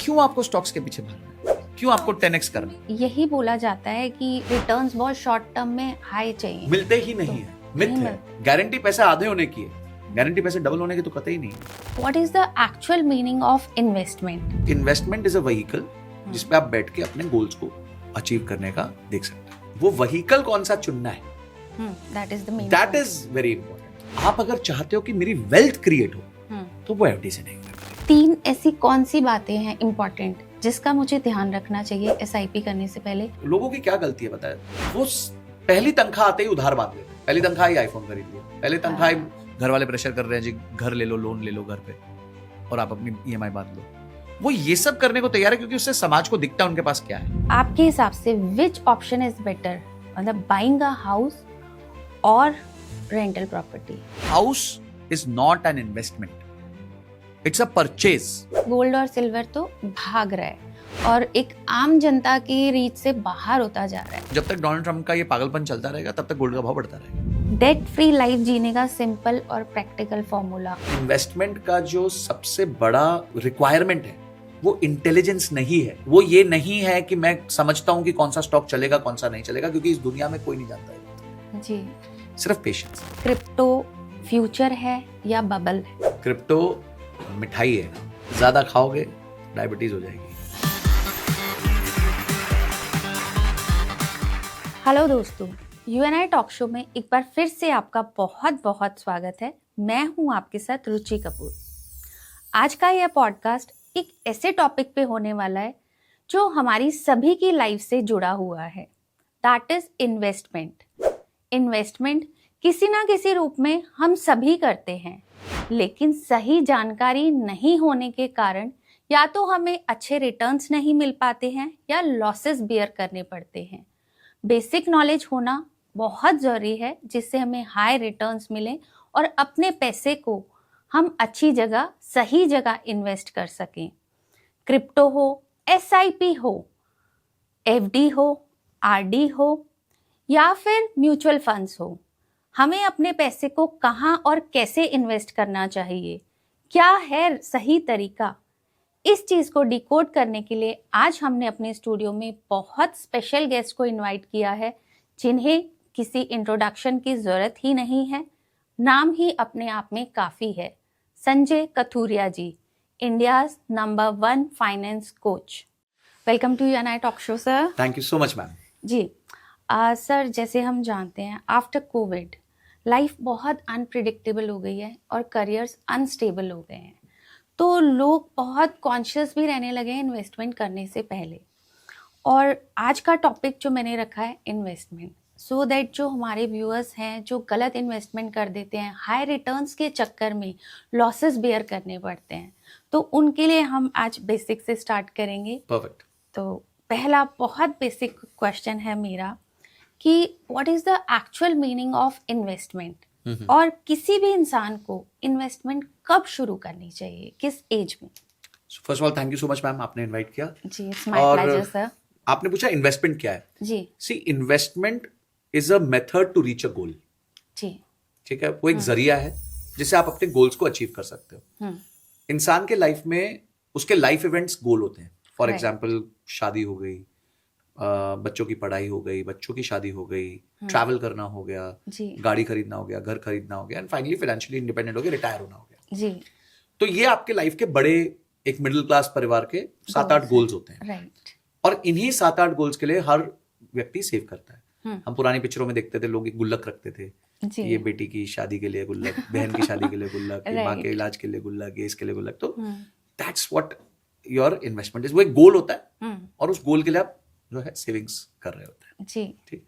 क्यों आपको स्टॉक्स के पीछे भागना है? क्यों आपको 10x करना है? यही बोला जाता है कि रिटर्न्स बहुत शॉर्ट टर्म में हाई चाहिए, मिलते ही नहीं है, मिथ है। गारंटी पैसे आधे होने की है, गारंटी पैसे डबल होने की तो कतई नहीं है। What is the actual meaning of investment? Investment is a vehicle जिसपे आप बैठ के अपने गोल्स को अचीव करने का देख सकते हैं। वो व्हीकल कौन सा चुनना है, that is the meaning, that is very important. आप अगर चाहते हो कि मेरी वेल्थ क्रिएट हो तो वो एफडी से नहीं करते। 3 ऐसी कौन सी बातें हैं इंपॉर्टेंट जिसका मुझे ध्यान रखना चाहिए एसआईपी करने से पहले? लोगों की क्या गलती है बताए, वो पहली तनख्वाह आते ही उधार बांध लेते हैं। पहली तनख्वाह ही आईफोन खरीद लिया, पहली तनख्वाह ही घर वाले प्रेशर कर रहे हैं जी घर ले लो, लोन ले लो घर पे और आप अपनी ईएमआई बांध लो। वो ये सब करने को तैयार है क्योंकि उससे समाज को दिखता है उनके पास क्या है। आपके हिसाब से विच ऑप्शन इज बेटर, मतलब बाइंग अ हाउस और rental property? House is not an investment, it's a purchase. Gold और सिल्वर तो भाग रहा है और एक आम जनता की रीच से बाहर होता जा रहा है। जब तक डोनाल्ड ट्रम्प का ये पागलपन चलता रहेगा तब तक गोल्ड का भाव बढ़ता रहेगा। डेट फ्री लाइफ जीने का सिंपल और प्रैक्टिकल फॉर्मूला? इन्वेस्टमेंट का जो सबसे बड़ा रिक्वायरमेंट है वो इंटेलिजेंस नहीं है। वो ये नहीं है कि मैं समझता हूं कि कौन सा स्टॉक चलेगा कौन सा नहीं चलेगा, क्योंकि इस दुनिया में कोई नहीं जानता है। जी, सिर्फ पेशेंस। क्रिप्टो फ्यूचर है या बबल है? क्रिप्टो मिठाई है, ज्यादा खाओगे डायबिटीज हो जाएगी। हेलो दोस्तों, यूएनआई टॉक शो में एक बार फिर से आपका बहुत बहुत स्वागत है। मैं हूं आपके साथ रुचि कपूर। आज का यह पॉडकास्ट एक ऐसे टॉपिक पे होने वाला है जो हमारी सभी की लाइफ से जुड़ा हुआ है, दैट इज इन्वेस्टमेंट। इन्वेस्टमेंट किसी ना किसी रूप में हम सभी करते हैं, लेकिन सही जानकारी नहीं होने के कारण या तो हमें अच्छे रिटर्न्स नहीं मिल पाते हैं या लॉसेस बियर करने पड़ते हैं। बेसिक नॉलेज होना बहुत ज़रूरी है जिससे हमें हाई रिटर्न्स मिले और अपने पैसे को हम अच्छी जगह सही जगह इन्वेस्ट कर सकें। क्रिप्टो हो, एसआईपी हो, एफडी हो, आरडी हो या फिर म्यूचुअल फंड्स हो, हमें अपने पैसे को कहाँ और कैसे इन्वेस्ट करना चाहिए, क्या है सही तरीका, इस चीज़ को डिकोड करने के लिए आज हमने अपने स्टूडियो में बहुत स्पेशल गेस्ट को इनवाइट किया है जिन्हें किसी इंट्रोडक्शन की ज़रूरत ही नहीं है, नाम ही अपने आप में काफ़ी है। Sanjay Kathuria ji, India's number 1 finance coach. Welcome to UNI talk show sir. Thank you so much ma'am. जी सर, जैसे हम जानते हैं आफ्टर कोविड लाइफ बहुत अनप्रिडिक्टेबल हो गई है और करियर्स अनस्टेबल हो गए हैं, तो लोग बहुत कॉन्शियस भी रहने लगे हैं इन्वेस्टमेंट करने से पहले। और आज का टॉपिक जो मैंने रखा है इन्वेस्टमेंट, सो दैट जो हमारे व्यूअर्स हैं जो गलत इन्वेस्टमेंट कर देते हैं, हाई रिटर्न्स के चक्कर में लॉसेस बेयर करने पड़ते हैं, तो उनके लिए हम आज बेसिक से स्टार्ट करेंगे। परफेक्ट। तो पहला बहुत बेसिक क्वेश्चन है मेरा कि what is the actual meaning of investment और किसी भी इंसान को इन्वेस्टमेंट कब शुरू करनी चाहिए, किस एज में? First of all thank you so much ma'am, आपने इनवाइट किया। जी, इट्स माय प्लेजर सर। आपने पूछा इन्वेस्टमेंट क्या है। जी see, investment is a method to reach a goal. जी, ठीक है, वो एक जरिया है जिससे आप अपने गोल्स को अचीव कर सकते हो। इंसान के लाइफ में उसके लाइफ इवेंट्स गोल होते हैं। फॉर एग्जाम्पल शादी हो गई, बच्चों की पढ़ाई हो गई, बच्चों की शादी हो गई, ट्रैवल करना हो गया, गाड़ी खरीदना हो गया, घर खरीदना हो गया, एंड फाइनली फाइनेंशियली इंडिपेंडेंट हो गया, रिटायर होना हो गया। जी, तो ये आपके लाइफ के बड़े एक मिडिल क्लास परिवार के 7-8 गोल्स होते हैं। राइट। और इन्हीं 7-8 गोल्स के लिए हर व्यक्ति सेव करता है। हम पुरानी पिक्चरों में देखते थे लोग एक गुल्लक रखते थे, ये बेटी की शादी के लिए गुल्लक, बहन की शादी के लिए गुल्लक, माँ के इलाज के लिए गुल्लक, ये इसके लिए गुल्लक। तो that's what your investment is. वो एक गोल होता है और उस गोल के लिए आप जो है सेविंग्स कर रहे होते हैं। जी, ठीक।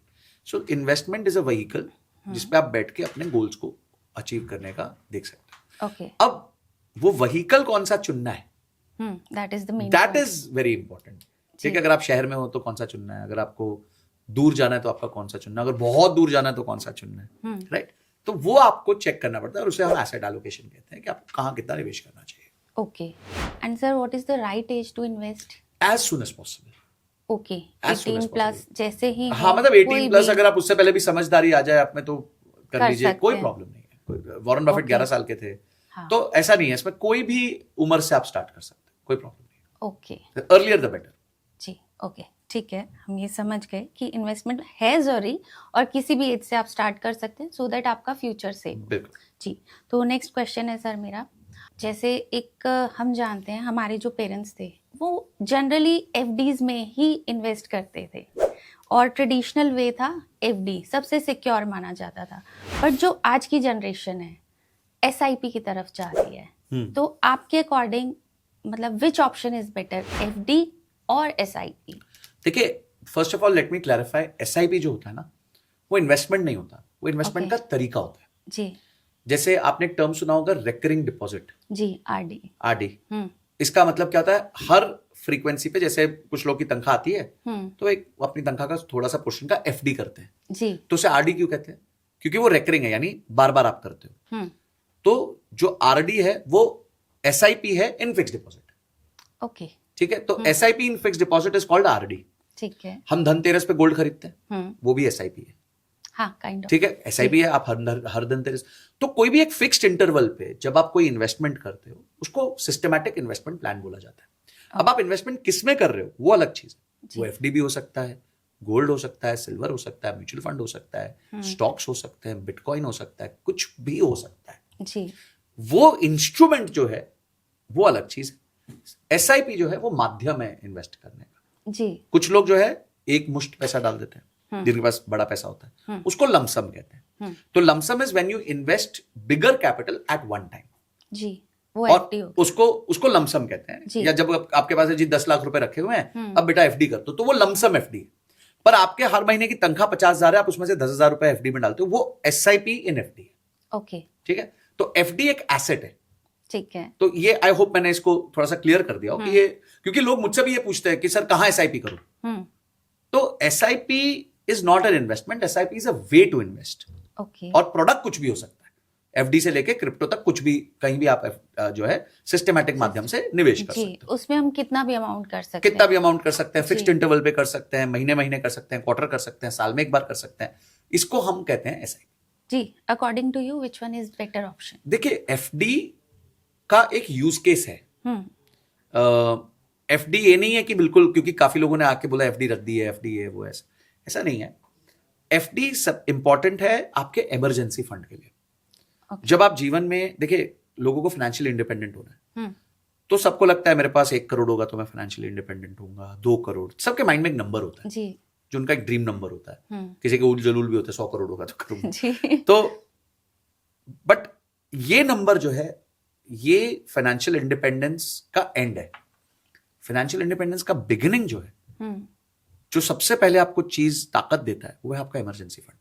So investment is a vehicle जिसपे आप बैठ के अपने गोल्स को अचीव करने का देख सकते हैं। ओके। अब वो व्हीकल कौन सा चुनना है, that is the main, that is very important. ठीक है, अगर आप शहर में हो तो कौन सा चुनना है, अगर आपको दूर जाना है तो आपका कौन सा चुनना है, अगर बहुत दूर जाना है तो कौन सा चुनना है, राइट। तो वो आपको चेक करना पड़ता है और उसे हम एसेट एलोकेशन कहते हैं कि आपको कहाँ कितना निवेश करना चाहिए। Okay. And sir, what is the right age to invest? As soon as possible. Okay, 18 plus जैसे ही। हाँ, मतलब 18 प्लस अगर आप उससे पहले भी समझदारी आ जाए आप में तो कर लीजिए, कोई प्रॉब्लम नहीं है। वॉरेन बफेट 11 साल के थे, तो ऐसा नहीं है, इसमें कोई भी उम्र से आप स्टार्ट कर सकते हैं, कोई प्रॉब्लम नहीं। Okay earlier the better. जी, ओके, ठीक है, हम ये समझ गए कि इन्वेस्टमेंट है ज़रूरी और किसी भी एज से आप स्टार्ट कर सकते हैं सो दैट आपका फ्यूचर सेफ। बिल्कुल। जी, तो नेक्स्ट क्वेश्चन है सर मेरा, जैसे एक हम जानते हैं हमारे जो पेरेंट्स थे वो जनरली एफडीज में ही इन्वेस्ट करते थे और ट्रेडिशनल वे था एफडी, सबसे सिक्योर माना जाता था। बट जो आज की जनरेशन है एसआईपी की तरफ जा रही है, तो आपके अकॉर्डिंग मतलब which option is better, FD और एसआईपी? देखिए, first of all let me clarify, SIP जो होता है ना वो इन्वेस्टमेंट नहीं होता, वो इन्वेस्टमेंट Okay. का तरीका होता है। जी जैसे आपने एक टर्म सुना होगा रेकरिंग डिपॉजिट, जी, आरडी। आरडी। इसका मतलब क्या होता है, हर फ्रीक्वेंसी पे जैसे कुछ लोग की तनख्वाह आती है तो एक अपनी तनख्वाह का थोड़ा सा पोर्शन का एफडी करते हैं, जी तो उसे आरडी क्यों कहते हैं? क्योंकि वो रेकरिंग है, यानी बार बार आप करते हो। तो जो आरडी है वो एसआईपी है इन फिक्स डिपॉजिट। ओके, ठीक है, तो SIP in fix deposit is called RD. ठीक है। हम धनतेरस पे गोल्ड खरीदते हैं, वो भी एसआईपी है। हाँ, काइंड ऑफ। ठीक है, एसआईपी है, आप हर धनतेरस, तो कोई भी एक फिक्स्ड इंटरवल पे जब आप कोई इन्वेस्टमेंट करते हो उसको सिस्टमैटिक इन्वेस्टमेंट प्लान बोला जाता है। अब आप इन्वेस्टमेंट किस में कर रहे हो वो अलग चीज है, वो एफडी भी हो सकता है, गोल्ड हो सकता है, सिल्वर हो सकता है, म्यूचुअल फंड हो सकता है, स्टॉक्स हो सकते हैं, बिटकॉइन हो सकता है, कुछ भी हो सकता है। जी, वो इंस्ट्रूमेंट जो है वो अलग चीज है। एसआईपी जो है वो माध्यम है इन्वेस्ट करने का। जी, कुछ लोग जो है एक मुश्त पैसा डाल देते हैं, जिनके पास बड़ा पैसा होता है, उसको लमसम कहते हैं। तो lump sum is when you invest bigger capital at one time, जी, वो और एफडी हो। उसको लमसम कहते हैं। या जब आपके पास है जी 10 लाख रुपए रखे हुए हैं, अब बेटा एफडी कर दो, तो वो लमसम एफडी है। पर आपके हर महीने की तनख्वाह 50,000 है, आप उसमें से 10,000 रुपए एफडी में डालते हो, वो एसआईपी इन एफडी है। ओके, ठीक है, तो एफडी एक एसेट है। ठीक है। तो ये आई होप मैंने इसको थोड़ा सा क्लियर कर दिया हो कि ये, क्योंकि लोग मुझसे भी ये पूछते हैं कि सर कहां एसआईपी करूं, तो SIP is not an investment, SIP is a way to invest. Okay, और प्रोडक्ट कुछ भी हो सकता है, एफडी से लेके क्रिप्टो तक, कुछ भी कहीं भी आप जो है सिस्टमैटिक माध्यम से निवेश कर जी, सकते हो। उसमें हम कितना भी अमाउंट कर सकते हैं। कितना भी अमाउंट कर सकते हैं, फिक्स्ड जी। इंटरवल पे कर सकते हैं, महीने महीने कर सकते हैं, क्वार्टर कर सकते हैं, साल में एक बार कर सकते हैं। इसको हम कहते हैं एसआईपी। जी, according to you which one is better option? देखिए, एफडी का एक यूज केस है। एफडी ये नहीं है कि बिल्कुल, क्योंकि काफी लोगों ने आके बोला एफडी रख दी है, एफडी है वो, ऐसा नहीं है। एफडी सब इंपॉर्टेंट है आपके इमरजेंसी फंड के लिए। जब आप जीवन में, देखिए, लोगों को फाइनेंशियल इंडिपेंडेंट होना है, तो सबको लगता है मेरे पास 1 करोड़ होगा तो मैं फाइनेंशियल इंडिपेंडेंट होऊंगा, 2 करोड़, सबके माइंड में एक नंबर होता है जी, जो उनका एक ड्रीम नंबर होता है। किसी के उल जलूल भी होते हैं, 100 करोड़ होगा तो करूंगा। जी, तो बट ये नंबर जो है ये फाइनेंशियल इंडिपेंडेंस का एंड है। फाइनेंशियल इंडिपेंडेंस का बिगिनिंग जो है, जो सबसे पहले आपको चीज ताकत देता है, वो है आपका इमरजेंसी फंड।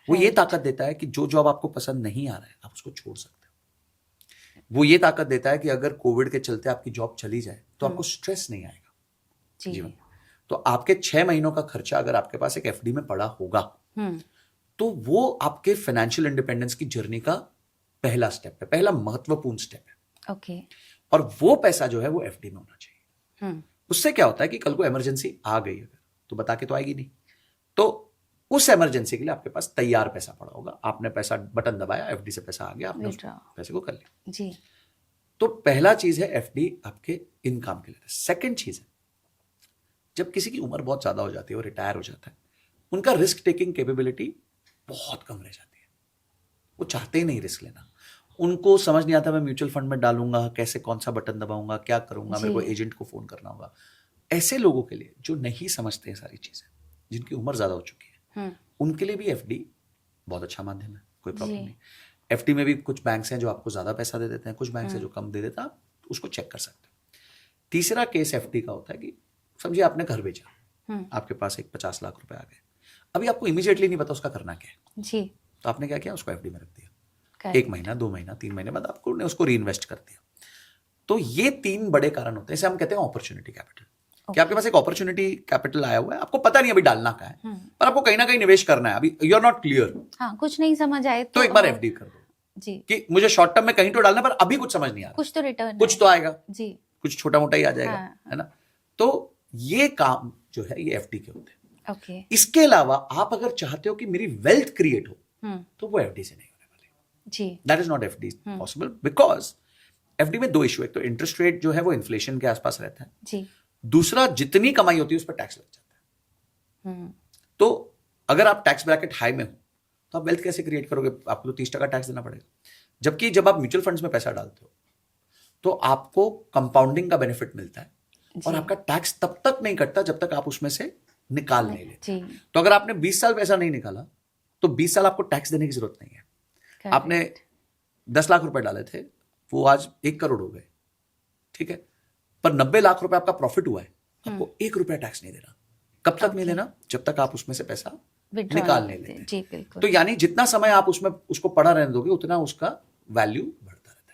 वो ये ताकत देता है कि जो जॉब आपको पसंद नहीं आ रहा है आप उसको छोड़ सकते हो। वो ये ताकत देता है कि अगर कोविड के चलते आपकी जॉब चली जाए तो आपको स्ट्रेस नहीं आएगा जी, जीवन। तो आपके 6 महीनों का खर्चा अगर आपके पास एक एफडी में पड़ा होगा, तो वो आपके फाइनेंशियल इंडिपेंडेंस की जर्नी का पहला स्टेप है, पहला महत्वपूर्ण स्टेप है। ओके, और वो पैसा जो है वो एफडी में होना चाहिए। उससे क्या होता है कि कल को इमरजेंसी आ गई अगर, तो बता के तो आएगी नहीं, तो उस इमरजेंसी के लिए आपके पास तैयार पैसा पड़ा होगा। आपने पैसा बटन दबाया, एफडी से पैसा आ गया, आपने उस पैसे को कर लिया। जी, तो पहला चीज है एफडी आपके इनकम के लिए। सेकंड चीज है, जब किसी की उम्र बहुत ज्यादा हो जाती है और रिटायर हो जाता है, उनका रिस्क टेकिंग कैपेबिलिटी बहुत कम रह जाती है। वो चाहते ही नहीं रिस्क लेना, उनको समझ नहीं आता मैं म्यूचुअल फंड में डालूंगा कैसे, कौन सा बटन दबाऊंगा, क्या करूंगा, मेरे को एजेंट को फोन करना होगा। ऐसे लोगों के लिए जो नहीं समझते हैं सारी चीजें, जिनकी उम्र ज्यादा हो चुकी है, उनके लिए भी एफडी बहुत अच्छा माध्यम है, कोई प्रॉब्लम नहीं। एफडी में भी कुछ बैंक्स हैं जो आपको ज्यादा पैसा दे देते हैं, कुछ बैंक्स हैं जो कम दे देता है, आप उसको चेक कर सकते हो। तीसरा केस एफडी का होता है कि समझिए आपने घर बेचा, आपके पास एक 50 लाख रुपए आ गए, अभी आपको इमीडिएटली नहीं पता उसका करना क्या है जी, तो आपने क्या किया, उसको एफडी में रख दिया। 1 महीना, 2 महीना, 3 महीने बाद आपको उसको री इन्वेस्ट कर दिया। तो ये 3 बड़े कारण होते हैं, इसे हम कहते हैं अपॉर्चुनिटी कैपिटल। कि आपके पास एक अपॉर्चुनिटी कैपिटल आया हुआ है, आपको पता नहीं अभी डालना क्या है, पर आपको कहीं ना कहीं निवेश करना है, अभी यू आर नॉट क्लियर, हाँ, कुछ नहीं समझ आए तो एक बार एफडी कर दो जी, कि मुझे शॉर्ट टर्म में कहीं तो डालना, पर अभी कुछ समझ नहीं आ रहा, कुछ तो रिटर्न, कुछ तो आएगा जी, कुछ छोटा मोटा ही आ जाएगा, हाँ, है ना। तो ये काम जो है ये एफडी के होते हैं। ओके, इसके अलावा आप अगर चाहते हो कि मेरी वेल्थ क्रिएट हो, तो वो एफडी से नहीं होने वाली। जी, that is not FD possible, because FD में 2 इशू है, तो इंटरेस्ट रेट जो है वो इन्फ्लेशन के आसपास रहता है जी। दूसरा जितनी कमाई होती है उस पर टैक्स लग जाता है। तो अगर आप टैक्स ब्रैकेट हाई में हो तो आप वेल्थ कैसे क्रिएट करोगे? आपको तो 30% टैक्स देना पड़ेगा। जबकि जब आप म्यूचुअल फंड्स में पैसा डालते हो तो आपको कंपाउंडिंग का बेनिफिट मिलता है और आपका टैक्स तब तक नहीं कटता जब तक आप उसमें से निकाल नहीं लेते। तो अगर आपने 20 साल पैसा नहीं निकाला तो 20 साल आपको टैक्स देने की जरूरत नहीं है। आपने 10 लाख रुपए डाले थे, वो आज 1 करोड़ हो गए, ठीक है, पर 90 लाख रुपए आपका प्रॉफिट हुआ है, आपको 1 रुपया टैक्स नहीं देना। कब तक नहीं देना? जब तक आप उसमें से पैसा निकाल नहीं लेते। जी बिल्कुल। तो यानी जितना समय आप उसमें उसको पड़ा रहने दोगे उतना उसका वैल्यू बढ़ता रहता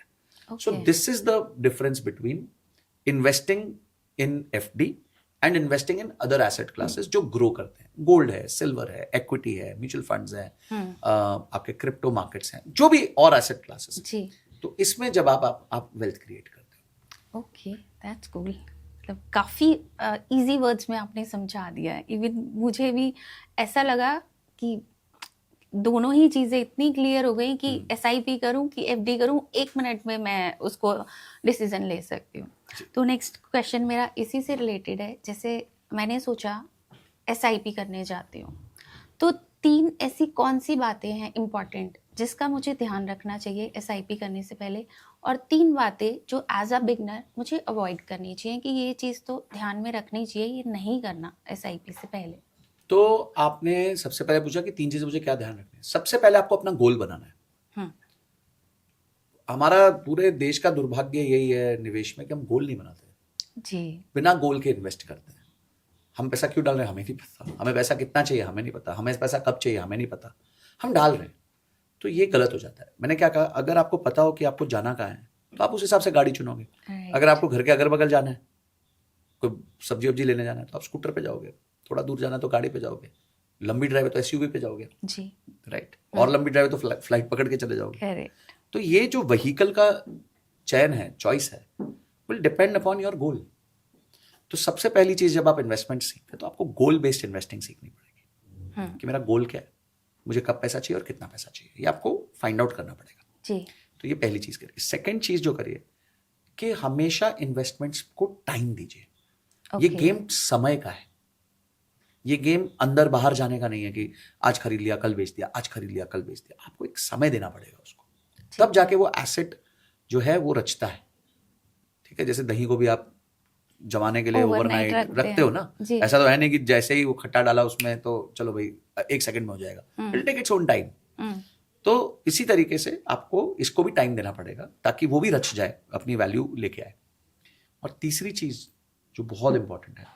है। सो this is the difference between investing in FD and investing in other asset classes जो ग्रो करते हैं। गोल्ड है, सिल्वर है, इक्विटी है, म्यूचुअल फंड्स है, आपके क्रिप्टो मार्केट्स हैं, जो भी और एसेट क्लासेस जी। तो इसमें जब आप वेल्थ क्रिएट करते हो। Okay, that's cool. मतलब काफ़ी इजी वर्ड्स में आपने समझा दिया है। इवन मुझे भी ऐसा लगा कि दोनों ही चीज़ें इतनी क्लियर हो गई कि SIP करूं कि FD करूं, 1 मिनट में मैं उसको डिसीजन ले सकती हूँ। तो नेक्स्ट क्वेश्चन मेरा इसी से रिलेटेड है। जैसे मैंने सोचा SIP करने जाती हूँ, तो 3 ऐसी कौन सी बातें हैं इम्पॉर्टेंट जिसका मुझे ध्यान रखना चाहिए SIP करने से पहले, और 3 बातें जो एज अ बिगनर मुझे अवॉइड करनी चाहिए कि ये चीज़ तो ध्यान में रखनी चाहिए, ये नहीं करना SIP से पहले। तो आपने सबसे पहले पूछा कि 3 चीजें मुझे क्या ध्यान रखनी है। सबसे पहले आपको अपना गोल बनाना है। हमारा पूरे देश का दुर्भाग्य यही है निवेश में कि हम गोल नहीं बनाते जी। बिना गोल के इन्वेस्ट करते हैं। हम पैसा क्यों डाल रहे हैं हमें नहीं पता, हमें पैसा कितना चाहिए हमें नहीं पता, हमें पैसा कब चाहिए हमें नहीं पता, हम डाल रहे हैं। तो ये गलत हो जाता है। मैंने क्या कहा, अगर आपको पता हो कि आपको जाना कहाँ है तो आप उस हिसाब से गाड़ी चुनोगे। अगर आपको घर के अगल बगल जाना है, कोई सब्जी वब्जी लेने जाना है तो आप स्कूटर पे जाओगे, थोड़ा दूर जाना है तो गाड़ी पे जाओगे, लंबी ड्राइव है तो SUV पे जाओगे जी, राइट। और लंबी ड्राइव है तो फ्लाइट पकड़ के चले जाओगे। तो ये जो व्हीकल का चयन है, चॉइस है, will depend upon your goal. तो सबसे पहली चीज जब आप इन्वेस्टमेंट सीखते हैं तो आपको गोल बेस्ड इन्वेस्टिंग सीखनी पड़ेगी कि मेरा गोल क्या है, मुझे कब पैसा चाहिए और कितना पैसा चाहिए, ये आपको फाइंड आउट करना पड़ेगा जी। तो ये पहली चीज करिए। सेकंड चीज जो करिए कि हमेशा इन्वेस्टमेंट्स को टाइम दीजिए। ये गेम समय का है, ये गेम अंदर बाहर जाने का नहीं है कि आज खरीद लिया कल बेच दिया, आज खरीद लिया कल बेच दिया। आपको एक समय देना पड़ेगा उसको, तब जाके वो एसेट जो है वो रचता है। ठीक है, जैसे दही को भी आप जमाने के लिए ओवरनाइट रखते हो ना, ऐसा तो है नहीं कि जैसे ही वो खट्टा डाला उसमें तो चलो भाई 1 सेकंड में हो जाएगा। It take its own time. तो इसी तरीके से आपको इसको भी टाइम देना पड़ेगा ताकि वो भी रच जाए, अपनी वैल्यू लेके आए। और तीसरी चीज जो बहुत इंपॉर्टेंट है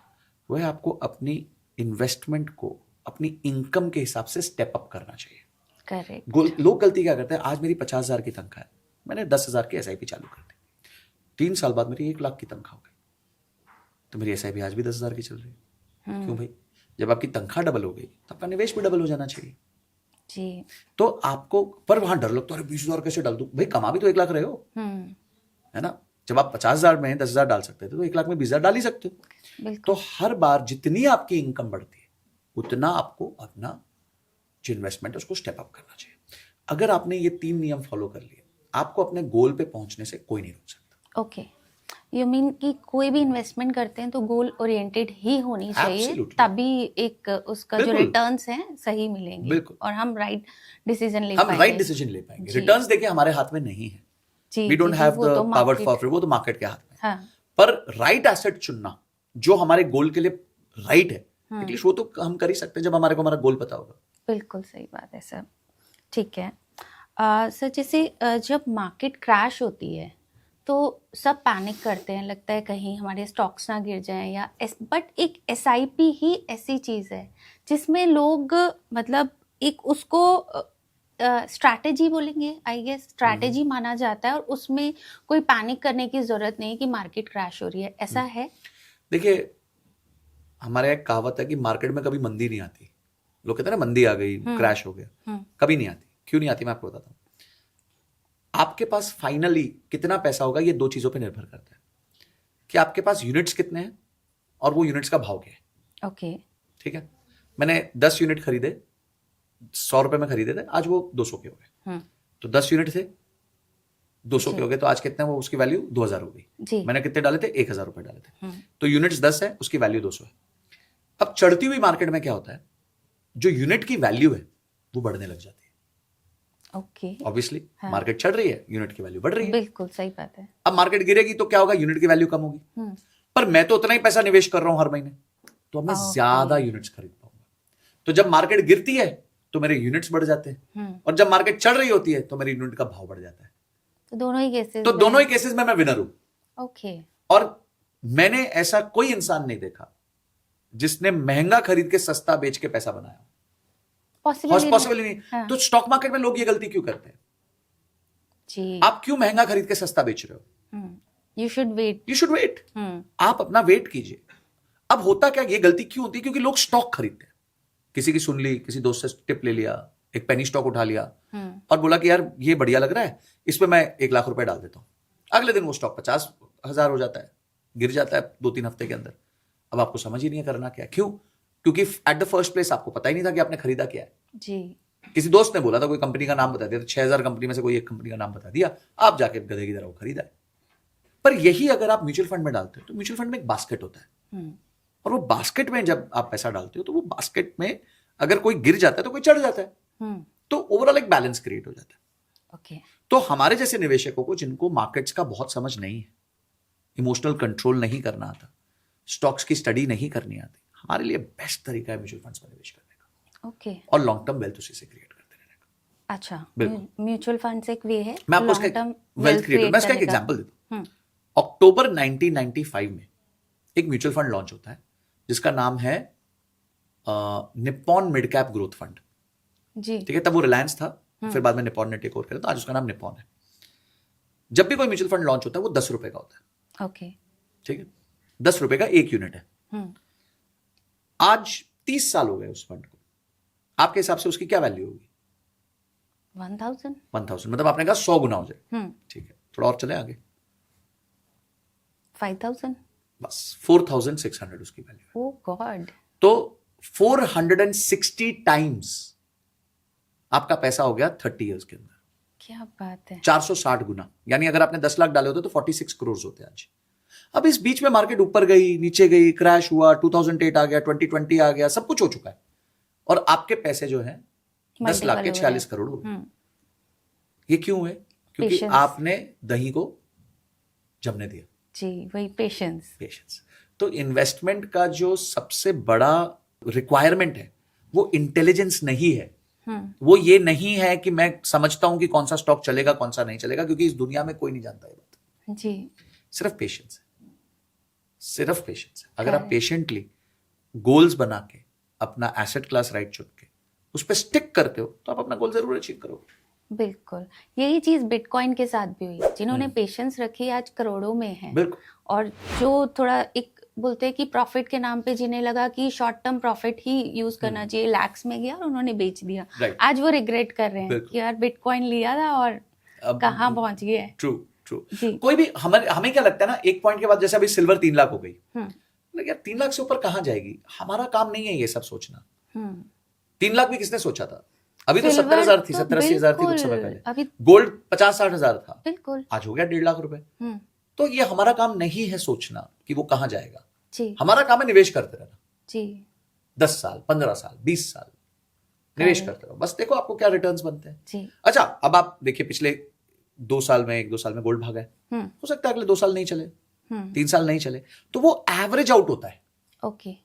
वो है आपको अपनी इन्वेस्टमेंट को अपनी इनकम के हिसाब से स्टेप अप करना चाहिए। करेक्ट। लोग गलती क्या करते हैं, आज मेरी 50,000 की तनख्वाह है, मैंने 10,000 की SIP चालू कर दी, 3 साल बाद मेरी 1 लाख की तनख्वाह हो गई, तो मेरी SIP आज भी 10,000 की चल रही है। क्यों भाई? जब आपकी तनख्वाह डबल हो गई तो आपका निवेश भी डबल हो जाना चाहिए जी। तो आपको, पर वहां डर लगता है, अरे 20,000 कैसे डाल दूं? भाई कमा भी तो 1 लाख रहे हो, है ना। जब आप 50,000 में 10,000 डाल सकते थे तो 1 लाख में 20,000 डाल ही सकते हो। तो हर बार जितनी आपकी इनकम बढ़ती है उतना आपको अपना जो इन्वेस्टमेंट है उसको स्टेप अप करना चाहिए। अगर आपने ये 3 नियम फॉलो कर लिए, आपको अपने गोल पे पहुंचने से कोई नहीं रोक सकता। ओके, यू मीन कि कोई भी इन्वेस्टमेंट करते हैं तो गोल ओरिएंटेड ही होनी चाहिए, तभी एक उसका जो रिटर्न्स हैं सही मिलेंगे और हम राइट डिसीजन ले पाएंगे। रिटर्न्स देखिए हमारे हाथ में नहीं है, we don't have the power for, वो तो मार्केट के हाथ में है। पर राइट एसेट चुनना जो हमारे गोल के लिए राइट है, एटलीस्ट वो तो हम कर ही सकते हैं जब हमारे को हमारा गोल पता होगा। बिल्कुल सही बात है सर। ठीक है सर, जैसे जब मार्केट क्रैश होती है तो सब पैनिक करते हैं, लगता है कहीं हमारे स्टॉक्स ना गिर जाएं या बट एक SIP ही ऐसी चीज़ है जिसमें लोग मतलब एक उसको स्ट्रैटेजी बोलेंगे, आई गेस स्ट्रैटेजी माना जाता है और उसमें कोई पैनिक करने की ज़रूरत नहीं कि मार्केट क्रैश हो रही है, ऐसा है? देखिए हमारे एक कहावत है कि मार्केट में कभी मंदी नहीं आती। लोग कहते हैं ना मंदी आ गई, क्रैश हो गया, कभी नहीं आती। क्यों नहीं आती मैं आपको बताता हूँ। आपके पास फाइनली कितना पैसा होगा ये 2 चीजों पे निर्भर करता है कि आपके पास यूनिट्स कितने हैं और वो यूनिट्स का भाव क्या है। ओके ठीक है, मैंने 10 यूनिट खरीदे, 100 रुपए में खरीदे थे, आज वो 200 के हो गए। तो 10 यूनिट थे, 200 के हो गए तो आज कितने, वो उसकी वैल्यू 2000 हो गई। जी मैंने कितने डाले थे, 1000 रुपए डाले थे, तो यूनिट्स 10 है, उसकी वैल्यू 200 है। अब चढ़ती हुई मार्केट में क्या होता है, जो यूनिट की वैल्यू है वो बढ़ने लग जाती है। ओके ऑब्वियसली हाँ। मार्केट चढ़ रही है, यूनिट की वैल्यू बढ़ रही है। बिल्कुल सही बात है। अब मार्केट गिरेगी तो क्या होगा, यूनिट की वैल्यू कम होगी, पर मैं तो उतना ही पैसा निवेश कर रहा हूं हर महीने, तो मैं Okay. ज्यादा यूनिट्स खरीद पाऊंगा। तो जब मार्केट गिरती है तो मेरे यूनिट्स बढ़ जाते हैं, और जब मार्केट चढ़ रही होती है तो मेरे यूनिट का भाव बढ़ जाता है। तो दोनों ही केसेस तो दोनों ही केसेस में मैं विनर हूं। ओके और मैंने ऐसा कोई इंसान नहीं देखा जिसने महंगा खरीद के सस्ता बेच के पैसा बनाया। पॉसिबल नहीं। हाँ। तो स्टॉक मार्केट में लोग ये गलती क्यों करते हैं? जी आप क्यों महंगा खरीद के सस्ता बेच रहे हो? You should wait. You should wait. आप अपना वेट कीजिए। अब होता क्या, ये गलती क्यों होती है? क्योंकि लोग स्टॉक खरीदते हैं, किसी की सुन ली, किसी दोस्त से टिप ले लिया, एक पेनी स्टॉक उठा लिया और बोला कि यार ये बढ़िया लग रहा है, इस पे मैं 1 लाख रुपए डाल देता हूं। अगले दिन वो स्टॉक 50,000 हो जाता है, गिर जाता है 2-3 हफ्ते के अंदर। अब आपको समझ ही नहीं है करना क्या। क्यों? क्योंकि एट द फर्स्ट प्लेस आपको पता ही नहीं था कि आपने खरीदा क्या है। जी किसी दोस्त ने बोला था, कोई कंपनी का नाम बता दिया, तो 6000 कंपनी में से कोई एक कंपनी का नाम बता दिया, आप जाके गधे की तरह वो खरीदा है। पर यही अगर आप म्यूचुअल फंड में डालते हो तो म्यूचुअल फंड में एक बास्केट होता है, और वो बास्केट में जब आप पैसा डालते हो तो वो बास्केट में अगर कोई गिर जाता है तो कोई चढ़ जाता है, तो ओवरऑल एक बैलेंस क्रिएट हो जाता है। ओके तो हमारे जैसे निवेशकों को, जिनको मार्केट्स का बहुत समझ नहीं है, इमोशनल कंट्रोल नहीं करना आता, स्टॉक्स की स्टडी नहीं करनी आती, हमारे लिए बेस्ट तरीका है म्यूचुअल फंड्स में निवेश करने का, ओके और लॉन्ग टर्म वेल्थ उसी से क्रिएट करते रहने का। अच्छा बिल्कुल। म्यूचुअल फंड्स एक वे है मैं आपको लॉन्ग टर्म वेल्थ क्रिएट, मैं इसका एक एग्जांपल देता हूं। अक्टूबर 1995 में एक म्यूचुअल फंड लॉन्च होता है जिसका नाम है Nippon mid cap growth fund. जी ठीक है, तब वो रिलायंस था, फिर बाद में निप्पॉन ने टेक ओवर किया, तो आज उसका नाम निप्पॉन है। जब भी कोई म्यूचुअल फंड लॉन्च होता है वो 10 रुपए का होता है। ओके ठीक है, 10 रुपए का एक यूनिट है। आज 30 साल हो गए उस फंड को, आपके हिसाब से उसकी क्या वैल्यू होगी? 1000 मतलब आपने कहा 100 गुना हो जाए। ठीक है, थोड़ा और चले आगे, 5000 बस 4600 उसकी वैल्यू है। ओह गॉड। तो 460 टाइम्स आपका पैसा हो गया 30 इयर्स के अंदर। क्या बात है। 460 गुना, यानी अगर आपने 10 लाख डाले होते तो 46 करोड़ होते आज। अब इस बीच में मार्केट ऊपर गई, नीचे गई, क्रैश हुआ, 2008 आ गया, 2020 आ गया, सब कुछ हो चुका है, और आपके पैसे जो हैं 10 लाख के 46 करोड़ हो गए। ये क्यों हुए? क्योंकि Patience. आपने दही को जमने दिया। जी वही पेशेंस। तो इन्वेस्टमेंट का जो सबसे बड़ा रिक्वायरमेंट है वो इंटेलिजेंस नहीं है, वो ये नहीं है कि मैं समझता हूं कि कौन सा स्टॉक चलेगा कौन सा नहीं चलेगा, क्योंकि इस दुनिया में कोई नहीं जानता ये बात। जी सिर्फ पेशेंस है, सिर्फ पेशेंस है। अगर आप पेशेंटली गोल्स बना के अपना एसेट क्लास राइट चुन के उस पर स्टिक करते हो तो आप अपना गोल जरूर अचीव करोगे। बिल्कुल, यही चीज बिटकॉइन के साथ भी हुई। जिन्होंने पेशेंस रखी आज करोड़ों में है, बिल्कुल। और जो थोड़ा एक बोलते हैं कि प्रॉफिट के नाम पे जिन्हें लगा कि शॉर्ट टर्म प्रॉफिट ही यूज करना चाहिए, लैक्स में गया और उन्होंने बेच दिया। आज वो रिग्रेट कर रहे हैं कि यार बिटकॉइन लिया था और कहाँ पहुंच गए। ट्रू। कोई भी हमें क्या लगता है ना, एक पॉइंट के बाद, जैसे अभी सिल्वर 3 लाख हो गई, लेकिन यार 3 लाख से ऊपर कहाँ जाएगी? हमारा काम नहीं है ये सब सोचना। 3 लाख भी किसने सोचा था? अभी तो 70,000 थी, 70-80 हजार थी कुछ समय पहले। अभी गोल्ड 50-60 हजार था, बिल्कुल आज हो गया 1.5 लाख रुपए। तो ये हमारा काम नहीं है सोचना कि वो कहाँ जाएगा। जी हमारा काम है निवेश करते रहना। जी 10 साल, 15 साल, 20 साल निवेश करते रहो, बस देखो आपको क्या रिटर्न्स बनते हैं। जी अच्छा, अब आप देखिए पिछले 1-2 साल में गोल्ड भागा है, हो सकता है अगले 2 साल नहीं चले, 3 साल नहीं चले, तो वो एवरेज आउट होता है। ओके,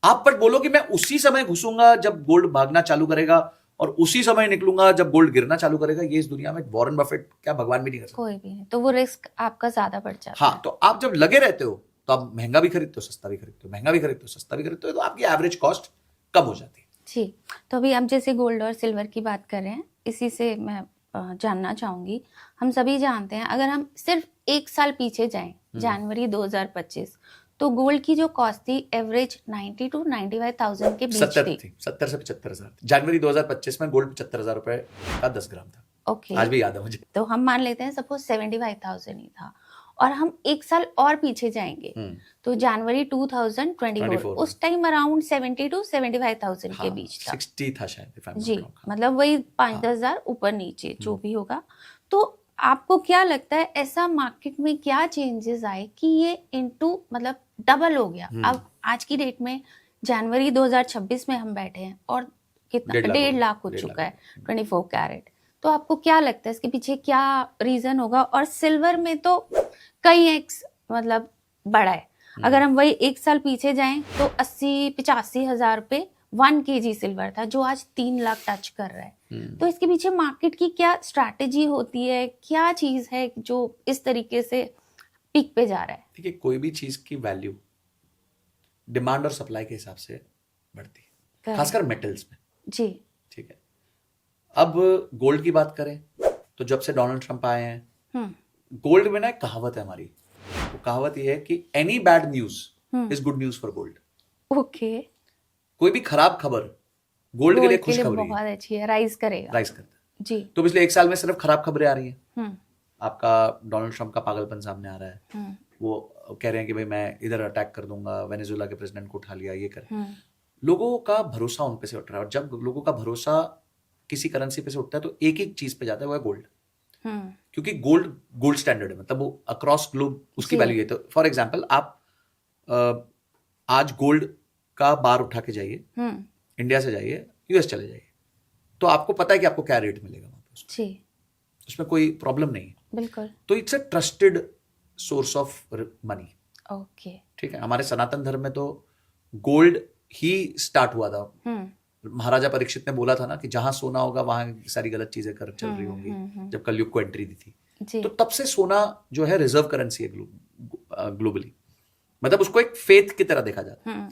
आप पर बोलो कि मैं उसी समय घुसूंगा जब गोल्ड भागना चालू करेगा और उसी समय निकलूंगा जब गोल्ड गिरना चालू करेगा, ये इस दुनिया में वॉरेन बफेट क्या भगवान भी नहीं कर सकता। कोई भी नहीं, तो वो रिस्क आपका ज्यादा बढ़ जाता है। हाँ, तो आप जब लगे रहते हो तो आप महंगा भी खरीदते हो, सस्ता भी खरीदते हो, महंगा भी खरीदते हो, सस्ता भी खरीदते हो, तो आपकी एवरेज कॉस्ट कम हो जाती है। जी, तो अभी हम जैसे गोल्ड और सिल्वर की बात कर रहे हैं, इसी से मैं जानना चाहूंगी, हम सभी जानते हैं अगर हम सिर्फ 1 साल पीछे जाएं, जनवरी 2025, तो गोल्ड की जो कॉस्ट थी एवरेज 90 to 95,000 के बीच 70 थी। 70 से 75,000। जनवरी 2025 में गोल्ड 75,000 रुपए का 10 ग्राम था। ओके, आज भी याद है मुझे। तो हम मान लेते हैं सपोज 75,000 ही था, और हम 1 साल और पीछे जाएंगे तो जनवरी 2024 उस टाइम अराउंड 70 to 75,000 के बीच था। 60 था शायद, if I'm not ji, wrong। मतलब वही 5-10 हजार ऊपर नीचे जो भी होगा। तो आपको क्या लगता है ऐसा मार्केट में क्या चेंजेस आए कि ये इनटू मतलब डबल हो गया? अब आज की डेट में जनवरी 2026 में हम बैठे हैं और कितना 1.5 लाख हो चुका है 24 कैरेट। तो आपको क्या लगता है इसके पीछे क्या रीजन होगा? और सिल्वर में तो कई एक्स मतलब बढ़ा है। अगर हम वही 1 साल पीछे जाएं तो 80-85 हजार पे 1 kg सिल्वर था, जो आज 3 लाख टच कर रहा है। तो इसके पीछे मार्केट की क्या स्ट्रैटेजी होती है, क्या चीज है जो इस तरीके से पीक पे जा रहा है? देखिए, कोई भी चीज की वैल्यू डिमांड और सप्लाई के हिसाब से बढ़ती है, खासकर मेटल्स में। जी, ठीक है। अब गोल्ड की बात करें तो जब से डोनाल्ड ट्रंप आए हैं, गोल्ड में ना एक कहावत है हमारी। वो कहावत ये है कि any bad news is good news for gold. Okay. कोई भी खराब खबर गोल्ड के लिए खुशखबरी बहुत अच्छी है, राइज करेगा, राइज करता है। जी। तो पिछले 1 साल में सिर्फ खराब खबरें आ रही हैं। आपका डोनाल्ड ट्रंप का पागलपन सामने आ रहा है। वो कह रहे हैं कि भाई मैं इधर अटैक कर दूंगा, वेनेजुएला के प्रेसिडेंट को उठा लिया, ये कर। लोगों का भरोसा उन पे से उठ रहा है, और जब लोगों का भरोसा किसी करेंसी पे से उठता है तो एक ही चीज पे जाता है, वो है गोल्ड। क्योंकि गोल्ड स्टैंडर्ड है, मतलब वो अक्रॉस ग्लोब उसकी वैल्यू है। तो फॉर एग्जांपल आप आज गोल्ड का बार उठा के जाइए, इंडिया से जाइए यूएस चले जाइए, तो आपको पता है कि आपको क्या रेट मिलेगा वहां पे, उसमें कोई प्रॉब्लम नहीं है। बिल्कुल। तो it's a trusted source of money. Okay. ठीक है। हमारे सनातन धर्म में तो गोल्ड ही स्टार्ट हुआ था। महाराजा परीक्षित ने बोला था ना कि जहां सोना होगा वहां सारी गलत चीजें कर चल रही होंगी, जब कलयुग को एंट्री दी थी। तो तब से सोना जो है रिजर्व करेंसी है ग्लोबली, मतलब उसको एक फेथ की तरह देखा जाता है।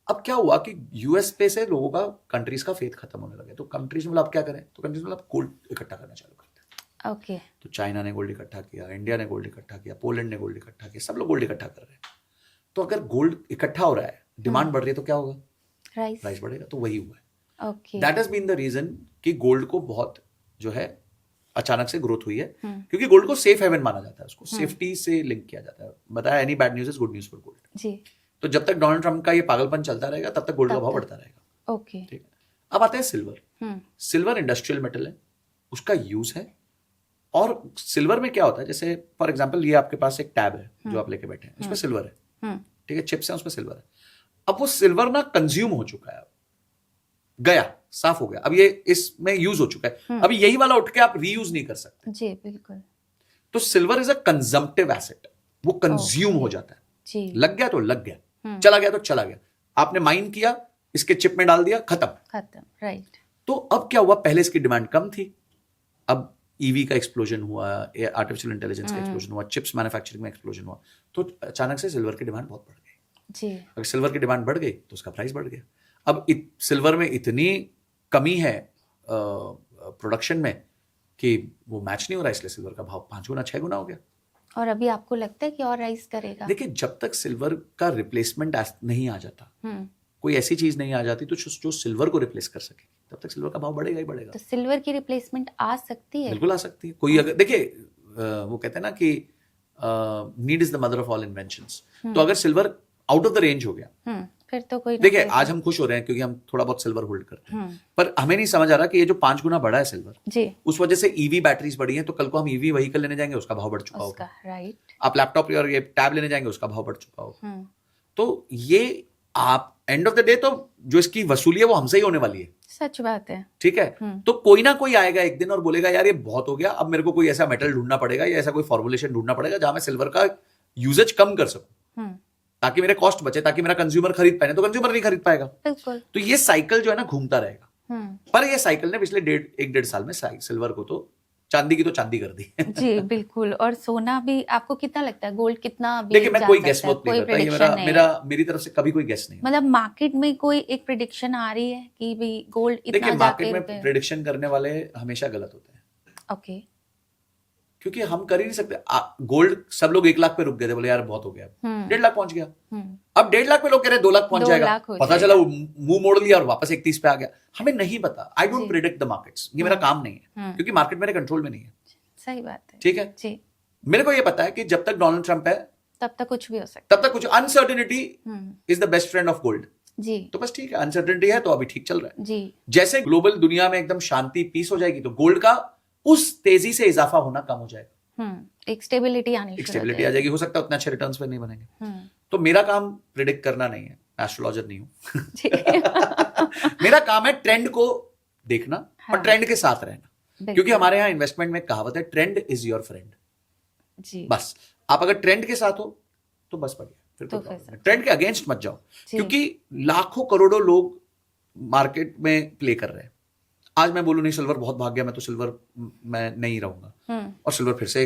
अब क्या हुआ कि यूएस पे से लोगों का, कंट्रीज का फेथ खत्म होने लगा, तो कंट्रीज में अब क्या करें, तो कंट्रीज में गोल्ड इकट्ठा करना चालू करते हैं। ओके। तो चाइना ने गोल्ड इकट्ठा किया, इंडिया ने गोल्ड इकट्ठा किया, पोलैंड ने गोल्ड इकट्ठा किया, सब लोग गोल्ड इकट्ठा कर रहे हैं। तो अगर गोल्ड इकट्ठा हो रहा है, डिमांड बढ़ रही है, तो क्या होगा, प्राइस बढ़ेगा। तो वही हुआ है। That has been the reason कि गोल्ड को बहुत जो है अचानक से ग्रोथ हुई है, क्योंकि गोल्ड को सेफ हेवन माना जाता है, उसको सेफ्टी से लिंक किया जाता है। बताया any bad news is good news for gold. जी। तो जब तक डोनाल्ड ट्रंप का ये पागलपन चलता रहेगा तब तक गोल्ड का भाव बढ़ता रहेगा। ओके। ठीक है। अब आते हैं सिल्वर। सिल्वर इंडस्ट्रियल मेटल है, उसका यूज है। और सिल्वर में क्या होता है, जैसे फॉर एग्जांपल ये आपके पास एक टैब है जो आप लेके बैठे हैं, उसमें सिल्वर है। ठीक है, चिप्स हैं उसमें सिल्वर है। अब वो सिल्वर ना कंज्यूम हो चुका है, गया, साफ हो गया, अब ये इसमें यूज हो चुका है। अब यही वाला उठ के आप रीयूज नहीं कर सकते। जी बिल्कुल। तो silver is a consumptive asset, वो कंज्यूम हो जाता है। जी। लग गया तो लग गया, चला गया तो चला गया। आपने माइन किया, इसके चिप में डाल दिया, खत्म। राइट। तो अब क्या हुआ, पहले इसकी डिमांड कम थी, अब ईवी का एक्सप्लोजन हुआ, आर्टिफिशियल इंटेलिजेंस का एक्सप्लोजन हुआ, चिप्स मैन्युफैक्चरिंग में एक्सप्लोजन हुआ, तो अचानक से सिल्वर की डिमांड बहुत बढ़ गई। जी। अगर सिल्वर की डिमांड बढ़ गई तो उसका प्राइस बढ़ गया। अब सिल्वर में इतनी कमी है प्रोडक्शन में कि वो मैच नहीं हो रहा, इसलिए सिल्वर का भाव 5 गुना 6 गुना हो गया। और अभी आपको लगता है कि और राइज करेगा? देखिए, जब तक सिल्वर का रिप्लेसमेंट नहीं आ जाता, कोई ऐसी चीज नहीं आ जाती तो जो सिल्वर को रिप्लेस कर सके, तब तक सिल्वर का भाव बढ़ेगा ही बढ़ेगा। तो सिल्वर की रिप्लेसमेंट आ सकती है? बिल्कुल आ सकती है। कोई अगर देखिए, वो कहते हैं ना कि need is the mother of all inventions. तो अगर silver out of the range हो गया, फिर तो कोई, देखिए आज हम खुश हो रहे हैं क्योंकि हम थोड़ा बहुत सिल्वर होल्ड करते हैं, पर हमें नहीं समझ आ रहा कि ये जो 5 गुना बढ़ा है सिल्वर, जी, उस वजह से ईवी बैटरीज बढ़ी हैं, तो कल को हम ईवी व्हीकल लेने जाएंगे, उसका भाव बढ़ चुका होगा। राइट। आप लैपटॉप और ये टैब लेने जाएंगे, उसका भाव बढ़ चुका होगा। तो ये आप एंड ऑफ द डे तो जो इसकी वसूली है वो हमसे ही होने वाली है। सच बात है। ठीक है। तो कोई ना कोई आएगा एक दिन और बोलेगा यार ये बहुत हो गया, अब मेरे को कोई ऐसा मेटल ढूंढना पड़ेगा या ऐसा कोई फॉर्मुलेशन ढूंढना पड़ेगा जहां मैं सिल्वर का यूजेज कम कर सकूं, ताकि मेरे कॉस्ट बचे, ताकि मेरा कंज्यूमर खरीद पाए। तो कंज्यूमर नहीं खरीद पाएगा। बिल्कुल। तो ये साइकिल जो है ना घूमता रहेगा। पर ये साइकिल ने पिछले 1.5 साल में सिल्वर को तो चांदी की तो चांदी कर दी। जी बिल्कुल। और सोना भी आपको कितना लगता है, गोल्ड कितना? देखिए, मैं कोई गेस मत नहीं करता, ये मेरी तरफ से कभी कोई गेस नहीं। मतलब मार्केट में कोई एक प्रेडिक्शन आ रही है कि भाई गोल्ड इतना देखिए, मार्केट में प्रेडिक्शन करने वाले हमेशा गलत होते हैं। ओके। क्योंकि हम कर ही नहीं सकते। गोल्ड सब लोग 1 लाख पे रुक गए थे, बोले यार बहुत हो गया, 1.5 लाख पहुंच गया। अब 1.5 लाख पे लोग कह रहे 2 लाख पहुंच जाएगा, पता चला वो मुंह मोड़ लिया और वापस 31 पे आ गया। हमें नहीं पता। I don't predict the markets, ये मेरा काम नहीं है, क्योंकि मार्केट मेरे कंट्रोल में नहीं है। सही बात है। ठीक है जी। मेरे को ये पता है कि जब तक डोनाल्ड ट्रंप है तब तक कुछ भी हो सकता है, तब तक कुछ। Uncertainty is the best friend of gold. जी। तो बस ठीक है, अनसर्टेनिटी है तो अभी ठीक चल रहा है। जी। जैसे ग्लोबल दुनिया में एकदम शांति पीस हो जाएगी तो गोल्ड का उस तेजी से इजाफा होना कम हो जाएगा, एक स्टेबिलिटी आनी एक शुरू हो स्टेबिलिटी आ जाएगी। जाएगी। हो सकता है उतने अच्छे रिटर्न्स पे नहीं बनेंगे। हम्म, तो मेरा काम प्रिडिक्ट करना नहीं है, एस्ट्रोलॉजर नहीं हूं। ठीक है। मेरा काम है ट्रेंड को देखना और हाँ, ट्रेंड के साथ रहना, क्योंकि बिल्कुल। हमारे यहाँ इन्वेस्टमेंट में कहावत है, ट्रेंड इज योर फ्रेंड। जी, बस आप अगर ट्रेंड के साथ हो तो बस बढ़िया, फिर तो कोई फिर प्रॉब्लम नहीं। ट्रेंड के अगेंस्ट मत जाओ, जी। क्योंकि लाखों करोड़ों लोग मार्केट में प्ले कर रहे हैं। आज मैं बोलूं नहीं सिल्वर बहुत भाग गया, मैं तो सिल्वर मैं नहीं रहूंगा, और सिल्वर फिर से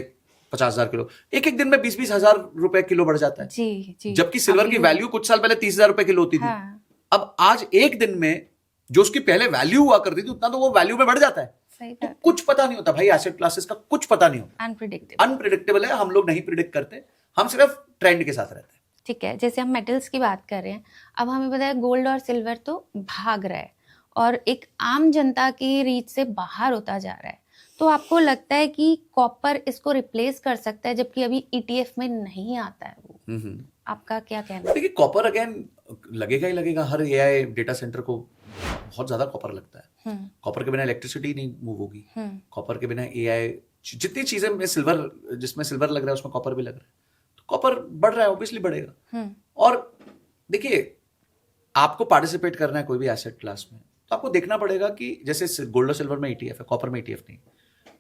50,000 किलो, एक एक दिन में 20-20 हजार रुपए किलो बढ़ जाता है। जी, जी। जबकि सिल्वर की वैल्यू कुछ साल पहले 30,000 रुपए किलो होती थी। हाँ, अब आज एक दिन में जो उसकी पहले वैल्यू हुआ करती थी, उतना तो वो वैल्यू में बढ़ जाता है। सही तो बात है। कुछ पता नहीं होता भाई, एसेट क्लासेस का कुछ पता नहीं होता, अनप्रिडिक्टेबल। अनप्रिडिक्टेबल है। हम लोग नहीं प्रिडिक्ट करते, हम सिर्फ ट्रेंड के साथ रहते हैं। ठीक है, जैसे हम मेटल्स की बात कर रहे हैं, अब हमें पता है गोल्ड और सिल्वर तो भाग रहा है और एक आम जनता की रीच से बाहर होता जा रहा है। तो आपको लगता है कि कॉपर इसको रिप्लेस कर सकता है, जबकि अभी ईटीएफ में नहीं आता है वो? आपका क्या कहना है? देखिए कॉपर अगेन लगेगा ही लगेगा, हर एआई डेटा सेंटर को बहुत ज्यादा कॉपर लगता है। कॉपर के बिना इलेक्ट्रिसिटी नहीं मूव होगी, कॉपर के बिना एआई, जितनी चीजें में सिल्वर, जिसमें सिल्वर लग रहा है उसमें कॉपर भी लग रहा है, तो कॉपर बढ़ रहा है, ऑब्वियसली बढ़ेगा। और देखिए आपको पार्टिसिपेट करना है कोई भी एसेट क्लास में, तो आपको देखना पड़ेगा कि जैसे गोल्ड और सिल्वर में ईटीएफ है, कॉपर में ईटीएफ नहीं,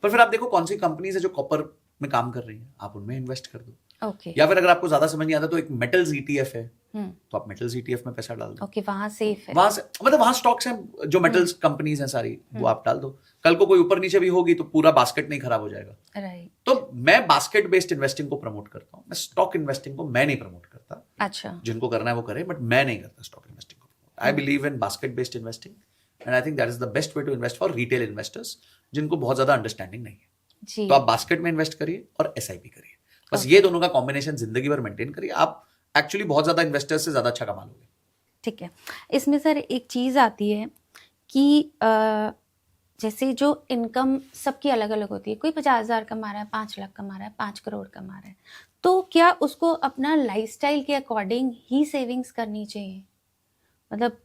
पर फिर आप देखो कौन सी कंपनीज है जो कॉपर में काम कर रही हैं, आप उनमें इन्वेस्ट कर दो। ओके, या फिर अगर आपको ज्यादा समझ नहीं आता तो एक मेटल्स ईटीएफ है, तो आप मेटल्स ईटीएफ में पैसा डाल दो। ओके, वहां सेफ है। वहां से मतलब वहां स्टॉक्स हैं जो मेटल्स कंपनीज हैं सारी, वो आप डाल दो। कल को कोई ऊपर नीचे भी होगी तो पूरा बास्केट नहीं खराब हो जाएगा। राइट। तो मैं बास्केट बेस्ड इन्वेस्टिंग को प्रमोट करता हूँ, मैं स्टॉक इन्वेस्टिंग को मैं नहीं प्रमोट करता। अच्छा, जिनको करना है वो करे, बट मैं नहीं करता स्टॉक इन्वेस्टिंग को। I believe in basket based investing and I think that is the best way to invest for retail investors जिनको बहुत ज्यादा अंडरस्टैंडिंग नहीं है। जी, तो आप बास्केट में इन्वेस्ट करिए और एसआईपी करिए, बस ये दोनों का कॉम्बिनेशन जिंदगी भर मेंटेन करिए, आप एक्चुअली बहुत ज्यादा इन्वेस्टर्स से ज्यादा अच्छा कमा लोगे। ठीक है। इसमें सर एक चीज आती है कि जैसे जो इनकम सबकी अलग अलग होती है, कोई 50,000 कमा रहा है, 5 लाख कमा रहा है, 5 करोड़ कमा रहा है, तो क्या उसको अपना लाइफस्टाइल के अकॉर्डिंग ही सेविंग्स करनी चाहिए? मतलब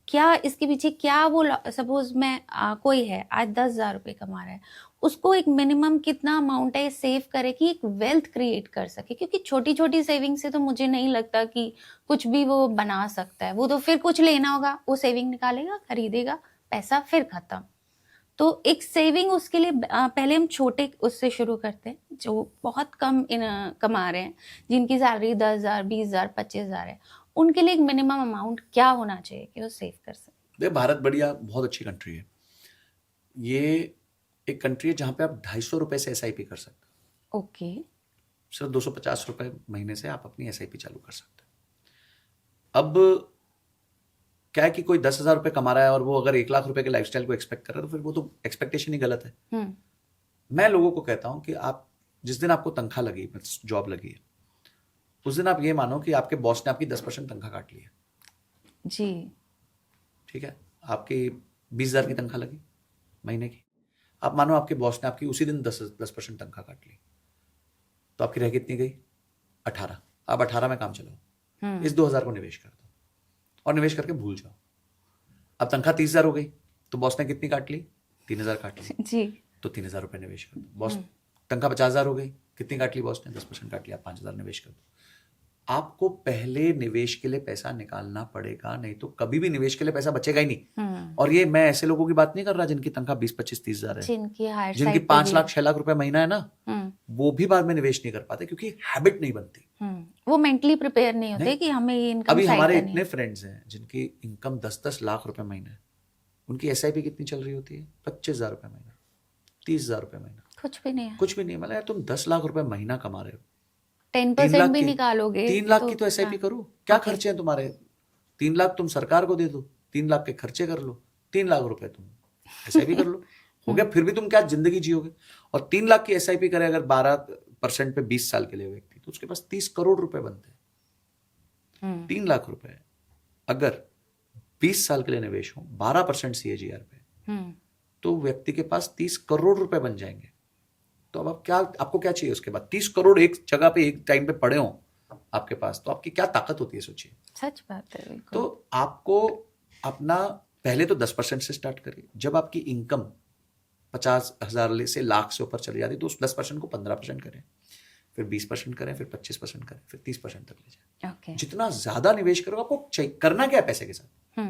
क्या इसके पीछे क्या वो, सपोज मैं कोई है आज 10,000 रुपये कमा रहा है, उसको एक मिनिमम कितना अमाउंट है सेव करे कि एक वेल्थ क्रिएट कर सके? क्योंकि छोटी छोटी सेविंग से तो मुझे नहीं लगता कि कुछ भी वो बना सकता है। वो तो फिर कुछ लेना होगा, वो सेविंग निकालेगा, खरीदेगा, पैसा फिर खत्म। तो एक सेविंग उसके लिए पहले हम छोटे उससे शुरू करते हैं, जो बहुत कम कमा रहे हैं, जिनकी सैलरी 10,000, 20,000, 25,000 है, उनके लिए एक मिनिमम अमाउंट क्या होना चाहिए कि वो सेव कर सके? देखिए भारत बढ़िया बहुत अच्छी कंट्री है। ये एक कंट्री है जहां पे आप 250 रुपए से एसआईपी कर सकते हो। ओके, सिर्फ 250 रुपए महीने से आप अपनी एसआईपी चालू कर सकते हो। अब क्या है कि कोई 10,000 रुपए कमा रहा है और वो अगर 1 लाख रुपए के लाइफस्टाइल को एक्सपेक्ट कर रहा है, तो फिर वो तो एक्सपेक्टेशन ही गलत है। मैं लोगों को कहता हूं कि आप जिस दिन आपको तनख्वाह लगी, जॉब लगी है, उस दिन आप ये मानो कि आपके बॉस ने आपकी 10% तनख्वाह काट ली है। जी, ठीक है, आपकी 20,000 की तनख्वाह लगी महीने की, आप मानो आपके बॉस ने आपकी उसी दिन 10% तनख्वाह काट ली, तो आपकी रह कितनी गई? 18। आप 18 में काम चलाओ, इस 2,000 को निवेश कर दो और निवेश करके भूल जाओ। अब तनख्वाह 30,000 हो गई, तो बॉस ने कितनी काट ली? 3,000 काट ली, जी, तो 3,000 रुपए निवेश कर दो। बॉस तनख्वाह 50,000 हो गई, कितनी काट ली बॉस ने? 10% काट लिया, 5,000 निवेश कर दो। आपको पहले निवेश के लिए पैसा निकालना पड़ेगा, नहीं तो कभी भी निवेश के लिए पैसा बचेगा ही नहीं। और ये मैं ऐसे लोगों की बात नहीं कर रहा जिनकी तनख्वाह 20, 25, 30,000 है, जिनकी 5 लाख 6 लाख रुपए महीना है ना, वो भी बाद में निवेश नहीं कर पाते क्योंकि हैबिट नहीं बनती। वो मेंटली प्रिपेयर नहीं होते कि हमें ये इनकम अभी साइड हमारे करनी है। इतने फ्रेंड्स हैं जिनकी इनकम 10-10 लाख रुपए महीना है, उनकी एसआईपी कितनी चल रही होती है? 25,000 रुपए महीना, 30,000 रुपए महीना, कुछ भी नहीं है। कुछ भी नहीं। मतलब यार तुम 10 लाख रुपए महीना कमा रहे हो, 10% भी निकालोगे 3 लाख की तो एसआईपी करो। क्या खर्चे हैं तुम्हारे? 3 लाख तुम सरकार को दे दो, 3 लाख के खर्चे कर लो, 3 लाख रुपए तुम एसआईपी कर लो, हो गया। फिर भी तुम क्या जिंदगी जियोगे? और 3 लाख की एसआईपी करे अगर 12% पे 20 साल के लिए व्यक्ति, तो उसके पास 30 करोड़ रुपए बनते हैं। 3 लाख रुपए अगर 20 साल के लिए निवेश हो 12% सीएजीआर पे, तो व्यक्ति के पास 30 करोड़ रुपए बन जाएंगे। तो अब आपको क्या चाहिए उसके बाद? 30 करोड़ एक जगह पे एक टाइम पे पड़े हो आपके पास, तो आपकी क्या ताकत होती है, सोचिए। सच बात है, बिल्कुल। तो आपको अपना पहले तो 10% से स्टार्ट करिए। जब आपकी इनकम 50,000 से लाख से ऊपर चली जाती है तो उस 10% को 15% करें, फिर 20% करें, फिर 25% करें, फिर 30% तक ले जाए। ओके। जितना ज्यादा निवेश करोगे, आपको करना क्या है पैसे के साथ,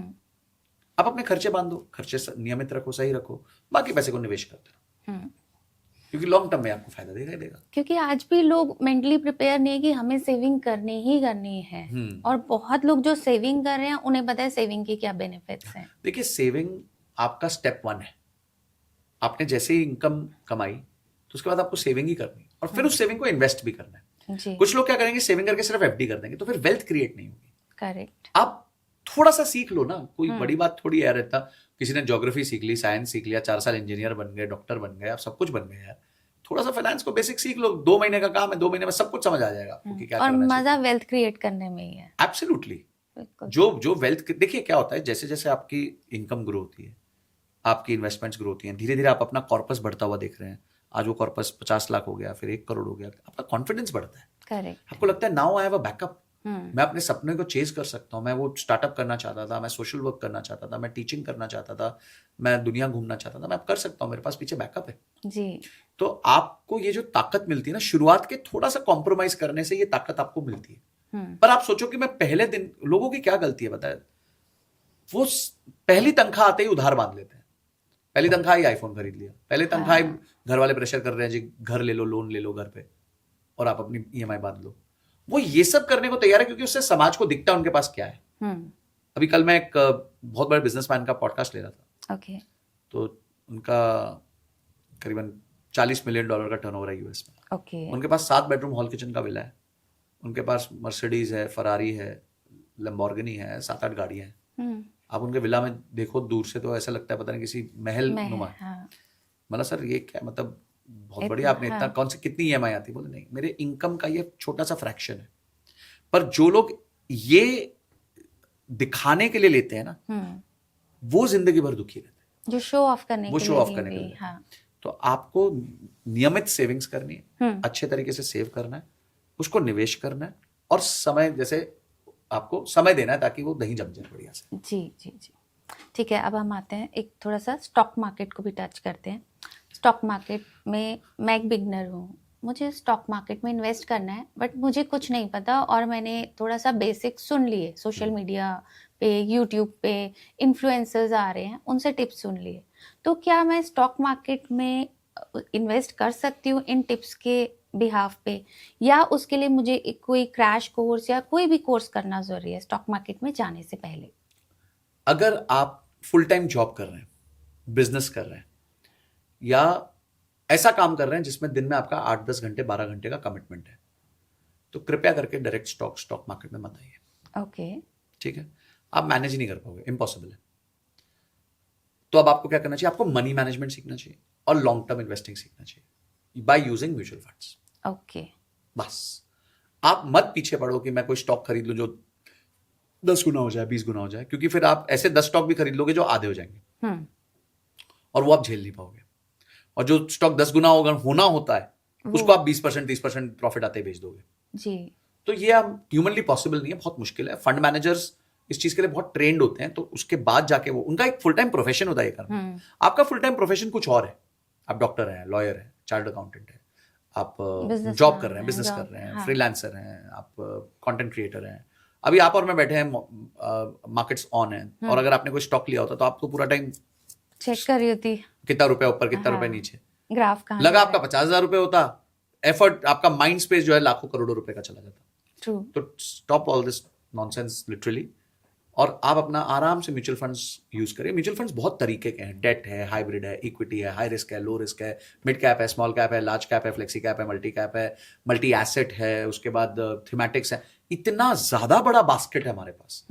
आप अपने खर्चे बांधो, खर्चे नियमित रखो, सही रखो, बाकी पैसे को निवेश करते रहो, क्योंकि लॉन्ग टर्म में आपको फायदा देगा ही देगा। क्योंकि आज भी लोग मेंटली प्रिपेयर नहीं है कि हमें सेविंग करनी ही करनी है, और बहुत लोग जो सेविंग कर रहे हैं उन्हें पता है सेविंग के क्या बेनिफिट्स हैं। देखिए, सेविंग आपका स्टेप 1 है। आपने जैसे ही इनकम कमाई तो उसके बाद आपको सेविंग ही करनी है, और फिर उस सेविंग को इन्वेस्ट भी करना है। जी। कुछ लोग क्या करेंगे, सेविंग करके सिर्फ एफडी कर देंगे, तो फिर वेल्थ क्रिएट नहीं होगी। करेक्ट। आप थोड़ा सा सीख लो ना, कोई बड़ी बात थोड़ी है। रहता किसी ने ज्योग्राफी सीख ली, साइंस सीख लिया, 4 साल इंजीनियर बन गए, डॉक्टर बन गए, आप सब कुछ बन गए यार। थोड़ा सा फाइनेंस को बेसिक सीख लो, 2 महीने का काम है, 2 महीने में सब कुछ समझ आ जाएगा आपको कि क्या और करना चाहिए। मजा वेल्थ क्रिएट करने में ही है। एब्सोल्युटली। जो वेल्थ, देखिए क्या होता है, जैसे जैसे आपकी इनकम ग्रो होती है, आपकी इन्वेस्टमेंट्स ग्रो होती हैं, धीरे धीरे आप अपना कॉर्पस बढ़ता हुआ देख रहे हैं। आज वो कॉर्पस 50 लाख हो गया, फिर 1 करोड़ हो गया, आपका कॉन्फिडेंस बढ़ता है। करेक्ट। आपको लगता है now I have a backup, मैं अपने सपने को चेज कर सकता हूँ। मैं वो स्टार्टअप करना चाहता था, मैं सोशल वर्क करना चाहता था, मैं टीचिंग करना चाहता था, मैं दुनिया घूमना चाहता था, मैं कर सकता हूँ, मेरे पास पीछे बैकअप है। जी। तो आपको ये जो ताकत मिलती है ना, शुरुआत के थोड़ा सा कॉम्प्रोमाइज करने से ये ताकत आपको मिलती है। पर आप सोचो कि मैं पहले दिन, लोगों की क्या गलती है बताए, वो पहली तनख्वाह आते ही उधार बांध लेते हैं। पहली तनख्वाह ही आईफोन खरीद लिया, पहले तनख्वाह ही घर वाले प्रेशर कर रहे हैं, जी घर ले लो, लोन ले लो घर पे, और आप अपनी ईएमआई बांध लो। वो ये सब करने को तैयार है क्योंकि उससे समाज को दिखता है उनके पास क्या है। अभी कल मैं एक बहुत बड़े बिजनेसमैन का पॉडकास्ट ले रहा था। ओके। तो उनका करीबन $40 मिलियन का टर्नओवर है यूएस में। ओके। उनके पास 7 बेडरूम हॉल किचन का विला है, उनके पास मर्सिडीज है, फरारी है, लैम्बोर्गिनी है, 7-8 गाड़ियां हैं। आप उनके विला में देखो दूर से तो ऐसा लगता है पता नहीं किसी महल नुमा। मतलब सर ये क्या, मतलब बहुत बढ़िया, आपने इतना कौन सी कितनी ईएमआई आती? बोले नहीं, मेरे इनकम का ये छोटा सा फ्रैक्शन है। पर जो लोग ये दिखाने के लिए लेते हैं ना, वो जिंदगी भर दुखी रहते हैं, जो शो ऑफ करने वो शो ऑफ करने के लिए। हाँ। तो आपको नियमित सेविंग्स करनी है, अच्छे तरीके से सेव करना है, उसको निवेश करना है, और समय जैसे आपको समय देना है ताकि वो दही जम जाए बढ़िया से। जी जी जी, ठीक है। अब हम आते हैं एक थोड़ा सा स्टॉक मार्केट को भी टच करते हैं। स्टॉक मार्केट में मैं एक बिगनर हूँ, मुझे स्टॉक मार्केट में इन्वेस्ट करना है, बट मुझे कुछ नहीं पता, और मैंने थोड़ा सा बेसिक सुन लिए, सोशल मीडिया पे, यूट्यूब पे इन्फ्लुएंसर्स आ रहे हैं, उनसे टिप्स सुन लिए। तो क्या मैं स्टॉक मार्केट में इन्वेस्ट कर सकती हूँ इन टिप्स के बिहाफ पे, या उसके लिए मुझे कोई क्रैश कोर्स या कोई भी कोर्स करना जरूरी है स्टॉक मार्केट में जाने से पहले? अगर आप फुल टाइम जॉब कर रहे हैं, बिजनेस कर रहे हैं, या ऐसा काम कर रहे हैं जिसमें दिन में आपका 8-10 घंटे 12 घंटे का कमिटमेंट है, तो कृपया करके डायरेक्ट स्टॉक मार्केट में मत आइए। ओके। ठीक है, आप मैनेज नहीं कर पाओगे, इम्पॉसिबल है। तो अब आपको क्या करना चाहिए? आपको मनी मैनेजमेंट सीखना चाहिए और लॉन्ग टर्म इन्वेस्टिंग सीखना चाहिए by using mutual funds. Okay. बस आप मत पीछे पड़ो कि मैं कोई स्टॉक खरीद लूं जो 10 गुना हो जाए, 20 गुना हो जाए, क्योंकि फिर आप ऐसे 10 स्टॉक भी खरीद लोगे जो आधे हो जाएंगे, और वो आप झेल नहीं पाओगे। और जो स्टॉक 10 गुना होना होता है, उसको आप 20% 30% प्रॉफिट आते ही बेच दोगे जी। तो ये ह्यूमनली पॉसिबल नहीं है, बहुत मुश्किल है। फंड मैनेजर्स इस चीज के लिए बहुत ट्रेंड होते हैं, तो उसके बाद जाके वो, उनका एक फुल टाइम प्रोफेशन होता है ये करना। आपका फुल टाइम प्रोफेशन कुछ और है, आप डॉक्टर हैं, लॉयर हैं, चार्टर्ड अकाउंटेंट है, आप जॉब कर रहे हैं, बिजनेस कर रहे हैं, फ्रीलांसर हैं, आप कंटेंट क्रिएटर हैं। अभी आप और मैं बैठे हैं, मार्केट्स ऑन है, और अगर आपने कोई स्टॉक लिया होता तो आपको पूरा टाइम चेक करी होती, कितना रुपए ऊपर, कितना रुपए नीचे, ग्राफ कहां लगा आपका 50,000 रुपए होता, एफर्ट आपका माइंड स्पेस जो है लाखों करोड़ों रुपए का चला जाता। ट्रू। तो stop all this nonsense literally, और आप अपना आराम से म्यूचुअल फंड्स यूज करें। म्यूचुअल फंड्स बहुत तरीके के हैं, डेट है, हाइब्रिड है, इक्विटी है, हाई रिस्क है, लो रिस्क है, मिड कैप है, स्मॉल कैप है, लार्ज कैप है, फ्लेक्सी कैप है, मल्टी कैप है, मल्टी एसेट है, उसके बाद थीमेटिक्स है। इतना ज्यादा बड़ा बास्केट है हमारे पास,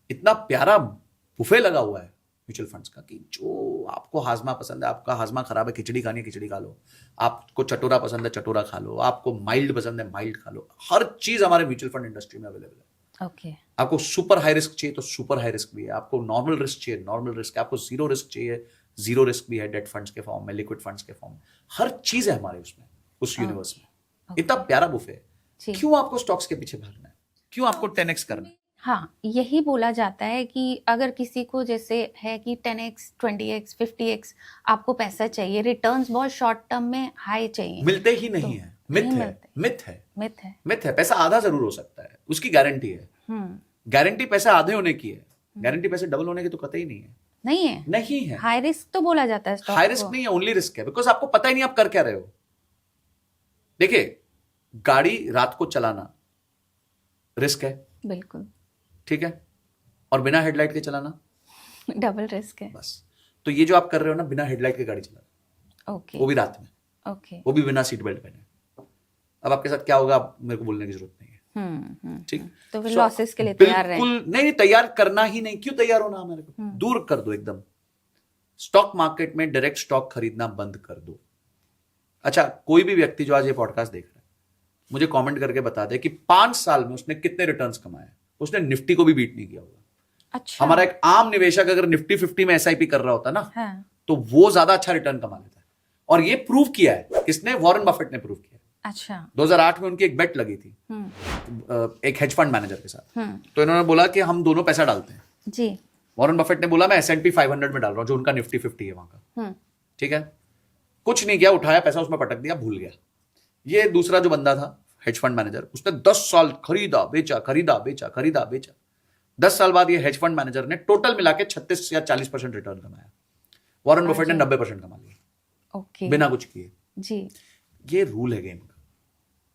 इतना प्यारा बुफे लगा हुआ है म्यूचुअल फंड्स का, कि जो आपको हाजमा पसंद है, आपका हाजमा खराब है, खिचड़ी खानी है खिचड़ी खा लो, आपको चटोरा पसंद है चटोरा खा लो, आपको माइल्ड पसंद है माइल्ड खा लो। हर चीज हमारे म्यूचुअल फंड इंडस्ट्री में अवेलेबल है। Okay. आपको सुपर हाई रिस्क चाहिए तो सुपर हाई रिस्क भी है, आपको नॉर्मल रिस्क चाहिए नॉर्मल रिस्क, आपको जीरो रिस्क चाहिए जीरो रिस्क भी है, डेट फंड्स के फॉर्म में, लिक्विड फंड्स के फॉर्म में, हर चीज है हमारे उसमें, उस यूनिवर्स में। इतना प्यारा बुफे है, क्यों आपको स्टॉक्स के पीछे भागना है, क्यों आपको 10x करना है? हाँ, यही बोला जाता है कि अगर किसी को जैसे है कि 10x 20x 50x आपको पैसा चाहिए, रिटर्न्स बहुत शॉर्ट टर्म में हाई चाहिए, मिलते ही तो नहीं है, नहीं मिथ है, मिलते। मिथ है, मिथ है। मिथ है। पैसा आधा जरूर हो सकता है, उसकी गारंटी है। गारंटी पैसा आधे होने की है, गारंटी पैसे डबल होने की तो कतई नहीं है। नहीं है, नहीं है। हाई रिस्क तो बोला जाता है स्टॉक हाई रिस्क को। नहीं है, ओनली रिस्क है, बिकॉज आपको पता ही नहीं आप कर क्या रहे हो। देखिए, गाड़ी रात को चलाना रिस्क है, बिल्कुल ठीक है, और बिना हेडलाइट के चलाना डबल रिस्क है। बस। तो ये जो आप कर रहे हो ना, बिना हेडलाइट के गाड़ी चला, ओके वो भी रात में, ओके। वो भी बिना सीट बेल्ट पहने, अब आपके साथ क्या होगा आप मेरे को बोलने की जरूरत नहीं है। ठीक। तो फिर So, लॉसेस के लिए तैयार रहे। बिल्कुल नहीं, तैयार करना ही नहीं। क्यों तैयार होना हमारे को, दूर कर दो एकदम। स्टॉक मार्केट में डायरेक्ट स्टॉक खरीदना बंद कर दो। अच्छा, कोई भी व्यक्ति जो आज ये पॉडकास्ट देख रहा है, मुझे कमेंट करके बता दे कि 5 साल में उसने कितने रिटर्न्स कमाए। उसने निफ्टी को भी बीट नहीं किया होगा। अच्छा। हमारा एक आम निवेशक अगर निफ्टी 50 में एसआईपी कर रहा होता ना, हाँ। तो वो ज्यादा अच्छा रिटर्न कमा लेता है। और ये प्रूव किया है किसने? वॉरेन बफेट ने प्रूव किया। अच्छा। 2008 में उनकी एक बेट लगी थी एक हेज फंड मैनेजर के साथ। तो इन्होंने बोला कि हम दोनों पैसा डालते हैं जी। वॉरेन बफेट ने बोला मैं S&P 500 में डाल रहा हूं, जो उनका निफ्टी 50 है वहां का। ठीक है, कुछ नहीं किया, उठाया पैसा उसमें पटक दिया, भूल गया। ये दूसरा जो बंदा था हेज फंड मैनेजर, उसने 10 साल खरीदा बेचा खरीदा बेचा खरीदा बेचा। 10 साल बाद ये हेज फंड मैनेजर ने टोटल मिला के 36 या 40% रिटर्न कमाया। वॉरेन बफेट ने 90% कमा लिया ओके, बिना कुछ किए। जी। ये रूल है गेम का।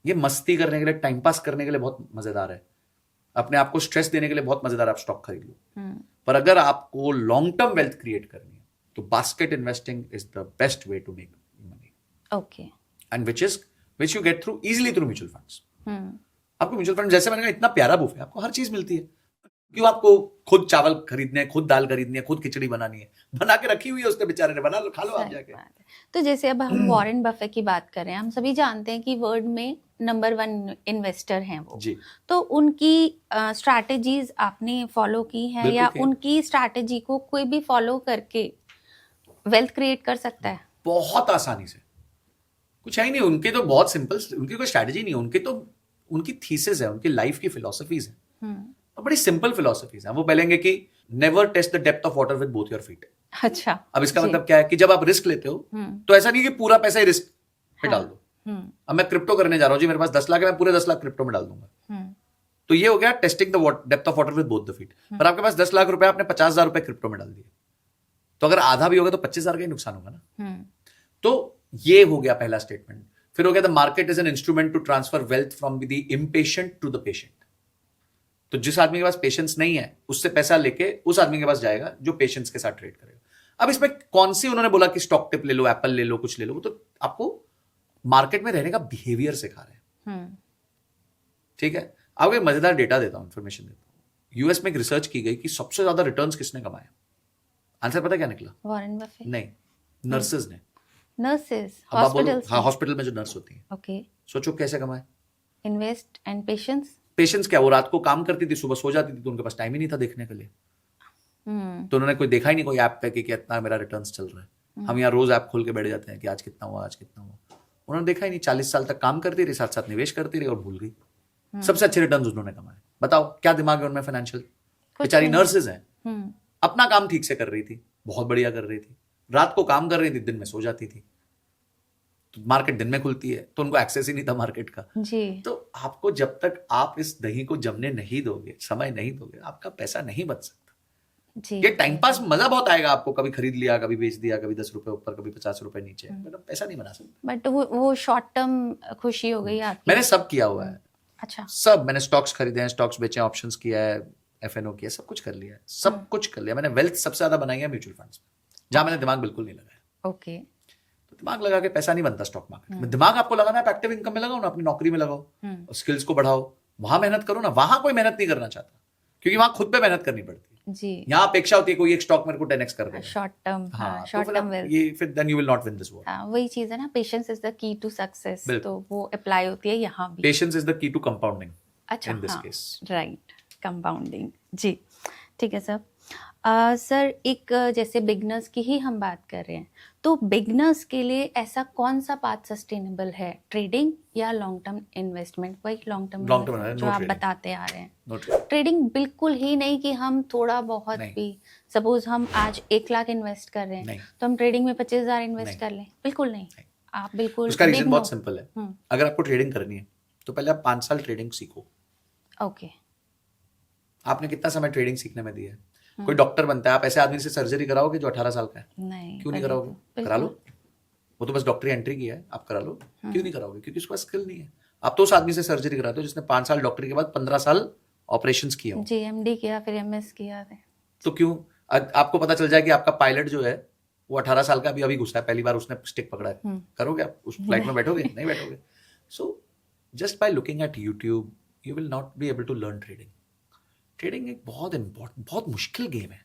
ये मस्ती करने के लिए, टाइम पास करने के लिए बहुत मजेदार है, अपने आप को स्ट्रेस देने के लिए बहुत मजेदार है, आप स्टॉक खरीद लो। पर अगर आपको लॉन्ग टर्म वेल्थ क्रिएट करनी है तो basket investing is the best way to make money. Okay. And which you get through easily through mutual funds. आपको म्यूचुअल फंड, जैसे मैंने कहा, इतना प्यारा बुफे, आपको हर चीज मिलती है। क्यों आपको खुद चावल खरीदने हैं, खुद दाल खरीदनी है, खुद खिचड़ी बनानी है? बना के रखी हुई है उसने, बेचारे ने, बना लो, खा लो आप जाके। तो जैसे अब हम वॉरेन बफे की बात कर रहे हैं, हम सभी जानते हैं कि वर्ल्ड में नंबर 1 इन्वेस्टर हैं वो जी। तो उनकी स्ट्रैटेजीज आपने फॉलो की हैं, या उनकी स्ट्रैटेजी को कोई भी फॉलो करके वेल्थ क्रिएट कर सकता है? बहुत आसानी से। कुछ है ही नहीं, उनके तो बहुत सिंपल, उनकी कोई स्ट्रैटेजी नहीं है, उनके तो उनकी थीसिस है, उनकी लाइफ की फिलोसफीज है, और बड़ी सिंपल फिलोसफीज है। वो बोलेंगे कि never test the depth of water with both your feet. अच्छा। अब इसका मतलब क्या है कि जब आप रिस्क लेते हो तो ऐसा नहीं कि पूरा पैसा ही रिस्क पे डाल दो। अब मैं क्रिप्टो करने जा रहा हूं जी, मेरे पास 10 लाख है, मैं पूरे 10 लाख क्रिप्टो में डाल दूंगा, तो ये हो गया testing the depth of water with both the feet. पर आपके पास 10 लाख रुपए, आपने 50,000 रुपए क्रिप्टो में डाल दिए, तो अगर आधा भी होगा तो 25,000 का ही नुकसान होगा ना। तो ये हो गया पहला स्टेटमेंट। फिर हो गया the market is an instrument to transfer wealth from the impatient to the patient. तो जिस आदमी के पास पेशेंस नहीं है, उससे पैसा लेके उस आदमी के पास जाएगा जो पेशेंस के साथ ट्रेड करेगा। अब इसमें कौन सी उन्होंने बोला कि स्टॉक टिप ले लो, एप्पल ले लो, कुछ ले लो, वो तो आपको मार्केट में रहने का बिहेवियर सिखा रहे हैं। ठीक है, आपको एक मजेदार डेटा देता हूं, इंफॉर्मेशन देता हूं। यूएस में एक रिसर्च की गई कि सबसे ज्यादा रिटर्न्स किसने कमाए। आंसर पता क्या निकला? Warren Buffett? नहीं, नर्सेज ने। नर्सेज, अब आप बोलो, हॉस्पिटल्स? हाँ, हॉस्पिटल में जो नर्स होती है। ओके। सोचो कैसे कमाए। Invest and patience. पेशेंस क्या, वो रात को काम करती थी, सुबह सो जाती थी, तो उनके पास टाइम ही नहीं था देखने के लिए। तो उन्होंने कोई देखा ही नहीं कोई ऐप पे कि कितना मेरा रिटर्न्स चल रहा है। हम यहाँ रोज ऐप खोल के बैठ जाते हैं कि आज कितना हुआ, आज कितना हुआ। उन्होंने देखा ही नहीं। 40 साल तक काम करती रही, साथ साथ निवेश करती रही, और भूल गई। सबसे अच्छे रिटर्न्स उन्होंने कमाए। बताओ क्या दिमाग है उनमें फाइनेंशियल? बेचारी नर्सेज हैं, अपना काम ठीक से कर रही थी, बहुत बढ़िया कर रही थी, रात को काम कर रही थी, दिन में सो जाती थी। तो मार्केट दिन में खुलती है, तो उनको एक्सेस ही नहीं था मार्केट का जी। तो आपको जब तक आप इस दही को जमने नहीं दोगे, समय नहीं दोगे, आपका पैसा नहीं बच सकता जी। ये टाइम पास मजा बहुत आएगा आपको, कभी खरीद लिया, कभी बेच दिया, कभी 10 रुपए ऊपर, कभी 50 रुपए नीचे, मतलब पैसा नहीं बना सकता। बट वो शॉर्ट टर्म खुशी हो गई आपकी? मैंने सब किया हुआ है। अच्छा। सब मैंने स्टॉक्स खरीदे हैं, स्टॉक्स बेचे, ऑप्शंस किया है, एफएनओ किया, सब कुछ कर लिया है, सब कुछ कर लिया। मैंने वेल्थ सबसे ज्यादा बनाई है म्यूचुअल फंड्स में, जहां मैंने दिमाग बिल्कुल नहीं लगाया। ओके। तो दिमाग लगा के पैसा नहीं बनता स्टॉक मार्केट में। दिमाग आपको लगाना है, एक्टिव इनकम में लगाओ ना, अपनी नौकरी में लगाओ, स्किल्स को बढ़ाओ, वहां मेहनत करो ना। वहां कोई मेहनत नहीं करना चाहता, क्योंकि वहां खुद पे मेहनत करनी पड़ती है जी। यहाँ अपेक्षा होती है कोई एक स्टॉक मेरे को 10x कर देगा, शॉर्ट टर्म। हाँ, शॉर्ट टर्म वेल्थ। ये फिर then you will not win this war. वही चीज है ना, patience is the key to success, तो वो अप्लाई होती है यहाँ भी। Patience is the key to compounding अच्छा, इन दिस हाँ, केस। Right, compounding. जी, ठीक है सर। सर एक जैसे बिगनर्स की ही हम बात कर रहे हैं, तो बिगनर्स के लिए ऐसा कौन सा पाथ सस्टेनेबल है, ट्रेडिंग या लॉन्ग टर्म इन्वेस्टमेंट? वही लॉन्ग टर्म जो आप बताते आ रहे हैं। ट्रेडिंग बिल्कुल ही नहीं कि हम थोड़ा बहुत भी, सपोज हम आज 1 लाख इन्वेस्ट कर रहे हैं तो हम ट्रेडिंग में 25,000 इन्वेस्ट कर लें? बिल्कुल नहीं। आप बिल्कुल, उसका रीजन बहुत सिंपल है। अगर आपको ट्रेडिंग करनी है तो पहले आप 5 साल ट्रेडिंग सीखो। ओके। आपने कितना समय ट्रेडिंग सीखने में दिया है? कोई डॉक्टर बनता है, आप ऐसे आदमी से सर्जरी कराओगे जो 18 साल का है? नहीं। क्यों नहीं कराओगे? करा लो, वो तो बस डॉक्टरी एंट्री किया है, आप करा लो। क्यों नहीं कराओगे? क्योंकि उसके पास स्किल नहीं है। आप तो उस आदमी से सर्जरी कराते हो जिसने 5 साल डॉक्टरी के बाद 15 साल ऑपरेशंस किया हो। जीएमडी किया, फिर एमएस किया। तो क्यों आपको पता चल जाए कि आपका पायलट जो है वो 18 साल का अभी घुसा है, पहली बार उसने स्टिक पकड़ा है, करोगे आप? उस फ्लाइट में बैठोगे? नहीं बैठोगे। So just by looking at YouTube you will not be able to learn trading. Trading एक बहुत इंपॉर्टेंट, बहुत मुश्किल गेम है,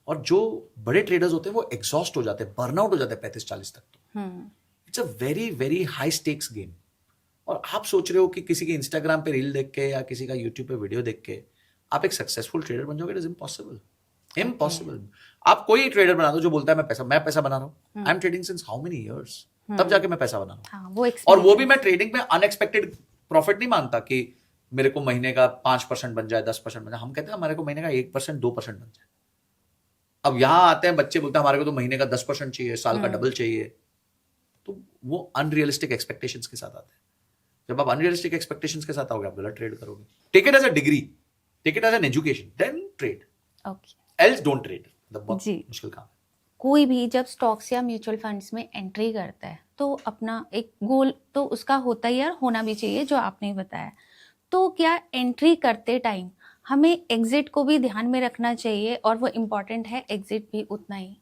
और जो बड़े ट्रेडर्स होते हैं वो एग्जॉस्ट हो जाते हैं, बर्नआउट हो जाते हैं 35-40 तक। तो it's a very very high stakes game. और आप सोच रहे हो कि किसी के इंस्टाग्राम पे रील देख के या किसी का यूट्यूब पे वीडियो देख के आप एक सक्सेसफुल ट्रेडर बन जाओगे? It is impossible, impossible. आप कोई ट्रेडर बना दो जो बोलता है मैं पैसा बना रहा हूँ, I am trading since how many years, तब जाके मैं पैसा बना रहा हूँ। और वो भी मैं ट्रेडिंग में अनएक्सपेक्टेड प्रॉफिट नहीं मानता कि मेरे को महीने का 5% बन जाए, 10% बन जाए। हम कहते हैं हमारे को महीने का 1%, 2% बन जाए। अब यहां आते हैं बच्चे, बोलते हैं हमारे को तो महीने का 10% चाहिए, साल का डबल चाहिए। तो वो अनरियलिस्टिक एक्सपेक्टेशंस के साथ आते हैं। जब आप अनरियलिस्टिक एक्सपेक्टेशंस के साथ आओगे आप गलत ट्रेड करोगे। Take it as a degree, take it as an education, then trade. Okay, else don't trade. बहुत मुश्किल काम है। कोई भी जब स्टॉक्स या म्यूचुअल फंड्स में एंट्री करता है तो अपना एक गोल तो उसका होता ही है, होना भी चाहिए, जो आपने बताया। तो क्या एंट्री करते टाइम हमें एग्जिट को भी ध्यान में रखना चाहिए, और वो इम्पोर्टेंट है एग्जिट भी उतना ही?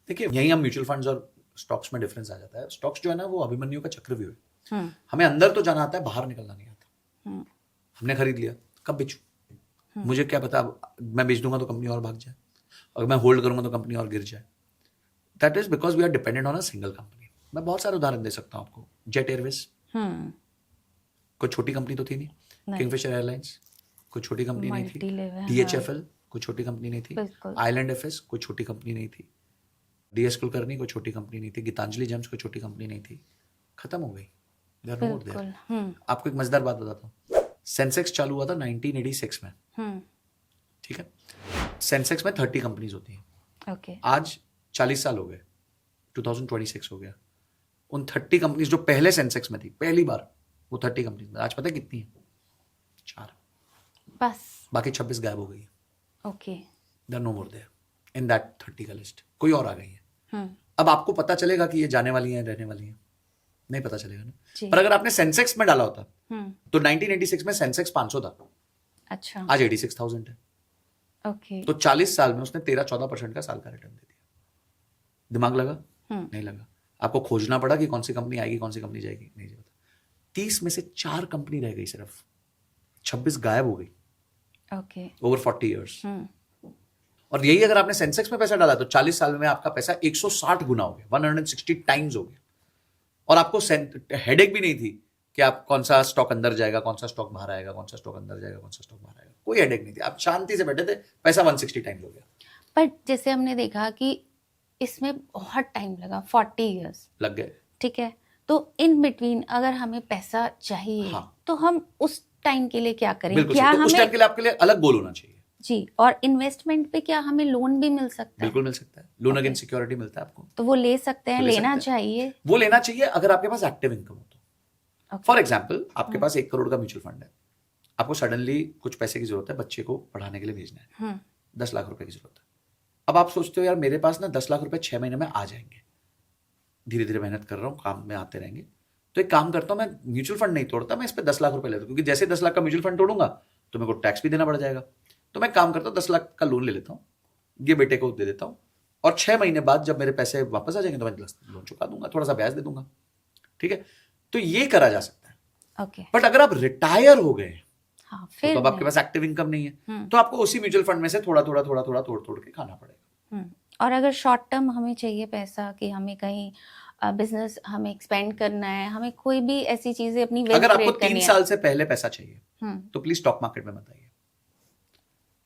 देखिए, यही हम म्यूचुअल फंड्स और स्टॉक्स में डिफरेंस आ जाता है। स्टॉक्स जो है ना वो अभिमन्यु का चक्रव्यूह है। हमें अंदर तो जाना आता है, बाहर निकलना नहीं आता। हमने खरीद लिया, कब बेचूं? मुझे क्या पता, मैं बेच दूंगा तो कंपनी और भाग जाए, अगर मैं होल्ड करूंगा तो कंपनी और गिर जाए। That is because we are dependent on a single company. मैं बहुत सारे उदाहरण दे सकता हूँ आपको। जेट एयरवेज कोई छोटी कंपनी तो थी नहीं, किंगफिशर एयरलाइंस कोई छोटी कंपनी नहीं थी, DHFL कोई छोटी कंपनी नहीं थी, आइलैंड एफएस कोई छोटी कंपनी नहीं थी, DS कुलकर्णी कोई छोटी कंपनी नहीं थी, गीतांजलि जेम्स कोई छोटी कंपनी नहीं थी। खत्म हो गई। आपको एक मजेदार बात बताता हूँ। सेंसेक्स चालू हुआ था 1986 में, ठीक है? सेंसेक्स में 30 कंपनीज होती हैं। आज 40 साल हो गए, 2026 हो गया। उन 30 कंपनीज जो पहले सेंसेक्स में थी पहली बार, वो 30 कंपनीज में आज पता है कितनी है? 4 बस। बाकी 26 गायब हो गई है। Okay, there no more there in that 30 का लिस्ट। कोई और आ गई है। अब आपको पता चलेगा कि ये जाने वाली है, रहने वाली है? नहीं पता चलेगा ना। पर अगर आपने सेंसेक्स में डाला होता तो 1986 में सेंसेक्स 500 था, अच्छा, आज 86,000 है। ओके, तो 40 साल में उसने 13-14% का साल का रिटर्न दे दिया। दिमाग लगा? नहीं लगा। आपको खोजना पड़ा कि कौन सी कंपनी आएगी, कौन सी कंपनी जाएगी? नहीं पता। 30 में से 4 कंपनी रह गई सिर्फ, 26 गायब हो गई। Okay, over 40 years. और यही अगर आपने सेंसेक्स में पैसा डाला तो 40 साल में आपका पैसा 160 गुना हो गया, 160 टाइम्स हो गया। और आपको हेडेक भी नहीं थी कि आप कौन सा स्टॉक अंदर जाएगा, कौन सा स्टॉक बाहर आएगा, कौन सा स्टॉक अंदर जाएगा, कौन सा स्टॉक बाहर आएगा। कोई हेडेक नहीं थी, आप शांति से बैठे थे, पैसा 160 टाइम्स हो गया। पर जैसे हमने देखा कि इसमें बहुत टाइम लगा, 40 इयर्स लग गए, ठीक है? तो इन बिटवीन अगर हमें पैसा चाहिए, हाँ, तो हम उस टाइम के लिए क्या करें? क्या तो उस टाइम के लिए आपके लिए अलग गोल होना चाहिए जी। और इन्वेस्टमेंट पे क्या हमें लोन भी मिल सकता है? बिल्कुल मिल सकता है। लोन अगेंस्ट सिक्योरिटी मिलता है आपको, तो वो ले सकते हैं, लेना चाहिए? वो लेना चाहिए अगर आपके पास एक्टिव इनकम हो तो। फॉर एग्जाम्पल, आपके पास 1 करोड़ का म्यूचुअल फंड है, आपको सडनली कुछ पैसे की जरूरत है, बच्चे को पढ़ाने के लिए भेजना है, 10 लाख रुपए की जरूरत है। अब आप सोचते हो यार मेरे पास ना 10 लाख रुपए 6 महीने में आ जाएंगे, धीरे धीरे मेहनत कर रहा हूँ, काम में आते रहेंगे, तो एक काम करता हूँ, मैं म्यूचुअल फंड नहीं तोड़ता, मैं इस पे 10 लाख रुपए लेता हूँ, क्योंकि जैसे 10 लाख का म्यूचुअल फंड तोड़ूंगा तो मेरे को टैक्स भी देना पड़ जाएगा। तो मैं काम करता हूँ, 10 लाख का लोन ले लेता हूँ, ये बेटे को दे देता हूँ, और 6 महीने बाद जब मेरे पैसे वापस आ जाएंगे तो मैं लोन चुका दूंगा, थोड़ा सा ब्याज दे दूंगा, ठीक है? तो ये करा जा सकता है। ओके, बट अगर आप रिटायर हो गए, हाँ, फिर तो अब आपके पास एक्टिव इनकम नहीं है, तो आपको उसी म्यूचुअल फंड में से थोड़ा थोड़ा थोड़ा थोड़ा तोड़ तोड़ के खाना पड़ेगा। और अगर शॉर्ट टर्म हमें चाहिए पैसा कि हमें कहीं बिजनेस हमें एक्सपेंड करना है, हमें कोई भी ऐसी चीजें अपनी अगर आपको 3 साल से पहले पैसा चाहिए तो प्लीज स्टॉक मार्केट में मत आइए।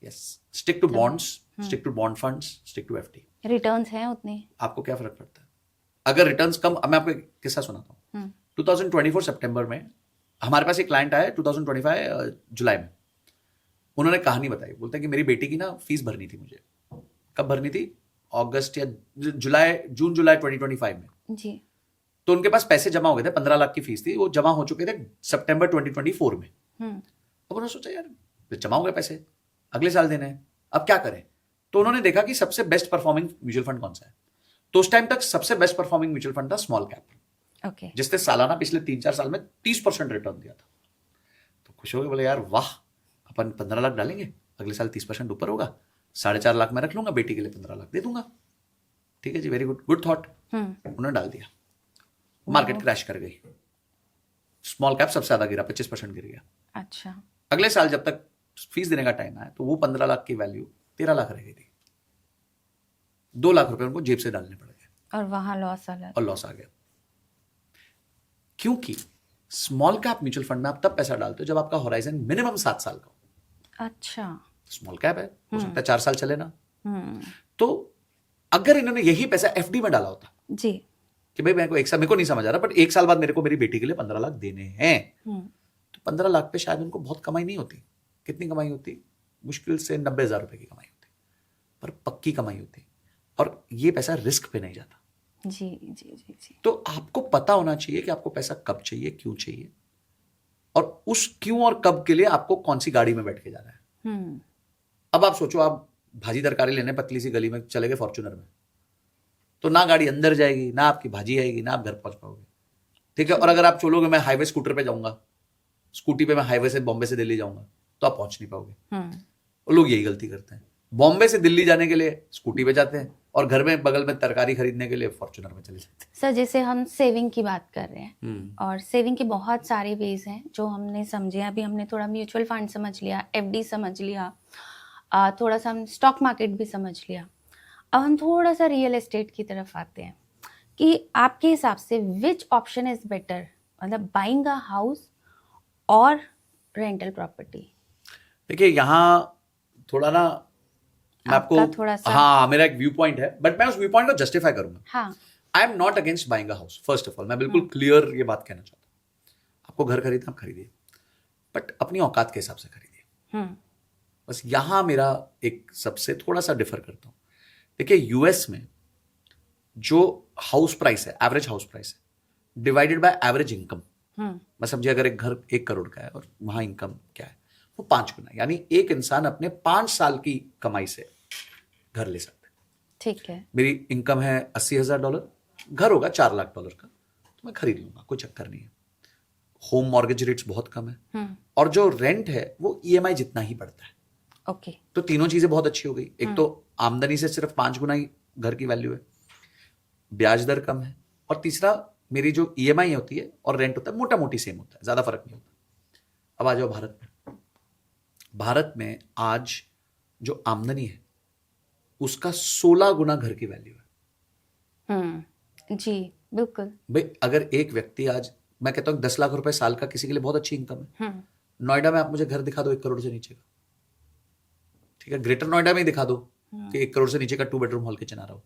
Yes, stick to bonds, stick to bond funds, stick to FD. Returns हैं उतने, आपको क्या फर्क पड़ता है अगर रिटर्न्स कम? अब मैं आपको एक किस्सा सुनाता हूँ। 2024 सितंबर में हमारे पास एक क्लाइंट आया, 2025 जुलाई में। उन्होंने कहानी बताई, बोलते हैं कि मेरी बेटी की ना फीस भरनी थी मुझे। कब भरनी थी? अगस्त या जून जुलाई 2025 में जी। तो उनके पास पैसे जमा हो गए थे, 15 लाख की फीस थी, वो जमा हो चुके थे सितंबर 2024 में। अब उन्होंने सोचा यार जमा हो गए पैसे, अगले साल देने हैं, अब क्या करें? तो उन्होंने देखा कि सबसे बेस्ट परफॉर्मिंग म्यूचुअल फंड कौन सा है। तो उस टाइम तक सबसे बेस्ट परफॉर्मिंग म्यूचुअल फंड था स्मॉल कैप, ओके। जिसने सालाना पिछले 3-4 साल में 30% रिटर्न दिया था। तो खुश हो गए, बोले यार वाह, अपन 15 लाख डालेंगे, अगले साल 30% ऊपर होगा, 4.5 लाख में रख लूंगा, बेटी के लिए 15 लाख दे दूंगा। ठीक है जी, वेरी गुड, गुड थॉट। उन्होंने डाल दिया, मार्केट क्रैश कर गई, स्मॉल कैप सबसे ज्यादा गिरा, 25% गिर गया। अच्छा। अगले साल जब तक फीस देने का टाइम आया तो वो 15 लाख की वैल्यू 13 लाख रह गई थी। 2 लाख रुपए उनको जेब से डालने पड़ गए और वहां लॉस आ गया। क्योंकि स्मॉल कैप म्यूचुअल फंड में आप तब पैसा डालते हो जब आपका होराइजन मिनिमम 7 साल का हो। अच्छा। स्मॉल कैप है, हो सकता है 4 साल चले ना। तो अगर इन्होंने यही पैसा एफडी में डाला होता जी कि भाई मेरे को नहीं समझ आ रहा, बट 1 साल बाद मेरे को मेरी बेटी के लिए 15 लाख देने हैं, तो 15 लाख पे शायद उनको बहुत कमाई नहीं होती। कितनी कमाई होती? मुश्किल से 90,000 रुपए की कमाई होती, पर पक्की कमाई होती, और ये पैसा रिस्क पे नहीं जाता। जी जी जी जी। तो आपको पता होना चाहिए कि आपको पैसा कब चाहिए, क्यों चाहिए, और उस क्यों और कब के लिए आपको कौन सी गाड़ी में बैठ के जाना है। अब आप सोचो, आप भाजी तरकारी लेने पतली सी गली में चले गए फॉर्च्यूनर में, तो ना गाड़ी अंदर जाएगी, ना आपकी भाजी आएगी, ना आप घर पहुंच पाओगे। ठीक है। और अगर आप चलोगे, मैं हाईवे स्कूटर पे जाऊंगा, स्कूटी पे मैं हाईवे से बॉम्बे से दिल्ली जाऊंगा, तो आप पहुंच नहीं पाओगे। और लोग यही गलती करते हैं, बॉम्बे से दिल्ली जाने के लिए स्कूटी पे जाते हैं, और घर में बगल में तरकारी खरीदने के लिए फॉर्च्यूनर में चले जाते हैं। सर, जैसे हम सेविंग की बात कर रहे हैं, और सेविंग के बहुत सारे वेज हैं जो हमने समझे। अभी हमने थोड़ा म्यूचुअल फंड समझ लिया, एफडी समझ लिया, थोड़ा सा हम स्टॉक मार्केट भी समझ लिया। अब हम थोड़ा सा रियल एस्टेट की तरफ आते हैं कि आपके हिसाब से विच ऑप्शन इज बेटर, मतलब बाइंग अ हाउस और रेंटल प्रॉपर्टी। देखिए, यहाँ थोड़ा ना मैं आपको थोड़ा सा, हाँ, मेरा एक व्यू पॉइंट है, बट मैं उस व्यू पॉइंट को जस्टिफाई करूंगा। हाँ, I am not against buying a house. First of all, मैं बिल्कुल क्लियर ये बात कहना चाहता हूँ, आपको घर खरीदना, आप खरीदिए, बट अपनी औकात के हिसाब से खरीदिए। बस यहाँ मेरा एक सबसे थोड़ा सा डिफर करता हूँ। देखिए, यूएस में जो हाउस प्राइस है, एवरेज हाउस प्राइस है, डिवाइडेड बाय एवरेज इनकम, मैं समझिए अगर एक घर 1 करोड़ का है और वहां इनकम क्या है, वो 5 गुना, यानी एक इंसान अपने 5 साल की कमाई से घर ले सकता है। ठीक है। मेरी इनकम है $80,000, घर होगा $4 लाख का, तो मैं खरीद लूंगा, कोई चक्कर नहीं है। होम मॉर्गेज रेट्स बहुत कम है, और जो रेंट है वो ईएमआई जितना ही बढ़ता है। ओके। तो तीनों चीजें बहुत अच्छी हो गई। एक तो आमदनी से सिर्फ 5 गुना ही घर की वैल्यू है, ब्याज दर कम है, और तीसरा मेरी जो ईएमआई होती है और रेंट होता है मोटा मोटी सेम होता है, ज्यादा फर्क नहीं होता। अब आ जाओ भारत में। भारत में आज जो आमदनी है उसका 16 गुना घर की वैल्यू है। जी बिल्कुल। भाई, अगर एक व्यक्ति आज, मैं कहता हूँ 10 लाख रुपए साल का किसी के लिए बहुत अच्छी इनकम है। नोएडा में आप मुझे घर दिखा दो 1 करोड़ से नीचे का, ठीक है, ग्रेटर नोएडा में ही दिखा दो कि 1 करोड़ से नीचे का 2 बेडरूम हॉल किचन आ रहा हो।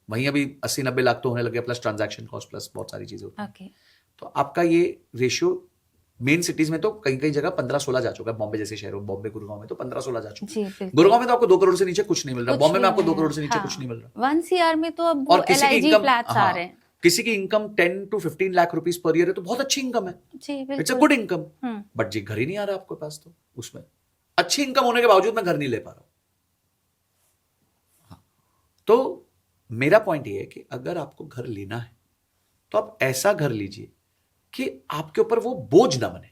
वहीं अभी 80-90 लाख तो होने लगे, प्लस ट्रांजैक्शन कॉस्ट, प्लस बहुत सारी चीजें होती हैं। तो आपका ये रेशियो मेन सिटीज में तो कई कई जगह 15-16 जा चुका है। बॉम्बे जैसे शहरों, बॉम्बे गुड़गांव में तो 15-16 जा चुका है। गुड़गांव में तो आपको 2 करोड़ से नीचे कुछ नहीं मिल रहा, बॉम्बे में आपको 2 करोड़ से नीचे कुछ नहीं मिल रहा। 1 CR में तो अब वो LIG फ्लैट्स आ रहे हैं। किसी की income 10 to 15 lakh rupees per year है, तो बहुत अच्छी इनकम है, it's a good income. But जी घर ही नहीं आ रहा आपके पास, तो उसमें अच्छी इनकम होने के बावजूद मैं घर नहीं ले पा रहा हूं। तो मेरा पॉइंट ये है कि अगर आपको घर लेना है तो आप ऐसा घर लीजिए कि आपके ऊपर वो बोझ ना बने।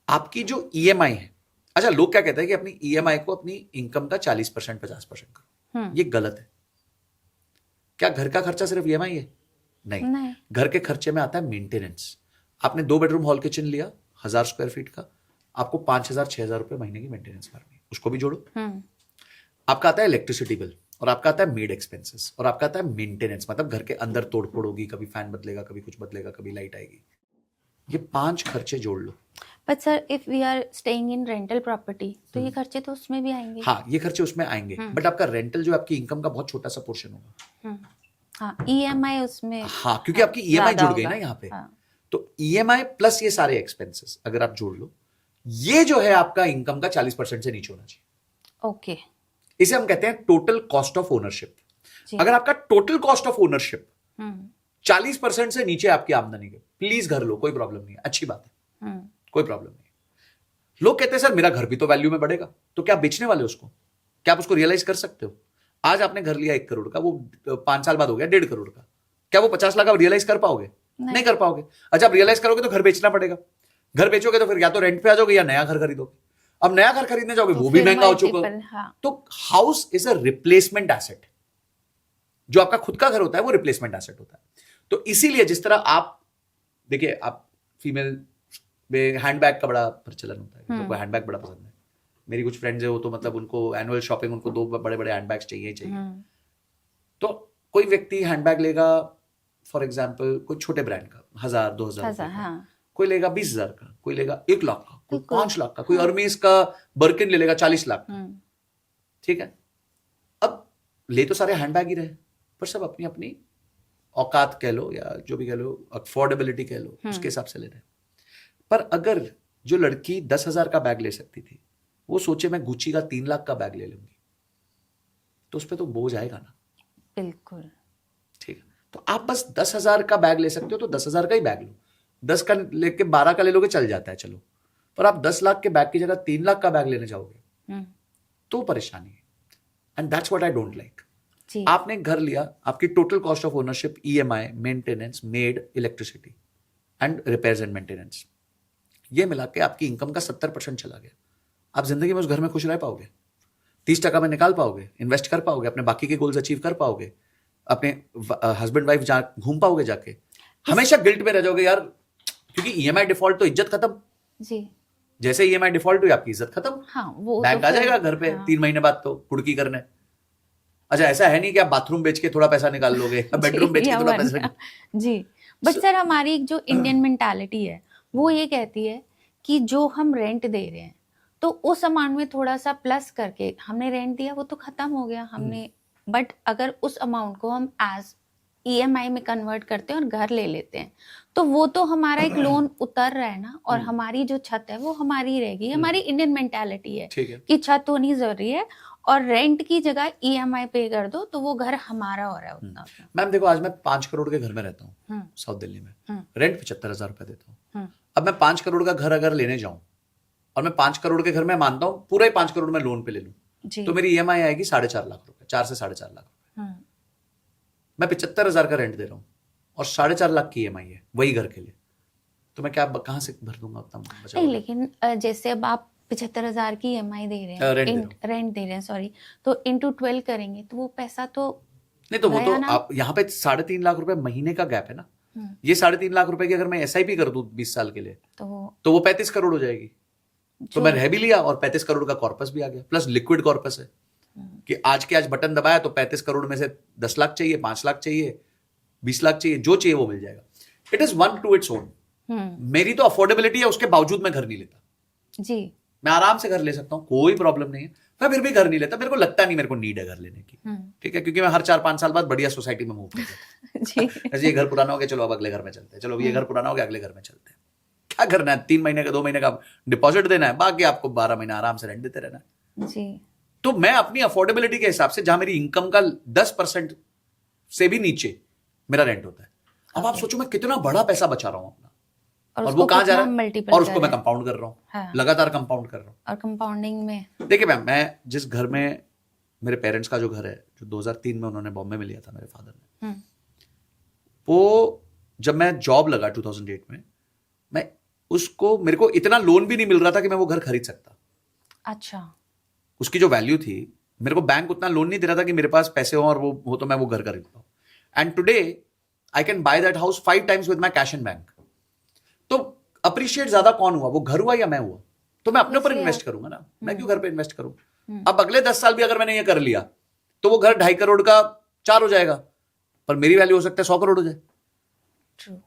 आपकी जो ईएमआई है, अच्छा लोग क्या कहते हैं कि अपनी ईएमआई को अपनी इनकम का 40% 50% करो, ये गलत है। क्या घर का खर्चा सिर्फ ईएमआई है? नहीं, घर के खर्चे में आता है मेंटेनेंस। आपने 2 बेडरूम हॉल किचन लिया 1000 स्क्वायर फीट का, आपको 5,000-6,000 रुपए महीने की मेंटेनेंस भरनी है, उसको भी जोड़ो। आपका आता है इलेक्ट्रिसिटी बिल, और आपका आता है मेड एक्सपेंसेस, और आपका आता है मेंटेनेंस, मतलब घर के अंदर तोड़फोड़ होगी, कभी फैन बदलेगा, कभी कुछ बदलेगा, कभी लाइट आएगी। ये 5 खर्चे जोड़ लो। But sir if we are staying in rental property तो ये खर्चे तो उसमें भी आएंगे। हाँ, ये खर्चे उसमें आएंगे, बट आपका रेंटल जो आपकी इनकम का बहुत छोटा सा पोर्शन होगा। हाँ, ईएमआई उसमें, हाँ, क्योंकि आपकी ईएमआई ज्यादा जुड़ गई ना होगा। यहाँ पे। हाँ, तो ईएमआई प्लस ये सारे एक्सपेंसेस अगर आप जोड़ लो, ये जो है आपका इनकम का 40% से नीचे होना चाहिए। ओके इसे हम कहते हैं टोटल कॉस्ट ऑफ ओनरशिप। जी। अगर आपका टोटल कॉस्ट ऑफ ओनरशिप हम्म 40% से नीचे आपकी आमदनी के, प्लीज घर लो, कोई प्रॉब्लम नहीं है, अच्छी बात है, कोई प्रॉब्लम नहीं है। लोग कहते हैं सर मेरा घर भी तो वैल्यू में बढ़ेगा, तो क्या बेचने वाले उसको? क्या आप उसको रियलाइज कर सकते हो? आज आपने घर लिया 1 करोड़ का, वो 5 साल बाद हो गया 1.5 करोड़ का, क्या वो 50 लाख आप रियलाइज कर पाओगे? नहीं कर पाओगे। अच्छा, आप रियलाइज करोगे तो घर बेचना पड़ेगा, घर बेचोगे तो फिर या तो रेंट पे आ जाओगे या नया घर खरीदोगे। अब नया घर खरीदने जाओगे तो वो भी फिर महंगा हो चुका है। हाँ। तो house is a replacement asset. जो आपका खुद का घर होता है वो रिप्लेसमेंट एसेट होता है। तो इसीलिए जिस तरह आप देखिए, आप फीमेल में हैंडबैग का बड़ा प्रचलन होता है, उनको हैंडबैग बड़ा पसंद है। मेरी कुछ फ्रेंड्स है वो तो मतलब उनको एनुअल शॉपिंग, उनको 2 बड़े बड़े हैंडबैग्स चाहिए ही चाहिए। तो कोई व्यक्ति हैंडबैग लेगा फॉर एग्जाम्पल कोई छोटे ब्रांड का 1000-2000 हाँ। कोई लेगा 20,000 का, कोई लेगा 1 लाख का, कोई 5 लाख का, कोई अर्मीज का बर्किन ले लेगा 40 लाख का। ठीक है, अब ले तो सारे हैंडबैग ही रहे, पर सब अपनी अपनी औकात कह लो या जो भी कह लो, अफोर्डेबिलिटी कह लो, उसके हिसाब से ले रहे हैं। पर अगर जो लड़की 10,000 का बैग ले सकती थी वो सोचे मैं गुच्ची का 3 लाख का बैग ले लूंगी, तो उस पर तो बोझ आएगा ना। बिल्कुल ठीक है, तो आप बस 10,000 का बैग ले सकते हो तो 10,000 का ही बैग लो। 10 का लेके 12 का ले लोगे चल जाता है, चलो। पर आप 10 लाख के बैग की जगह 3 लाख का बैग लेने जाओगे तो परेशानी है। And that's what I don't like. आपने घर लिया, आपकी total cost of ownership, EMI, maintenance, made, electricity and repairs and maintenance, ये मिला के आपकी इनकम का 70% चला गया। आप जिंदगी में उस घर में खुश रह पाओगे? 30% में निकाल पाओगे, इन्वेस्ट कर पाओगे, अपने बाकी के गोल्स अचीव कर पाओगे, अपने हस्बैंड वाइफ घूम पाओगे जाके? हमेशा गिल्ट में रह जाओगे यार, क्योंकि ईएमआई डिफॉल्ट तो इज्जत खत्म जी। जैसे ईएमआई डिफॉल्ट हुई आपकी इज्जत खत्म। हाँ, वो बैंक तो आ जाएगा घर पे 3 महीने बाद तो कुड़की करने। अच्छा, ऐसा है नहीं कि आप बाथरूम बेच के थोड़ा पैसा निकाल लोगे, बेडरूम बेच के थोड़ा पैसा जी। बट सर हमारी जो इंडियन मेंटालिटी है वो ये कहती है कि जो हम रेंट दे रहे हैं तो उस अमाउंट में थोड़ा सा प्लस करके हमने रेंट दिया, वो तो खत्म हो गया हमने। बट अगर उस अमाउंट को हम एज ईएमआई में कन्वर्ट करते हैं और घर ले लेते हैं तो वो तो हमारा एक लोन उतर रहा है ना, और हमारी जो छत है वो हमारी रहेगी। हमारी इंडियन मेंटालिटी है कि छत होनी जरूरी है और रेंट की जगह ईएमआई पे कर दो तो वो घर हमारा हो रहा है उतना। मैम देखो, आज मैं 5 करोड़ के घर में रहता हूँ साउथ दिल्ली में, रेंट 75,000 रुपए देता हूँ। अब मैं 5 करोड़ का घर अगर लेने जाऊं और मैं 5 करोड़ के घर में मानता हूँ पूरा ही 5 करोड़ में लोन पे ले लूं तो मेरी ईएमआई आएगी 4.5 लाख रुपए, 4 से 4.5 लाख रुपए। मैं 75,000 का रेंट दे रहा हूँ और 4.5 लाख की ईएमआई है वही घर के लिए, तो मैं क्या कहाँ से भर दूंगा उतना? नहीं, लेकिन जैसे अब आप 75,000 की ईएमआई दे रहे हैं, रेंट दे रहे हैं सॉरी, तो इंटू 12 करेंगे तो वो पैसा तो नहीं, तो वो तो आप यहाँ पे 3.5 लाख रुपए महीने का गैप है ना। ये 3.5 लाख रुपए की अगर मैं एसआईपी कर दूं 20 साल के लिए तो वो 35 करोड़ हो जाएगी। तो मैं रह भी लिया और 35 करोड़ का कॉर्पस भी आ गया, प्लस लिक्विड कॉर्पस है कि आज के आज बटन दबाया तो 35 करोड़ में से 10 लाख चाहिए, 5 लाख चाहिए, 20 लाख चाहिए, जो चाहिए वो मिल जाएगा। It is one two its own. मेरी तो अफोर्डेबिलिटी है, उसके बावजूद मैं घर नहीं लेता जी। मैं आराम से घर ले सकता हूँ, कोई प्रॉब्लम नहीं है, मैं फिर भी घर नहीं लेता। मेरे को लगता नहीं मेरे को नीड है घर लेने की, ठीक है, क्योंकि मैं हर 4-5 साल बाद बढ़िया सोसाइटी में मूव कर जाता हूँ। ऐसे ये घर पुराना हो गया, चलो अब अगले घर में चलते हैं, चलो ये घर पुराना हो गया, अगले घर में चलते हैं। क्या करना है, 3 महीने का 2 महीने का डिपॉजिट देना है, बाकी आपको 12 महीना आराम से रेंट देते रहना है जी। तो मैं अपनी अफोर्डेबिलिटी के हिसाब से, जहां मेरी इनकम का 10% से भी नीचे मेरा रेंट होता है। अब आप सोचो मैं कितना बड़ा पैसा बचा रहा हूं अपना, और वो कहां जा रहा है, और उसको मैं कंपाउंड कर रहा हूँ। हाँ। लगातार कंपाउंड कर रहा हूँ। और कंपाउंडिंग में देखिए मैम, मैं जिस घर में, मेरे पेरेंट्स का जो घर है, जो 2003 में उन्होंने बॉम्बे में लिया था मेरे फादर ने, वो जब मैं जॉब लगा 2008 में, मैं उसको, मेरे को इतना लोन भी नहीं मिल रहा था कि मैं वो घर खरीद सकता। अच्छा। उसकी जो वैल्यू थी, मेरे को बैंक उतना लोन नहीं दे रहा था कि मेरे पास पैसे हो और वो हो तो मैं वो घर खरीद पाऊं। And today I can by that house 5 times with my cash in bank. तो अप्रिशिएट ज्यादा कौन हुआ, वो घर हुआ या मैं हुआ? तो मैं अपने ऊपर इन्वेस्ट करूंगा ना, मैं क्यों घर पे इन्वेस्ट करूं? अब अगले 10 साल भी अगर मैंने ये कर लिया तो वो घर 2.5 करोड़ का 4 हो जाएगा, पर मेरी वैल्यू हो सकता है 100 करोड़ हो जाए।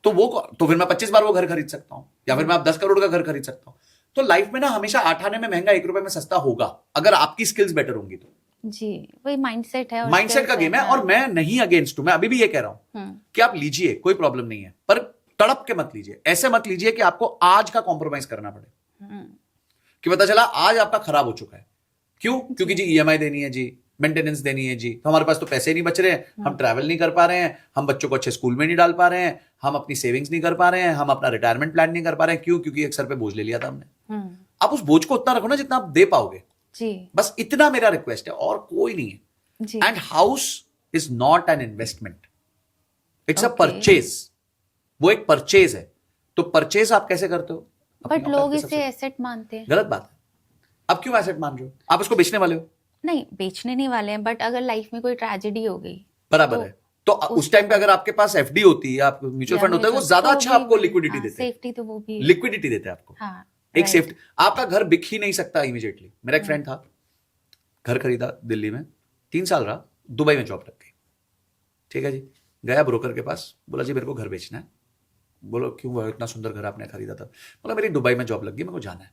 तो फिर मैं 25 बार वो घर खरीद सकता हूं, या फिर मैं अब 10 करोड़ का घर खरीद सकता हूं। तो लाइफ में ना हमेशा 8 आने में महंगा 1 रुपए में सस्ता होगा, अगर आपकी स्किल्स बेटर होंगी तो। जी, वही माइंडसेट है, और माइंडसेट का गेम है। और मैं नहीं अगेंस्ट हूं, मैं अभी भी ये कह रहा हूं कि आप लीजिए, कोई प्रॉब्लम नहीं है, पर तड़प के मत लीजिए। ऐसे मत लीजिए कि आपको आज का कॉम्प्रोमाइज करना पड़े, कि पता चला आज आपका खराब हो चुका है। क्यों? क्योंकि जी ईएमआई देनी है जी, मेंटेनेंस देनी है जी, तो हमारे पास तो पैसे नहीं बच रहे हैं, हम ट्रैवल नहीं कर पा रहे हैं, हम बच्चों को अच्छे स्कूल में नहीं डाल पा रहे हैं, हम अपनी सेविंग्स नहीं कर पा रहे हैं, हम अपना रिटायरमेंट प्लान नहीं कर पा रहे हैं। क्यों? क्योंकि एक सर पे बोझ ले लिया था हमने। आप उस बोझ को उतना रखो ना जितना आप दे पाओगे जी। बस इतना मेरा रिक्वेस्ट है, और कोई नहीं है। And house is not an investment, it's a purchase. वो एक परचेज है। तो परचेज आप कैसे करते हो? बट लोग इसे एसेट मानते हैं। गलत बात है। अब क्यों एसेट मान रहे हो? आप इसको बेचने वाले हो? नहीं, बेचने नहीं वाले हैं, बट अगर लाइफ में कोई ट्रेजेडी हो गई बराबर है, तो उस टाइम पे अगर आपके पास एफडी होती है, आप म्यूचुअल फंड होता है, वो ज्यादा अच्छा आपको लिक्विडिटी देते हैं। सेफ्टी तो वो भी लिक्विडिटी देते हैं आपको। हाँ, एक सेफ्टी। आपका घर बिक ही नहीं सकता इमीडिएटली। मेरा एक फ्रेंड था, घर खरीदा दिल्ली में, 3 साल रहा, दुबई में जॉब लग गई। ठीक है जी, गया ब्रोकर के पास, बोला जी मेरे को घर बेचना है। बोलो क्यों, इतना सुंदर घर आपने खरीदा था? बोला मेरी दुबई में जॉब लग गई, मेरे को जाना है।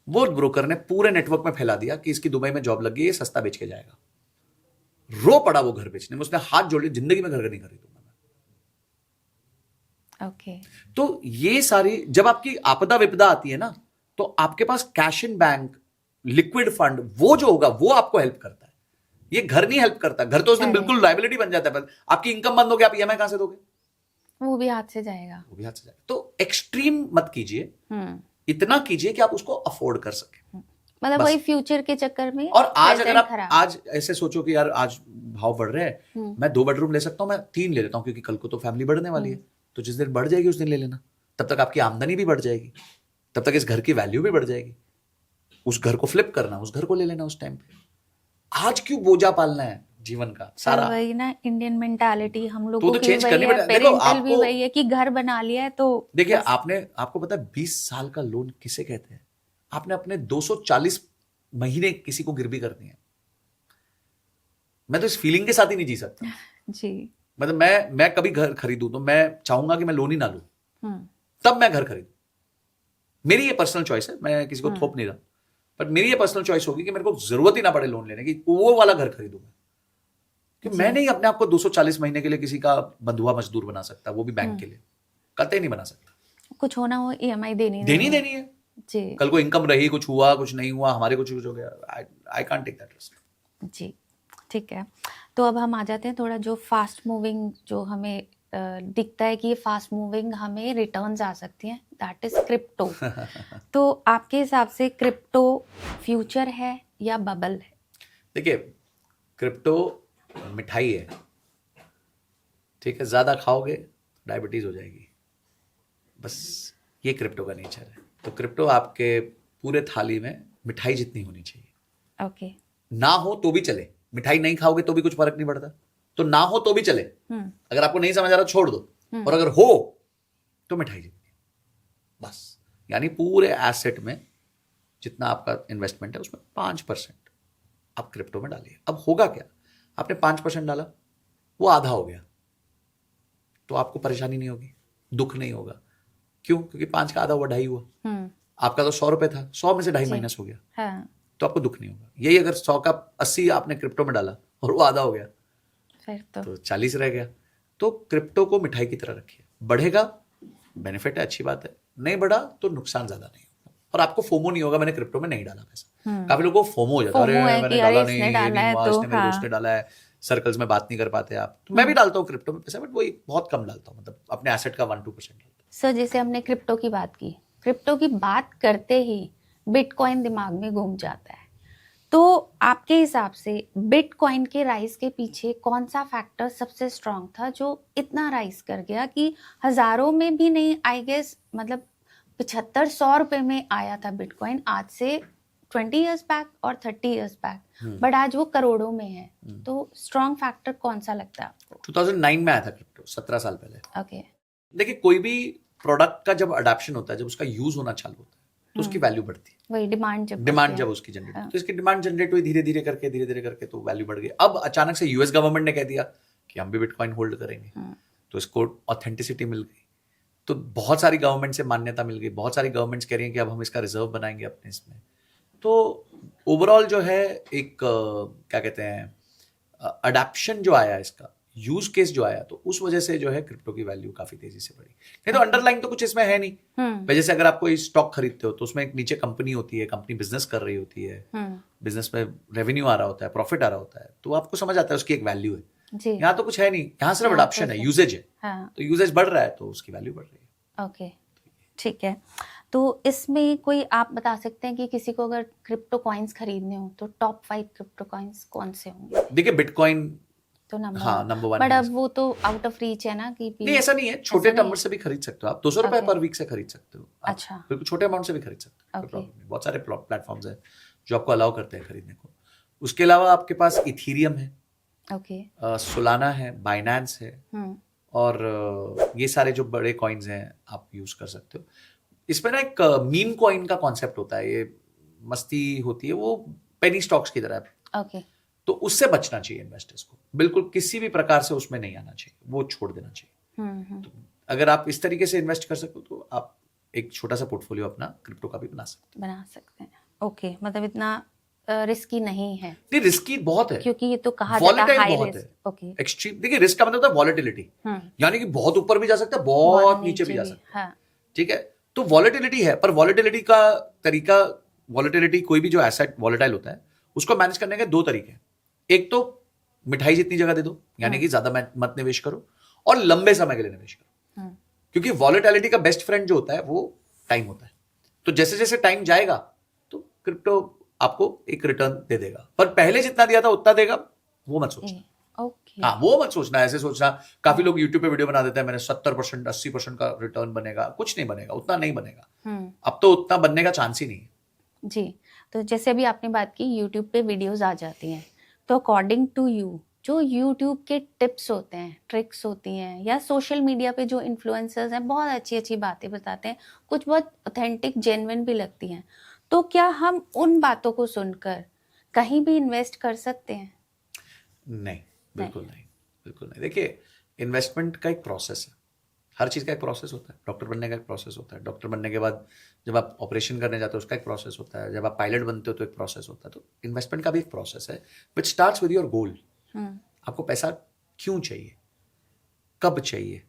वो ब्रोकर ने पूरे नेटवर्क में फैला दिया कि इसकी दुबई में जॉब लग गई, ये सस्ता बेच के जाएगा। रो पड़ा वो घर बेचने में, उसने हाथ जोड़ लिया, जिंदगी में घर नहीं खरीदूंगा मैं। ओके। तो ये सारी, जब आपकी आपदा विपदा आती है ना, तो आपके पास cash in bank, liquid fund, वो जो होगा वो आपको हेल्प करता है। ये घर नहीं हेल्प करता। घर तो उस दिन बिल्कुल लायबिलिटी बन जाता है। आपकी इनकम बंद हो गया, आप ईएमआई कहां से दोगे? वो भी हाथ से जाएगा। वो भी हाथ से जाएगा। तो एक्सट्रीम मत कीजिए, इतना कीजिए कि आप उसको अफोर्ड कर सके। मतलब वही फ्यूचर के चक्कर में। और आज अगर आप आज ऐसे सोचो कि यार आज भाव बढ़ रहे हैं, मैं 2 बेडरूम ले सकता हूं, मैं 3 ले लेता हूं, क्योंकि कल को तो फैमिली बढ़ने वाली है। तो जिस दिन बढ़ जाएगी उस दिन ले लेना, तब तक आपकी आमदनी भी बढ़ जाएगी, तब तक इस घर की वैल्यू भी बढ़ जाएगी। उस घर को फ्लिप करना, उस घर को ले लेना उस टाइम पे। आज क्यों बोझा पालना है जीवन का सारा? वही ना, इंडियन मेंटालिटी हम लोग तो चेंज करनी पड़ेगी। देखो पेरेंटल भी वही है कि घर बना लिया है तो देखिए, आपको पता है 20 साल का लोन किसे कहते हैं? आपने अपने 240 महीने किसी को गिरवी करनी है। मैं तो इस फीलिंग के साथ ही नहीं जी सकता जी। मतलब मैं कभी घर खरीदूं तो मैं चाहूंगा कि मैं लोन ही ना लूं, तब मैं घर खरीदूं। मेरी ये पर्सनल चॉइस है, मैं किसी को थोप नहीं रहा, पर मेरी ये पर्सनल चॉइस होगी कि मेरे को जरूरत ही ना पड़े लोन लेने की, वो वाला घर खरीदूं मैं। कि मैं नहीं अपने आप को 240 महीने के लिए किसी का बंधुआ मजदूर बना सकता, वो भी बैंक के लिए कतई नहीं बना सकता। कुछ होना हो ईएमआई देनी है जी। कल को इनकम रही, कुछ हुआ, कुछ नहीं हुआ, हमारे कुछ हो गया, I can't take that risk. जी, ठीक है। तो अब हम आ जाते हैं थोड़ा जो फास्ट मूविंग, जो हमें दिखता है कि ये फास्ट मूविंग हमें रिटर्न्स आ सकती हैं, दैट इज क्रिप्टो। तो आपके हिसाब से क्रिप्टो फ्यूचर है या बबल है? देखिए, क्रिप्टो मिठाई है, ठीक है, ज्यादा खाओगे डायबिटीज हो जाएगी, बस ये क्रिप्टो का नेचर है। तो क्रिप्टो आपके पूरे थाली में मिठाई जितनी होनी चाहिए। ओके। ना हो तो भी चले, मिठाई नहीं खाओगे तो भी कुछ फर्क नहीं पड़ता, तो ना हो तो भी चले। अगर आपको नहीं समझ आ रहा छोड़ दो, और अगर हो तो मिठाई जितनी, बस। यानी पूरे एसेट में जितना आपका इन्वेस्टमेंट है उसमें 5% आप क्रिप्टो में डालिए। अब होगा क्या, आपने 5% डाला, वो आधा हो गया, तो आपको परेशानी नहीं होगी, दुख नहीं होगा। क्यों? क्योंकि 5 का आधा हुआ 2.5 हुआ। आपका तो 100 रुपए था, 100 में से 2.5 माइनस हो गया। हाँ। तो आपको दुख नहीं होगा। यही अगर 100 का 80 आपने क्रिप्टो में डाला और वो आधा हो गया, फिर तो 40 रह गया। तो क्रिप्टो को मिठाई की तरह रखिए, बढ़ेगा बेनिफिट है, अच्छी बात है, नहीं बढ़ा तो नुकसान ज्यादा नहीं होगा, और आपको फोमो नहीं होगा मैंने क्रिप्टो में नहीं डाला पैसा। काफी लोगों को फोमो हो जाता है, अरे मैंने डाला नहीं, इसने मेरे दोस्त ने डाला है, सर्कल्स में बात नहीं कर पाते आप। तो मैं भी डालता हूँ क्रिप्टो में पैसा, बट वही बहुत कम डालता हूँ, मतलब अपने एसेट का 1-2% डालता हूँ। सर, जैसे हमने क्रिप्टो की बात की, क्रिप्टो की बात करते ही बिटकॉइन दिमाग में घूम जाता है। तो आपके हिसाब से बिटकॉइन के राइज के पीछे कौन सा फैक्टर सबसे स्ट्रांग था जो इतना राइज कर गया कि हजारों में भी नहीं, आई गेस मतलब 75-100 रुपए में आया था बिटकॉइन आज से 20 इयर्स बैक और 30 इयर्स बैक, बट आज वो करोड़ों में है। तो स्ट्रांग फैक्टर कौन सा लगता है आपको? 2009 में आया था क्रिप्टो, 17 साल पहले। ओके। देखिए, कोई भी प्रोडक्ट का जब अडॉप्शन होता है, जब उसका यूज होना चालू होता है, तो उसकी वैल्यू बढ़ती है। वही डिमांड जब उसकी जनरेट, तो इसकी डिमांड जनरेट हुई धीरे धीरे करके तो वैल्यू बढ़ गई। अब अचानक से यूएस गवर्नमेंट ने कह दिया कि हम भी बिटकॉइन होल्ड करेंगे, तो इसको ऑथेंटिसिटी मिल गई। तो बहुत सारी गवर्नमेंट से मान्यता मिल गई, बहुत सारी गवर्नमेंट्स कह रही हैं कि अब हम इसका रिजर्व बनाएंगे अपने इसमें। तो ओवरऑल जो है एक क्या कहते हैं अडेप्शन जो आया इसका, यूज केस जो आया, तो उस वजह से जो है क्रिप्टो की वैल्यू काफी तेजी से बढ़ी। नहीं तो अंडरलाइन तो कुछ इसमें है नहीं। भाई जैसे अगर आप कोई स्टॉक खरीदते हो तो उसमें एक नीचे कंपनी होती है, कंपनी बिजनेस कर रही होती है, बिजनेस में रेवेन्यू आ रहा होता है, प्रॉफिट आ रहा होता है, तो आपको समझ आता है उसकी एक वैल्यू है। यहाँ तो कुछ है नहीं, यहाँ सिर्फ अडॉप्शन है, यूजेज है। तो यूजेज बढ़ रहा है तो उसकी वैल्यू बढ़ रही है। ओके, ठीक है। तो इसमें कोई आप बता सकते हैं कि किसी को अगर क्रिप्टो कॉइन्स खरीदने हो तो टॉप 5 क्रिप्टो कॉइन्स कौन से होंगे? देखिए बिटकॉइन तो नंबर हाँ नंबर 1। बट अब वो तो आउट ऑफ रीच है ना कि नहीं ऐसा नहीं है, छोटे नंबर से भी खरीद सकते हो आप, 200 रुपए पर वीक से खरीद सकते हो। अच्छा, बिल्कुल छोटे अमाउंट से भी खरीद सकते हो, कोई प्रॉब्लम नहीं। बहुत सारे प्लेटफॉर्म्स हैं जो आपको अलाउ करते हैं खरीदने को। उसके अलावा आपके पास इथीरियम है, ओके, सोलाना है, बाइनेंस है, और ये सारे जो बड़े कॉइन्स हैं आप यूज कर सकते हो। इसमें ना एक मीम कॉइन का कॉन्सेप्ट होता है, ये मस्ती होती है, वो पेनी स्टॉक्स की तरह है। ओके, तो उससे बचना चाहिए इन्वेस्टर्स को, बिल्कुल किसी भी प्रकार से उसमें नहीं आना चाहिए, वो छोड़ देना चाहिए। तो अगर आप इस तरीके से इन्वेस्ट कर सकते हो तो आप एक छोटा सा पोर्टफोलियो अपना क्रिप्टो का भी बना सकते हैं। ओके, मतलब इतना रिस्की नहीं है? नहीं, रिस्की बहुत है, क्योंकि ये तो कहा जाता है हाई रिस्क। Okay, extreme. देखिए रिस्क का मतलब होता है वॉलेटिलिटी, यानी कि बहुत ऊपर भी जा सकता है, बहुत नीचे भी जा सकता है। ठीक है, तो वॉलेटिलिटी है, पर वॉलेटिलिटी का तरीका, वॉलेटिलिटी कोई भी जो एसेट वॉलेटाइल होता है उसको मैनेज करने के 2 तरीके हैं। एक तो मिठाई जितनी जगह दे दो, यानी कि ज्यादा मत निवेश करो, और लंबे समय के लिए निवेश करो। क्योंकि वॉलेटिलिटी का बेस्ट फ्रेंड जो होता है वो टाइम होता है। तो जैसे जैसे टाइम जाएगा तो क्रिप्टो आपको एक रिटर्न दे देगा, पर पहले जितना दिया था उतना देगा, वो मत सोचना। ओके, हाँ वो मत सोचना, ऐसे सोचना। काफी लोग यूट्यूब पे वीडियो बना देते हैं, मैंने 70% 80% का रिटर्न बनेगा, कुछ नहीं बनेगा, उतना नहीं बनेगा। अब तो उतना बनने का चांस ही नहीं है जी। तो जैसे अभी आपने बात की यूट्यूब पे वीडियोस आ जाती हैं, तो अकॉर्डिंग टू यू जो यूट्यूब के टिप्स होते हैं, ट्रिक्स होती हैं, या सोशल मीडिया पे जो इन्फ्लुएंसर्स हैं बहुत अच्छी अच्छी बातें बताते हैं, कुछ बहुत ऑथेंटिक जेन्युइन भी लगती हैं, तो क्या हम उन बातों को सुनकर कहीं भी इन्वेस्ट कर सकते हैं? नहीं, बिल्कुल नहीं, बिल्कुल नहीं। देखिए इन्वेस्टमेंट का एक प्रोसेस है, हर चीज़ का एक प्रोसेस होता है। डॉक्टर बनने का एक प्रोसेस होता है, डॉक्टर बनने के बाद जब आप ऑपरेशन करने जाते हो उसका एक प्रोसेस होता है, जब आप पायलट बनते हो तो एक प्रोसेस होता है। तो इन्वेस्टमेंट का भी एक प्रोसेस है विच स्टार्ट्स विद योर गोल। आपको पैसा क्यों चाहिए, कब चाहिए,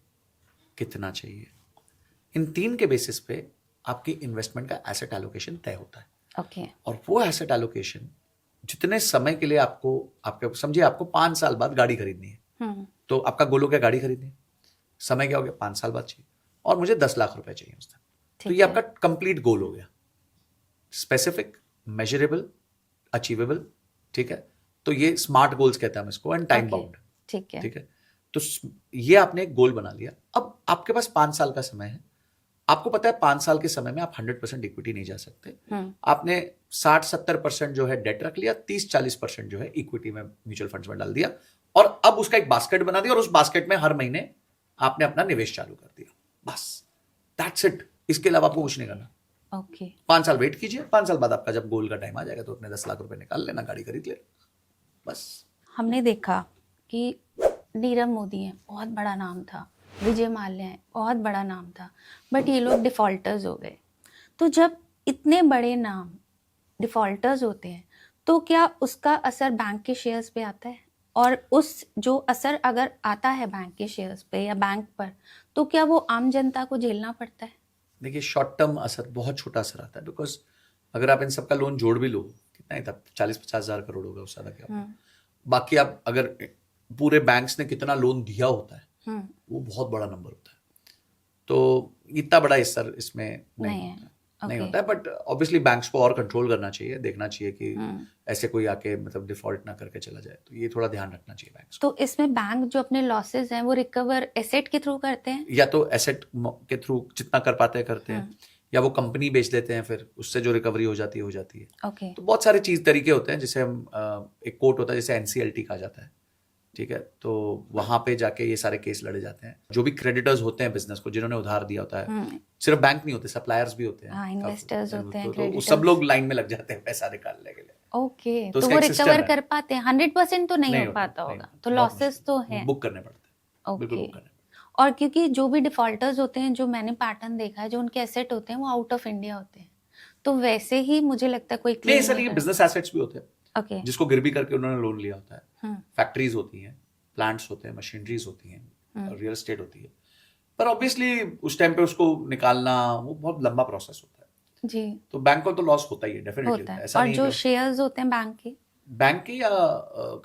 कितना चाहिए, इन 3 के बेसिस पे आपकी इन्वेस्टमेंट का एसेट एलोकेशन तय होता है। ओके, और वो एसेट एलोकेशन जितने समय के लिए आपको, आपके समझिए आपको 5 साल बाद गाड़ी खरीदनी है, तो आपका गोल हो गया गाड़ी खरीदनी है, समय क्या हो गया 5 साल बाद चाहिए, और मुझे 10 लाख रुपए चाहिए उस टाइम, तो ये आपका कंप्लीट गोल हो गया, स्पेसिफिक, मेजरेबल, अचीवेबल। ठीक है, तो ये स्मार्ट गोल्स कहते हैं हम इसको, एंड टाइम बाउंड। ठीक है, ठीक है, तो ये आपने एक गोल बना लिया। अब आपके पास 5 साल का समय है, आपको पता है 5 साल के समय में आप 100% इक्विटी नहीं जा सकते। आपने 60-70% जो है डेट रख लिया, 30-40% जो है इक्विटी में म्यूचुअल फंड्स में डाल दिया, और अब उसका एक बास्केट बना दिया, और उस बास्केट में हर महीने आपने अपना निवेश चालू कर दिया, बस दैट्स इट। इसके अलावा आपको कुछ नहीं करना। ओके, 5 साल वेट कीजिए, 5 साल बाद आपका जब गोल का टाइम आ जाएगा तो अपने 10 लाख रुपए निकाल लेना, गाड़ी खरीद ले, बस। हमने देखा कि नीरव मोदी है, बहुत बड़ा नाम था, विजय माल्या है, बहुत बड़ा नाम था, बट ये लोग डिफॉल्टर्स हो गए। तो जब इतने बड़े नाम डिफॉल्टर्स होते हैं तो क्या उसका असर बैंक के शेयर्स पे आता है? और उस जो असर अगर आता है बैंक के शेयर्स पे या बैंक पर, तो क्या वो आम जनता को झेलना पड़ता है? देखिए शॉर्ट टर्म असर, बहुत छोटा असर आता है, बिकॉज अगर आप इन सबका लोन जोड़ भी लो, कितना ही था, 40-50 हजार करोड़ होगा, उससे ज्यादा क्या होगा। बाकी आप अगर पूरे बैंक्स ने कितना लोन दिया होता है वो बहुत बड़ा नंबर होता है, तो इतना बड़ा हिस्सा इसमें नहीं होता है। नहीं होता है, बट ऑब्वियसली बैंक्स को और कंट्रोल करना चाहिए, देखना चाहिए कि ऐसे कोई आके मतलब डिफॉल्ट ना करके चला जाए, तो ये थोड़ा ध्यान रखना चाहिए बैंक्स को। तो इसमें बैंक जो अपने लॉसेस हैं वो रिकवर एसेट के थ्रू करते हैं, या तो एसेट के थ्रू जितना कर पाते हैं करते हैं, या वो कंपनी बेच देते हैं, फिर उससे जो रिकवरी हो जाती है। ओके, तो बहुत सारे चीज तरीके होते हैं, जिसे हम एक कोर्ट होता है जिसे एनसीएलटी कहा जाता है। ठीक है, तो वहां पे जाके ये सारे केस लड़े जाते हैं। जो भी क्रेडिटर्स होते हैं बिजनेस को, जिन्होंने उधार दिया होता है, सिर्फ बैंक नहीं होते, सप्लायर्स भी होते हैं, इन्वेस्टर्स होते हैं, तो वो सब लोग लाइन में लग जाते हैं पैसा निकालने के लिए। ओके, तो तो उसका वो एक system रिकवर है। कर पाते हैं? 100% तो नहीं हो पाता होगा, तो बहुत लॉसेस मुश्किल। तो हैं। बुक करने पड़ते हैं, बिल्कुल ओके, बुक करने पड़ते और क्योंकि जो भी डिफॉल्टर्स होते हैं, जो मैंने पैटर्न देखा है, जो उनके एसेट होते हैं वो आउट ऑफ इंडिया होते हैं, तो वैसे ही मुझे लगता है कोई नहीं, क्लेम ऐसा नहीं है, बिजनेस एसेट्स भी होते हैं ओके जिसको गिरवी करके उन्होंने लोन लिया होता है। फैक्ट्रीज होती हैं, प्लांट्स होते हैं, मशीनरीज होती हैं, रियल एस्टेट होती है। पर ऑब्वियसली उस टाइम पे उसको निकालना वो बहुत लंबा प्रोसेस होता है जी तो बैंक को तो लॉस होता ही है, डेफिनेटली होता है। ऐसा और नहीं जो है शेयर्स होते हैं बैंक के या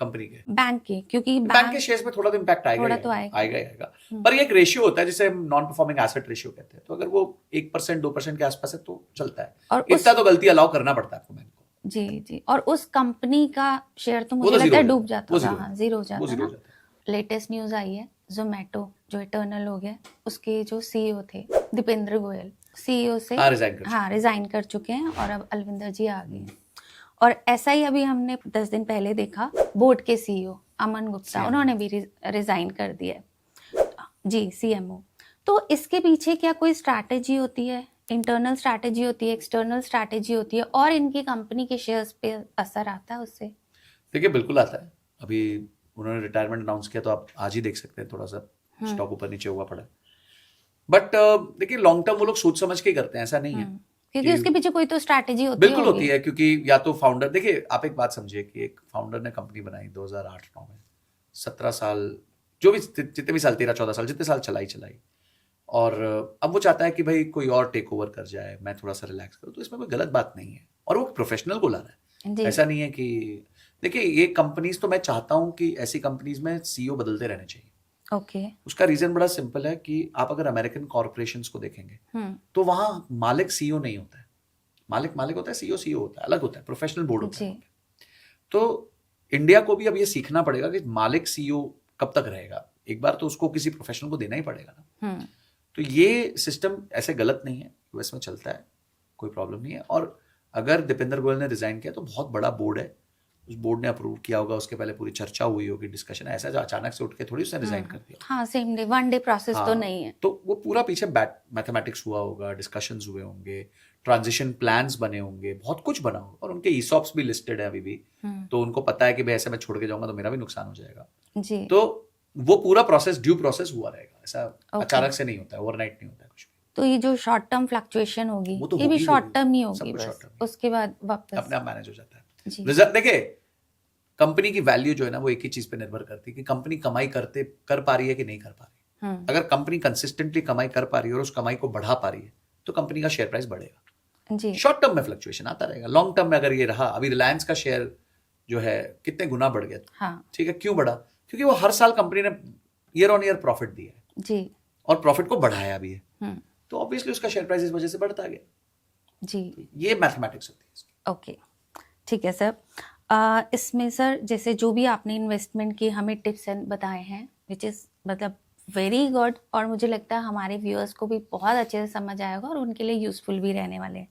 कंपनी के। बैंक के क्योंकि बैंक के शेयर्स में थोड़ा तो इम्पैक्ट आएगा थोड़ा ही तो आएगा। आएगा ही आएगा। पर ये एक रेशियो होता है जिसे हम नॉन परफॉर्मिंग एसेट रेशियो कहते हैं, तो अगर वो 1% 2% के आसपास है तो चलता है, और इतना तो गलती अलाउ करना पड़ता है आपको बैंक को। जी जी, और उस कंपनी का शेयर तो वो मुझे तो लगता है zero हो डूब जाता है, जाता वो था। zero हाँ, जीरो हो वो जाता zero ना। हो जाता है। लेटेस्ट न्यूज आई है, जोमेटो जो इटर्नल हो गया, उसके जो सीईओ थे दीपेंद्र गोयल, सीईओ से हाँ, रिजाइन कर हाँ रिजाइन कर चुके हैं और अब अलविंदर जी आ गए हैं। और ऐसा ही अभी हमने 10 दिन पहले देखा, बोर्ड के सीईओ अमन गुप्ता, CMO। उन्होंने भी रिजाइन कर दिया है। जी, सीएमओ। तो इसके पीछे क्या कोई स्ट्रैटेजी होती है, इंटरनल स्ट्रैटेजी होती है, एक्सटर्नल स्ट्रैटेजी होती है, और इनकी कंपनी के शेयर्स पे असर आता है उससे? देखिए बिल्कुल आता है। अभी उन्होंने रिटायरमेंट अनाउंस किया तो आप आज ही देख सकते हैं, थोड़ा सा स्टॉक ऊपर नीचे हुआ पड़ा है। बट देखिए लॉन्ग टर्म वो लोग सोच समझ के करते हैं, ऐसा नहीं है क्योंकि उसके पीछे कोई तो स्ट्रैटेजी होती बिल्कुल होगी। होती है, क्योंकि या तो फाउंडर, देखिए आप एक बात समझिए कि एक फाउंडर ने कंपनी बनाई 2008-9 में, 17 साल, जो भी जितने भी साल, 13-14 साल, जितने साल चलाई, और अब वो चाहता है कि भाई कोई और टेक ओवर कर जाए, मैं थोड़ा सा रिलैक्स करूँ, तो इसमें कोई गलत बात नहीं है, और वो प्रोफेशनल को ला रहा है। जी ऐसा नहीं है कि, देखिए ये कंपनीज, तो मैं चाहता हूँ कि ऐसी कंपनीज में सीईओ बदलते रहने चाहिए। ओके उसका रीजन बड़ा सिंपल है कि आप अगर अमेरिकन कॉर्पोरेशंस को देखेंगे तो वहां मालिक सीईओ नहीं होता है, मालिक होता है, सीईओ होता है, अलग होता है, प्रोफेशनल बोर्ड होता है। तो इंडिया को भी अब ये सीखना पड़ेगा कि मालिक सीईओ कब तक रहेगा, एक बार तो उसको किसी प्रोफेशनल को देना ही पड़ेगा ना। तो ये सिस्टम ऐसे गलत नहीं है, यूएस में चलता है, कोई प्रॉब्लम नहीं है। और अगर दीपेंद्र गोयल ने रिजाइन किया तो बहुत बड़ा बोर्ड है, उस बोर्ड ने अप्रूव किया होगा, उसके पहले पूरी चर्चा हुई होगी, डिस्कशन, ऐसा जो अचानक से उठ के थोड़ी उसने रिजाइन कर दिया। हाँ, same day, one day process तो नहीं है। तो वो पूरा पीछे मैथमेटिक्स हुआ होगा, डिस्कशंस हुए होंगे, ट्रांजिशन प्लान्स बने होंगे, बहुत कुछ बना होगा, और उनके ईसॉप्स भी लिस्टेड है अभी भी। तो उनको पता है कि भाई ऐसे मैं छोड़ के जाऊंगा तो मेरा भी नुकसान हो जाएगा जी। तो वो पूरा प्रोसेस, ड्यू प्रोसेस हुआ रहेगा, ऐसा अचानक से नहीं होता है, ओवरनाइट नहीं होता है कुछ भी। तो ये जो शॉर्ट टर्म फ्लक्चुएशन होगी, वो तो ये भी होगी, शॉर्ट टर्म ही सब होगी कुछ बस, short term ही। उसके बाद वापस अपने आप मैनेज हो जाता है। जी। रिजल्ट देखिए, कंपनी की वैल्यू जो है ना वो एक ही चीज पे निर्भर करती है कि कंपनी कमाई कर पा रही है कि नहीं कर पा रही है। अगर कंपनी कंसिस्टेंटली कमाई कर पा रही है और उस कमाई को बढ़ा पा रही है तो कंपनी का शेयर प्राइस बढ़ेगा। जी। शॉर्ट टर्म में फ्लक्चुएशन आता रहेगा, लॉन्ग टर्म में अगर ये रहा, अभी रिलायंस का शेयर जो है कितने गुना बढ़ गया, हाँ। ठीक है, क्यों बढ़ा? क्योंकि वो हर साल कंपनी ने ईयर ऑन ईयर प्रॉफिट दिया है जी, और प्रॉफिट को बढ़ाया भी है, तो ऑब्वियसली उसका शेयर प्राइस इस वजह से बढ़ता गया। जी, ये मैथमेटिक्स होती है। ओके, ठीक है सर। इसमें सर जैसे जो भी आपने इन्वेस्टमेंट की हमें टिप्स बताए हैं, विच इज़ मतलब वेरी गुड, और मुझे लगता है हमारे व्यूअर्स को भी बहुत अच्छे से समझ आएगा और उनके लिए यूजफुल भी रहने वाले हैं।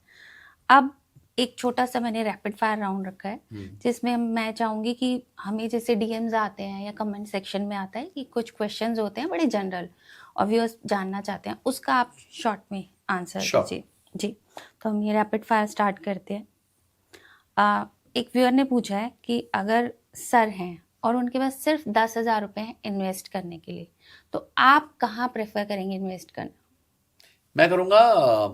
अब एक छोटा सा मैंने रैपिड फायर राउंड रखा है, जिसमें मैं चाहूँगी कि हमें जैसे डीएम्स आते हैं या कमेंट सेक्शन में आता है कि कुछ क्वेश्चंस होते हैं बड़े जनरल और व्यूअर्स जानना चाहते हैं, उसका आप शॉर्ट में आंसर दीजिए। जी, तो हम ये रैपिड फायर स्टार्ट करते हैं। एक व्यूअर ने पूछा है कि अगर सर हैं और उनके पास सिर्फ 10,000 रुपये हैं इन्वेस्ट करने के लिए, तो आप कहाँ प्रेफर करेंगे इन्वेस्ट करना? मैं करूँगा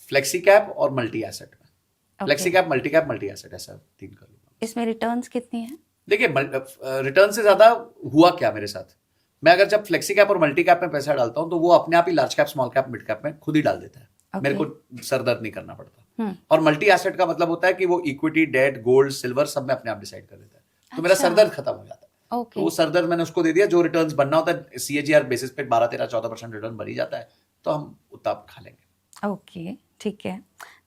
फ्लेक्सी कैप और मल्टी एसेट में। फ्लेक्सी कैप, मल्टी एसेट, ऐसा 3 कर लूँगा। इसमें रिटर्न्स कितनी है? देखिए रिटर्न से ज्यादा हुआ क्या मेरे साथ, मैं अगर जब फ्लेक्सी कैप और मल्टी कैप में पैसा डालता हूँ तो वो अपने आप ही large cap, small cap, mid cap में खुद ही डाल देता है। मेरे को सरदर्द नहीं करना पड़ता। और मल्टी एसेट का मतलब होता है कि वो इक्विटी, डेट, गोल्ड, सिल्वर सब में अपने आप डिसाइड कर देता है, तो मेरा सरदर्द खत्म हो जाता है। तो वो सरदर्द मैंने उसको दे दिया, जो रिटर्न्स बनना होता है सीएजीआर बेसिस पे 12, 13, 14% रिटर्न बन ही जाता है, तो हम उतना खा लेंगे। ओके, ठीक है।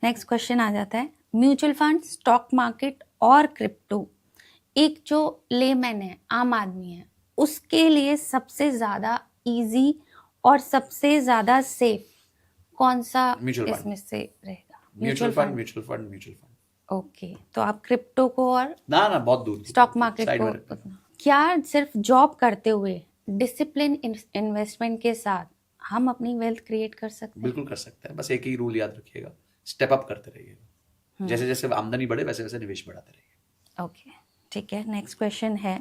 नेक्स्ट क्वेश्चन आ जाता है, म्यूचुअल फंड, स्टॉक मार्केट और क्रिप्टो, एक जो लेमैन है, आम आदमी है, उसके लिए सबसे ज्यादा इजी और सबसे ज्यादा सेफ कौन सा इसमें से रहेगा? Mutual fund. ओके, तो आप क्रिप्टो को और ना बहुत दूर, स्टॉक मार्केट को उतना। क्या सिर्फ जॉब करते हुए डिसिप्लिन इन्वेस्टमेंट के साथ हम अपनी वेल्थ क्रिएट कर सकते हैं? बिल्कुल कर सकते हैं, बस एक ही रूल याद रखिएगा, स्टेप अप करते रहिएगा, जैसे जैसे आमदनी बढ़े वैसे वैसे निवेश बढ़ाते रहिए। ओके, ठीक है। नेक्स्ट क्वेश्चन है,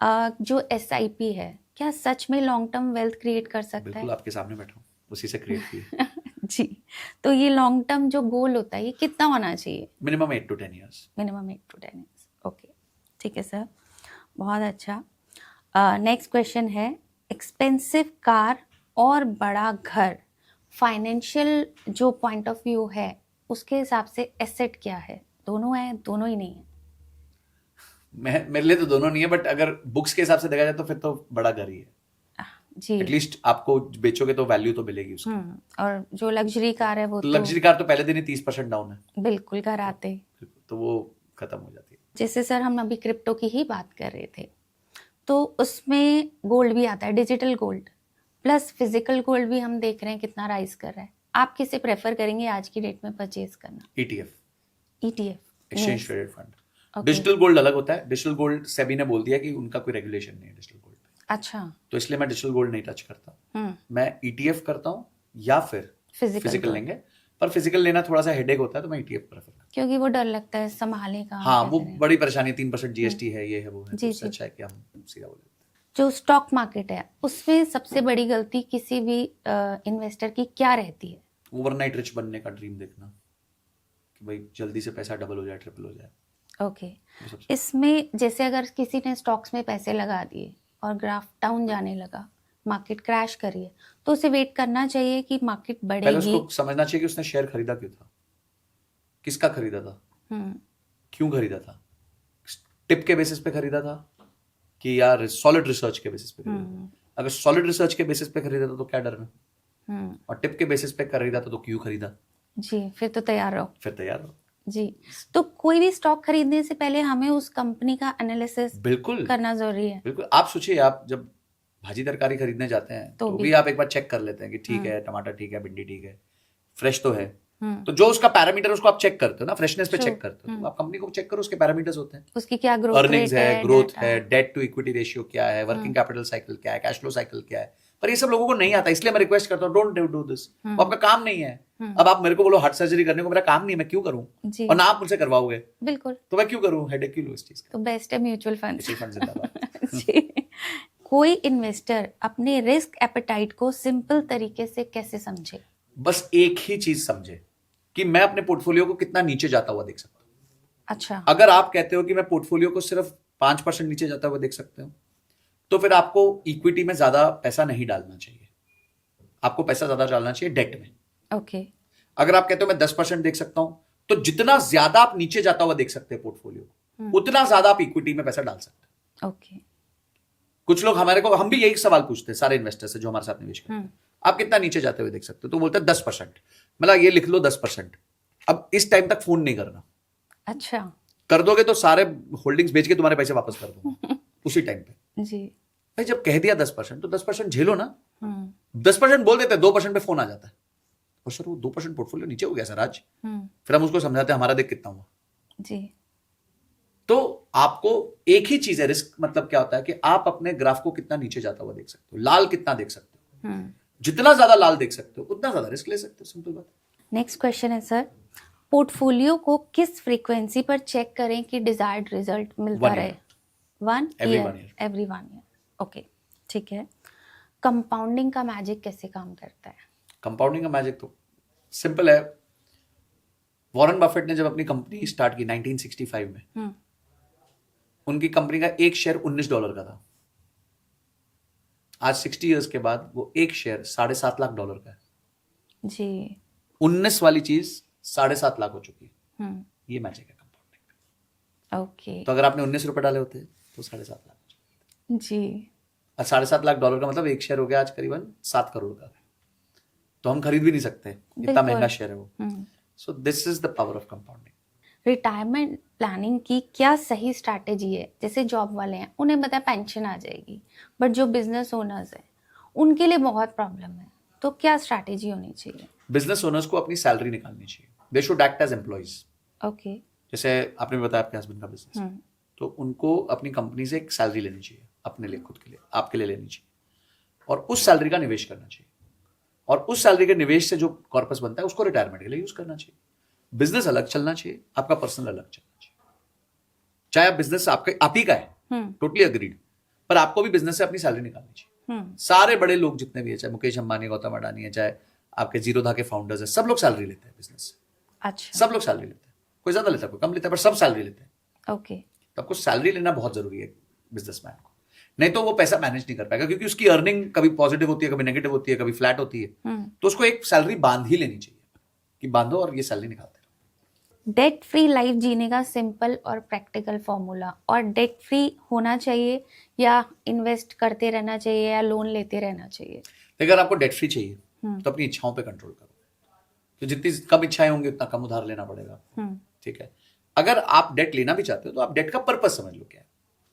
जो SIP है क्या सच में लॉन्ग टर्म वेल्थ क्रिएट कर सकता बिल्कुल, है? आपके सामने बैठा हूँ, उसी से क्रिएट की। जी, तो ये लॉन्ग टर्म जो गोल होता है ये कितना होना चाहिए? Minimum 8 to 10 years। Minimum 8 to 10 years। Okay, ठीक है सर, बहुत अच्छा। नेक्स्ट क्वेश्चन है, एक्सपेंसिव कार और बड़ा घर, फाइनेंशियल जो पॉइंट ऑफ व्यू है उसके हिसाब से एसेट क्या है? दोनों है, दोनों ही नहीं है? मेरे लिए तो दोनों नहीं है, बट अगर बुक्स के हिसाब से देखा जाए तो फिर तो बड़ा घर ही है। जी। एटलीस्ट आपको बेचोगे तो वैल्यू तो मिलेगी उसकी। और जो लग्जरी कार है वो तो लग्जरी कार तो पहले दिन ही 30% डाउन है, बिल्कुल घर आते ही। तो वो खत्म हो जाती है। जैसे सर हम अभी क्रिप्टो की ही बात कर रहे थे, तो उसमें गोल्ड भी आता है, digital gold plus physical gold भी हम देख रहे हैं कितना राइज कर रहा है। आप किसे प्रेफर करेंगे आज की डेट में परचेज करना? ETF, ETF, exchange traded fund. Okay. Digital gold अलग होता है। डिजिटल गोल्ड सेबी ने बोल दिया कि उनका कोई रेगुलेशन नहीं है डिजिटल गोल्ड पे, अच्छा। तो इसलिए मैं डिजिटल गोल्ड नहीं टच करता। हम्म, मैं ETF करता हूँ या फिर फिजिकल gold। लेंगे, पर फिजिकल लेना थोड़ा सा हेडेक होता है, तो मैं ETF प्रेफर करता क्योंकि वो डर लगता है संभाले कहाँ, हूँ। हाँ, वो कैसे नहीं। बड़ी परेशानी, 3% GST है, ये है वो है, जी, तो उससे जी। अच्छा है कि हम सीधा बोले। जो स्टॉक मार्केट है उसमें सबसे बड़ी गलती किसी भी इन्वेस्टर की क्या रहती है? ओवरनाइट रिच बनने का ड्रीम देखना कि भाई जल्दी से पैसा डबल हो जाए, ट्रिपल हो जाए। ओके, वो सबसे इसमें जैसे अगर किसी ने स्टॉक्स में पैसे लगा दिए और ग्राफ डाउन जाने लगा, मार्केट क्रैश करी है, तो उसे वेट करना चाहिए कि मार्केट पहले बढ़ेगी? उसको समझना चाहिए कि उसने शेयर खरीदा क्यों था, किसका खरीदा था, हम्म, क्यों खरीदा था, टिप के बेसिस पे खरीदा था कि यार सॉलिड रिसर्च के बेसिस पे खरीदा था। अगर सॉलिड रिसर्च के बेसिस पे खरीदा था तो क्या डरना, और टिप के बेसिस पे खरीदा था तो क्यों खरीदा, जी, फिर तो तैयार रहो। फिर तैयार हो। जी, तो कोई भी स्टॉक खरीदने से पहले हमें उस कंपनी का एनालिसिस बिल्कुल करना जरूरी है। बिल्कुल। आप सोचिए, आप जब भाजी तरकारी खरीदने जाते हैं तो तो भी भी आप एक बार चेक कर लेते हैं कि ठीक है, टमाटर ठीक है, भिंडी ठीक है, फ्रेश तो है। हम्म, तो जो उसका पैरामीटर उसको आप चेक करते हो ना, फ्रेशनेस पे True. चेक करते हो, तो आप कंपनी को चेक करो, उसके पैरामीटर्स होते हैं। उसकी क्या ग्रोथ अर्निंग्स रेट है, है, ग्रोथ data है, डेट टू इक्विटी रेशियो क्या है, वर्किंग कैपिटल साइकिल क्या है, कैश फ्लो साइकिल क्या है, पर ये सब लोगों को नहीं आता। इसलिए मैं रिक्वेस्ट करता हूँ, डोंट डू दिस। आपका काम नहीं है। अब आप मेरे को बोलो हार्ट सर्जरी करने को, मेरा काम नहीं है, मैं क्यों करूं? जी, और ना आप मुझसे करवाओगे बिल्कुल, तो मैं क्यों करूं? हेडेक क्यों लूं इस चीज का? तो बेस्ट है म्यूचुअल फंड। म्यूचुअल फंड जिंदाबाद। जी, कोई इन्वेस्टर अपने रिस्क एपेटाइट को सिंपल तरीके से कैसे समझे? बस एक ही चीज समझे कि मैं अपने पोर्टफोलियो को कितना नीचे जाता हुआ देख सकता हूं। अच्छा, अगर आप कहते हो कि मैं पोर्टफोलियो को सिर्फ 5% नीचे जाता हुआ देख सकते हो, तो फिर आपको इक्विटी में ज्यादा पैसा नहीं डालना चाहिए, आपको पैसा ज्यादा डालना चाहिए डेट में। ओके, अगर आप कहते हो मैं 10% देख सकता हूं, तो जितना ज्यादा आप नीचे जाता हुआ देख सकते हैं पोर्टफोलियो को, उतना ज्यादा आप इक्विटी में पैसा डाल सकते हैं। ओके, कुछ लोग हम भी यही सवाल पूछते हैं सारे इन्वेस्टर से जो हमारे साथ निवेश करते हैं, आप कितना नीचे जाते हुए देख सकते हो? तो बोलते हैं 10%। मतलब ये लिख लो 10%। अब इस टाइम तक फोन नहीं करना। अच्छा, कर दोगे तो सारे होल्डिंग्स बेच के तुम्हारे पैसे वापस कर दूंगा उसी टाइम पे। जी, भाई जब कह दिया 10%, तो 10% झेलो ना। हम्म, 10% बोल देते हैं, 2% पे फोन आ जाता है, और सर वो 2% पोर्टफोलियो नीचे हो गया सर आज। फिर हम उसको समझाते हैं हमारा देख कितना हुआ। जी, तो आपको एक ही चीज है, रिस्क मतलब क्या होता है कि आप अपने ग्राफ को कितना नीचे जाता हुआ देख सकते हो, लाल कितना देख सकते हो। जितना ज्यादा लाल देख सकते हो उतना ज्यादा रिस्क ले सकते हो, सिंपल बात। नेक्स्ट क्वेश्चन है सर, पोर्टफोलियो को किस फ्रीक्वेंसी पर चेक करें कि डिजायर्ड रिजल्ट मिलता One रहे? year. 1 Every year, 1 year. Every 1 year. Okay, ठीक है। कंपाउंडिंग का मैजिक कैसे काम करता है? कंपाउंडिंग का मैजिक तो सिंपल है। वॉरेन बफेट ने जब अपनी कंपनी स्टार्ट की 1965 में, उनकी कंपनी का एक शेयर $19 का था। आज 60 इयर्स के बाद वो एक शेयर $7.5 लाख का है। जी, 19 वाली चीज 7.5 लाख हो चुकी है। ये मैजिक है कंपाउंडिंग। ओके, तो अगर आपने 19 रुपए डाले होते तो 7.5 लाख हो चुके। जी, और $7.5 लाख का मतलब एक शेयर हो गया आज करीबन 7 करोड़ का। तो हम खरीद भी नहीं सकते, इतना बिल्कुल। महंगा शेयर है वो। सो this is the power of compounding. Retirement planning की क्या सही स्ट्रैटेजी है? जैसे जॉब वाले हैं उन्हें पता है पेंशन आ जाएगी, बट जो बिजनेस ओनर्स हैं उनके लिए बहुत प्रॉब्लम है, तो क्या स्ट्रैटेजी होनी चाहिए? बिजनेस ओनर्स को अपनी सैलरी निकालनी चाहिए। They should act as employees. Okay, जैसे आपने बताया आपके हस्बैंड का बिजनेस, तो उनको अपनी कंपनी से एक सैलरी लेनी चाहिए, अपने लिए, खुद के लिए, आपके लिए लेनी चाहिए, और उस सैलरी का निवेश करना चाहिए, और उस सैलरी के निवेश से जो कॉर्पस बनता है उसको रिटायरमेंट के लिए यूज करना चाहिए। बिजनेस अलग चलना चाहिए, आपका पर्सनल अलग चलना चाहिए। चाहे आप बिजनेस आपका आप ही का है, टोटली अग्रीड, पर आपको भी बिजनेस से अपनी सैलरी निकालनी चाहिए। सारे बड़े लोग जितने भी है, चाहे मुकेश अंबानी, गौतम अडानी है, चाहे आपके जीरोधा के फाउंडर्स है, सब लोग सैलरी लेते हैं बिजनेस से। अच्छा, सब लोग सैलरी लेते हैं, कोई ज्यादा लेता है कोई कम लेता है, पर सब सैलरी लेते हैं। ओके, तो आपको सैलरी लेना बहुत जरूरी है बिजनेसमैन को, नहीं तो वो पैसा मैनेज नहीं कर पाएगा, क्योंकि उसकी अर्निंग कभी पॉजिटिव होती है, कभी नेगेटिव होती है, कभी फ्लैट होती है। तो उसको एक सैलरी बांध ही लेनी चाहिए कि बांधो और ये सैलरी निकालते रहो। डेट फ्री लाइफ जीने का सिंपल और प्रैक्टिकल फॉर्मूला, और डेट फ्री होना चाहिए या इन्वेस्ट करते रहना चाहिए या लोन लेते रहना चाहिए? अगर आपको डेट फ्री चाहिए तो अपनी इच्छाओं पे कंट्रोल करो, तो जितनी कम इच्छाएं होंगी उतना कम उधार लेना पड़ेगा, ठीक है। अगर आप डेट लेना भी चाहते हो तो आप डेट का पर्पस समझ लो क्या है।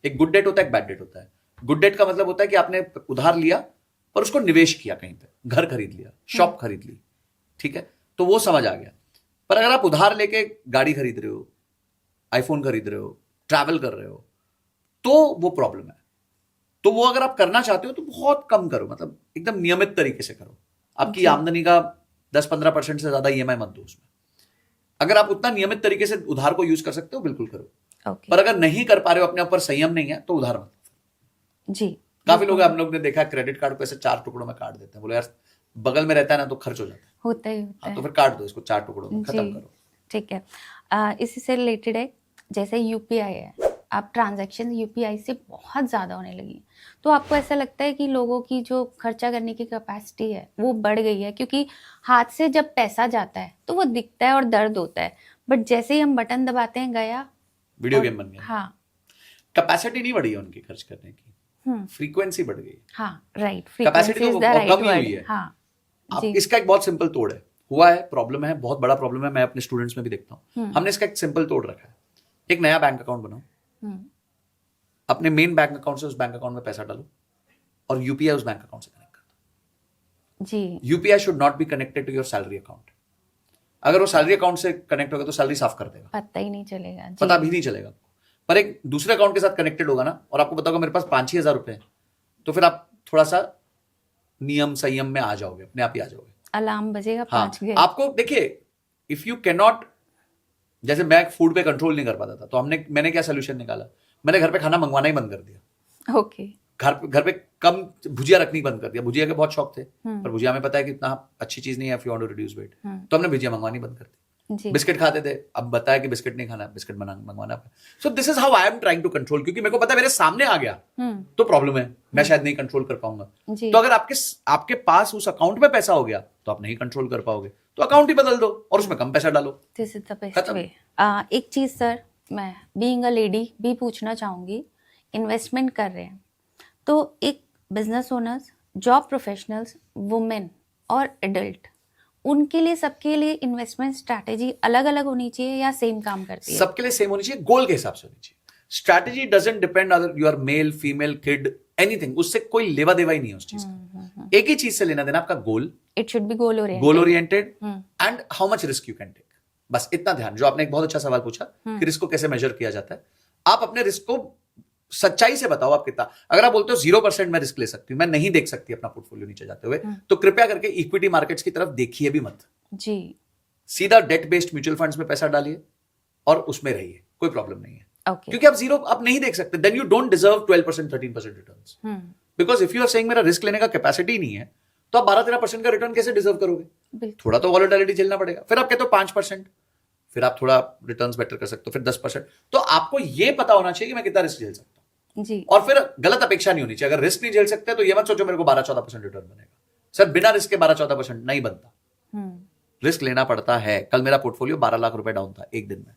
एक गुड डेट होता है, एक बैड डेट होता है। गुड डेट का मतलब होता है कि आपने उधार लिया पर उसको निवेश किया, कहीं पे घर खरीद लिया, शॉप खरीद ली, ठीक है, तो वो समझ आ गया। पर अगर आप उधार लेके गाड़ी खरीद रहे हो, आईफोन खरीद रहे हो, ट्रैवल कर रहे हो, तो वो प्रॉब्लम है। तो वो अगर आप करना चाहते हो तो बहुत कम करो, मतलब एकदम नियमित तरीके से करो। आपकी आमदनी का 10-15% से ज्यादा ईएमआई मत दो उसमें। अगर आप उतना नियमित तरीके से उधार को यूज कर सकते हो बिल्कुल करो। पर अगर नहीं कर पा रहे हो, अपने ऊपर संयम नहीं है, तो उधार मत जी। काफी लोग हम लोग ने देखा क्रेडिट कार्ड को ऐसे 4 टुकड़ों में काट देते हैं, बोले यार बगल में रहता है ना तो खर्च हो जाता है, होता ही होता है, तो फिर काट दो इसको 4 टुकड़ों में, खत्म करो। ठीक है। इसी से रिलेटेड है, जैसे यूपीआई है, आप ट्रांजैक्शन यूपीआई से बहुत ज़्यादा होने लगी, तो आपको ऐसा लगता है कि लोगों की जो खर्चा करने की कैपेसिटी है वो बढ़ गई है? क्योंकि हाथ से जब पैसा जाता है तो वो दिखता है और दर्द होता है, बट जैसे ही हम बटन दबाते हैं गया, वीडियो गेम बन गया। हाँ, कैपेसिटी नहीं बढ़ी है उनकी खर्च करने की, फ्रीक्वेंसी बढ़ गई। हाँ, राइट, कैपेसिटी तो कम ही हुई है। हाँ अब जी, इसका एक बहुत सिंपल तोड़ है, हुआ है, प्रॉब्लम है, बहुत बड़ा प्रॉब्लम है, मैं अपने स्टूडेंट्स में भी देखता हूँ। हमने इसका एक सिंपल तोड़ रखा है। एक नया बैंक अकाउंट बनाओ, अपने मेन बैंक अकाउंट से उस बैंक अकाउंट में पैसा डालो और यूपीआई उस बैंक अकाउंट से कनेक्ट कर दो जी। UPI should not be connected to your salary account. अगर वो सैलरी अकाउंट से कनेक्ट होगा तो सैलरी साफ कर देगा, पता ही नहीं चलेगा जी। पता भी नहीं चलेगा। पर एक दूसरे अकाउंट के साथ कनेक्टेड होगा ना, और आपको बताओगे मेरे पास 5-6 हज़ार रुपए हैं, तो फिर आप थोड़ा सा नियम संयम में आ जाओगे, अपने आप ही आ जाओगे। अलार्म बजेगा, हाँ, 5 गए। आपको देखिए, इफ यू कैन नॉट, जैसे मैं फूड पे कंट्रोल नहीं कर पाता था, तो मैंने क्या सोल्यूशन निकाला, मैंने घर पे खाना मंगवाना ही बंद कर दिया। ओके, घर पे कम भुजिया रखनी बंद कर दिया। भुजिया के बहुत शौक थे, पर भुजिया में पता है कि इतना अच्छी चीज नहीं है, if you want to reduce weight, तो हमने भुजिया मंगवानी बंद कर दी। बिस्किट खाते थे, अब बताया कि बिस्किट नहीं खाना, बिस्किट मंगवाना। So this is how I am trying to control, क्योंकि मेरे को पता है मेरे सामने आ गया तो प्रॉब्लम है, मैं शायद नहीं कंट्रोल कर पाऊंगा। तो अगर आपके पास उस अकाउंट में पैसा हो गया तो आप नहीं कंट्रोल कर पाओगे, तो अकाउंट ही बदल दो और उसमें कम पैसा डालो। दिस इज द बेस्ट वे। एक चीज सर, मैं बीइंग अ लेडी भी पूछना चाहूंगी, इन्वेस्टमेंट कर रहे हैं तो एक business owners, job professionals, women और एडल्ट, उनके लिए, सबके लिए इन्वेस्टमेंट स्ट्रैटेजी अलग अलग होनी चाहिए या सेम काम करती है? सबके लिए सेम होनी चाहिए, गोल के हिसाब से होनी चाहिए। Strategy doesn't depend other you are male, female, kid, anything, उससे कोई लेवा देवा ही नहीं है उस चीज का। एक ही चीज से लेना देना, आपका goal. It should be goal oriented and how much risk you can take. बस इतना ध्यान। जो आपने एक बहुत अच्छा सवाल पूछा कि रिस्क को कैसे मेजर किया जाता है, आप अपने रिस्क को सच्चाई से बताओ, आप कितना। अगर आप बोलते हो 0% मैं रिस्क ले सकती हूँ, मैं नहीं देख सकती अपना पोर्टफोलियो नीचे जाते हुए, तो कृपया करके इक्विटी मार्केट्स की तरफ देखिए भी मत जी। सीधा डेट बेस्ड म्यूचुअल फंड्स में पैसा डालिए और उसमें रहिए, कोई प्रॉब्लम नहीं है। Okay. क्योंकि आप नहीं देख सकते, then you don't deserve 12% 13% returns, because if you are saying मेरा रिस्क लेने का कैपेसिटी नहीं है, तो आप 12-13% का रिटर्न कैसे डिजर्व करोगे? थोड़ा तो वॉलेटिलिटी झेलना पड़ेगा। फिर आप कहते हो 5%, फिर आप थोड़ा रिटर्न्स बेटर कर सकते हो, फिर 10%। तो आपको ये पता होना चाहिए कि मैं कितना रिस्क झेल सकता हूं जी। और फिर गलत अपेक्षा नहीं होनी चाहिए। अगर रिस्क नहीं झेल सकते तो ये मत सोचो मेरे को 12-14% रिटर्न बनेगा। सर, बिना रिस्क के 12-14% नहीं बनता। रिस्क लेना पड़ता है। कल मेरा पोर्टफोलियो 12 लाख रुपए डाउन था एक दिन में।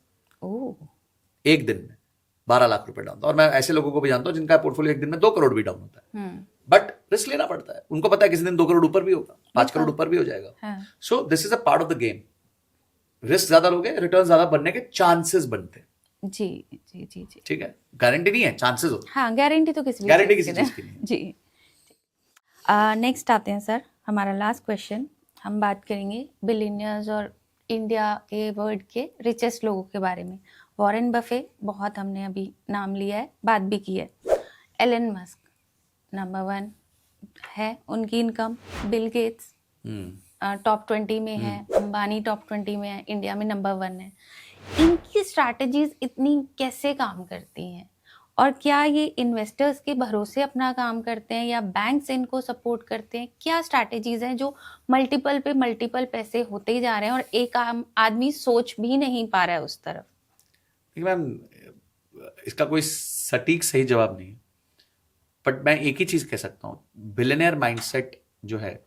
एक दिन में 12 लाख रुपए डाउन था। और मैं ऐसे लोगों को भी जानता हूं जिनका पोर्टफोलियो एक दिन में 2 करोड़ भी डाउन होता है, बट रिस्क लेना पड़ता है। उनको पता है किसी दिन 2 करोड़ ऊपर भी होगा, 5 करोड़ ऊपर भी हो जाएगा। सो this is a part of the game. Risk ज्यादा लोगे, रिटर्न ज्यादा बनने के चांसेस बनते हैं। जी जी जी जी, ठीक है, गारंटी नहीं है, चांसेस होते हैं। हाँ, गारंटी तो किसी गारंटी किसी चीज की नहीं है। जी। नेक्स्ट आते हैं सर, हमारा लास्ट क्वेश्चन। हम बात करेंगे बिलियनियर्स और इंडिया के, वर्ल्ड के रिचेस्ट लोगों के बारे में। वॉरेन बफे, बहुत हमने अभी नाम लिया है, बात भी की है। एलन मस्क नंबर 1 है, उनकी इनकम। बिल गेट्स टॉप 20 में है, अंबानी टॉप 20 में है, इंडिया में नंबर 1 है। इनकी स्ट्रैटेजीज इतनी कैसे काम करती हैं और क्या ये इन्वेस्टर्स के भरोसे अपना काम करते हैं या बैंक्स इनको सपोर्ट करते हैं? क्या स्ट्रैटेजीज हैं जो मल्टीपल पे मल्टीपल पैसे होते ही जा रहे हैं और एक आम आदमी सोच भी नहीं पा रहा है उस तरफ? देखिए मैम, इसका कोई सटीक सही जवाब नहीं है, बट मैं एक ही चीज कह सकता हूँ, बिलियनियर माइंडसेट जो है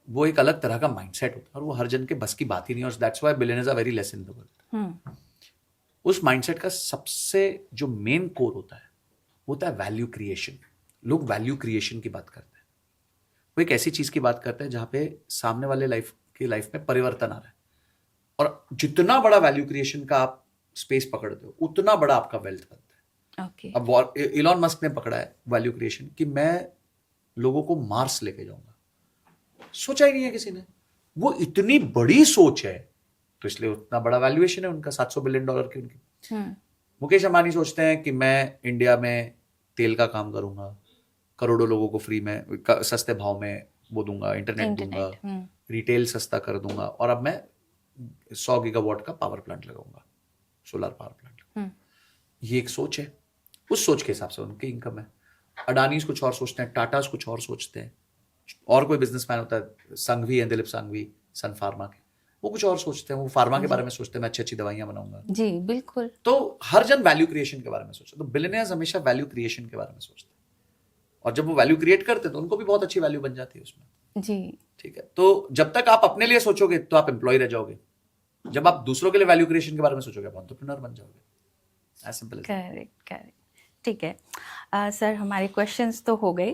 वो एक अलग तरह का माइंडसेट होता है और वो हर जन के बस की बात ही नहीं है, और that's why billionaires are very less in the world. उस माइंडसेट का सबसे जो मेन कोर होता है वो होता है वैल्यू क्रिएशन। लोग वैल्यू क्रिएशन की बात करते हैं, वो एक ऐसी चीज की बात करते हैं जहां पे सामने वाले लाइफ में परिवर्तन आ रहा है, और जितना बड़ा वैल्यू क्रिएशन का आप स्पेस पकड़ते हो उतना बड़ा आपका वेल्थ बनता है। Okay. अब इलॉन मस्क ने पकड़ा है वैल्यू क्रिएशन कि मैं लोगों को मार्स लेके जाऊंगा, सोचा ही नहीं है किसी ने। वो इतनी बड़ी सोच है तो इसलिए उतना बड़ा वैल्यूएशन है उनका, $700 बिलियन की उनकी। मुकेश अंबानी सोचते हैं कि मैं इंडिया में तेल का काम करूंगा, करोड़ों लोगों को फ्री में सस्ते भाव में वो दूंगा, इंटरनेट दूंगा, रिटेल सस्ता कर दूंगा, और अब मैं 100 गीगावाट का पावर प्लांट लगाऊंगा, सोलर पावर प्लांट। ये एक सोच है, उस सोच के हिसाब से उनकी इनकम है। अडानीज कुछ और सोचते हैं, टाटास कुछ और सोचते हैं, और कोई बिजनेसमैन होता है, संघवी है, दिलीप संघवी सन फार्मा के, वो कुछ और सोचते हैं, वो फार्मा के बारे में सोचते हैं, मैं अच्छी अच्छी दवाइयां बनाऊंगा। जी बिल्कुल। तो हर जन वैल्यू क्रिएशन के बारे में सोचते हैं, तो बिलियनियर्स हमेशा वैल्यू क्रिएशन के बारे में सोचते हैं, और जब वो वैल्यू क्रिएट करते हैं तो उनको भी बहुत अच्छी वैल्यू बन जाती है उसमें। जी ठीक है, तो जब तक आप अपने लिए सोचोगे तो आप एम्प्लॉय रह जाओगे, जब आप दूसरों के लिए वैल्यू क्रिएशन के बारे में सोचोगे आप एंटरप्रेन्योर बन जाओगे। As simple as. करेक्ट। ठीक है सर, हमारे क्वेश्चंस तो हो गए,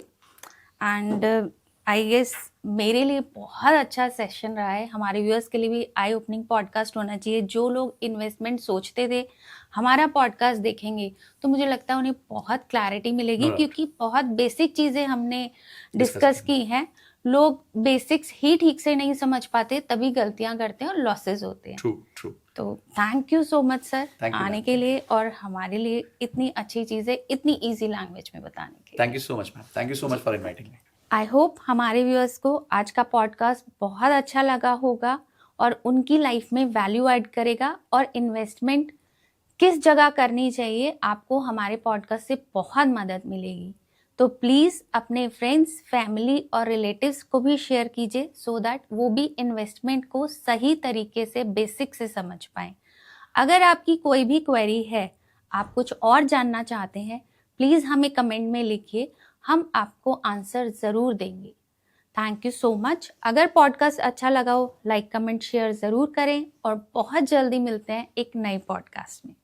एंड आई गेस मेरे लिए बहुत अच्छा सेशन रहा है, हमारे व्यूअर्स के लिए भी आई ओपनिंग पॉडकास्ट होना चाहिए। जो लोग इन्वेस्टमेंट सोचते थे हमारा पॉडकास्ट देखेंगे तो मुझे लगता है उन्हें बहुत क्लैरिटी मिलेगी, क्योंकि बहुत बेसिक चीज़ें हमने डिस्कस की हैं। लोग बेसिक्स ही ठीक से नहीं समझ पाते, तभी गलतियां करते हैं और लॉसेस होते हैं। ट्रू। तो thank you so much sir आने के लिए और हमारे लिए इतनी अच्छी चीज़ें इतनी इजी लैंग्वेज में बताने के लिए। Thank you so much ma'am, thank you so much for inviting me. I hope हमारे व्यूअर्स को आज का पॉडकास्ट बहुत अच्छा लगा होगा और उनकी लाइफ में वैल्यू ऐड करेगा, और इन्वेस्टमेंट किस जगह करनी चाहिए आपको हमारे पॉडकास्ट से बहुत मदद मिलेगी। तो प्लीज़ अपने फ्रेंड्स, फैमिली और रिलेटिव्स को भी शेयर कीजिए, सो दैट वो भी इन्वेस्टमेंट को सही तरीके से बेसिक से समझ पाएँ। अगर आपकी कोई भी क्वेरी है, आप कुछ और जानना चाहते हैं, प्लीज़ हमें कमेंट में लिखिए, हम आपको आंसर ज़रूर देंगे। Thank you so much. अगर पॉडकास्ट अच्छा लगा हो, लाइक, कमेंट, शेयर ज़रूर करें, और बहुत जल्दी मिलते हैं एक नए पॉडकास्ट में।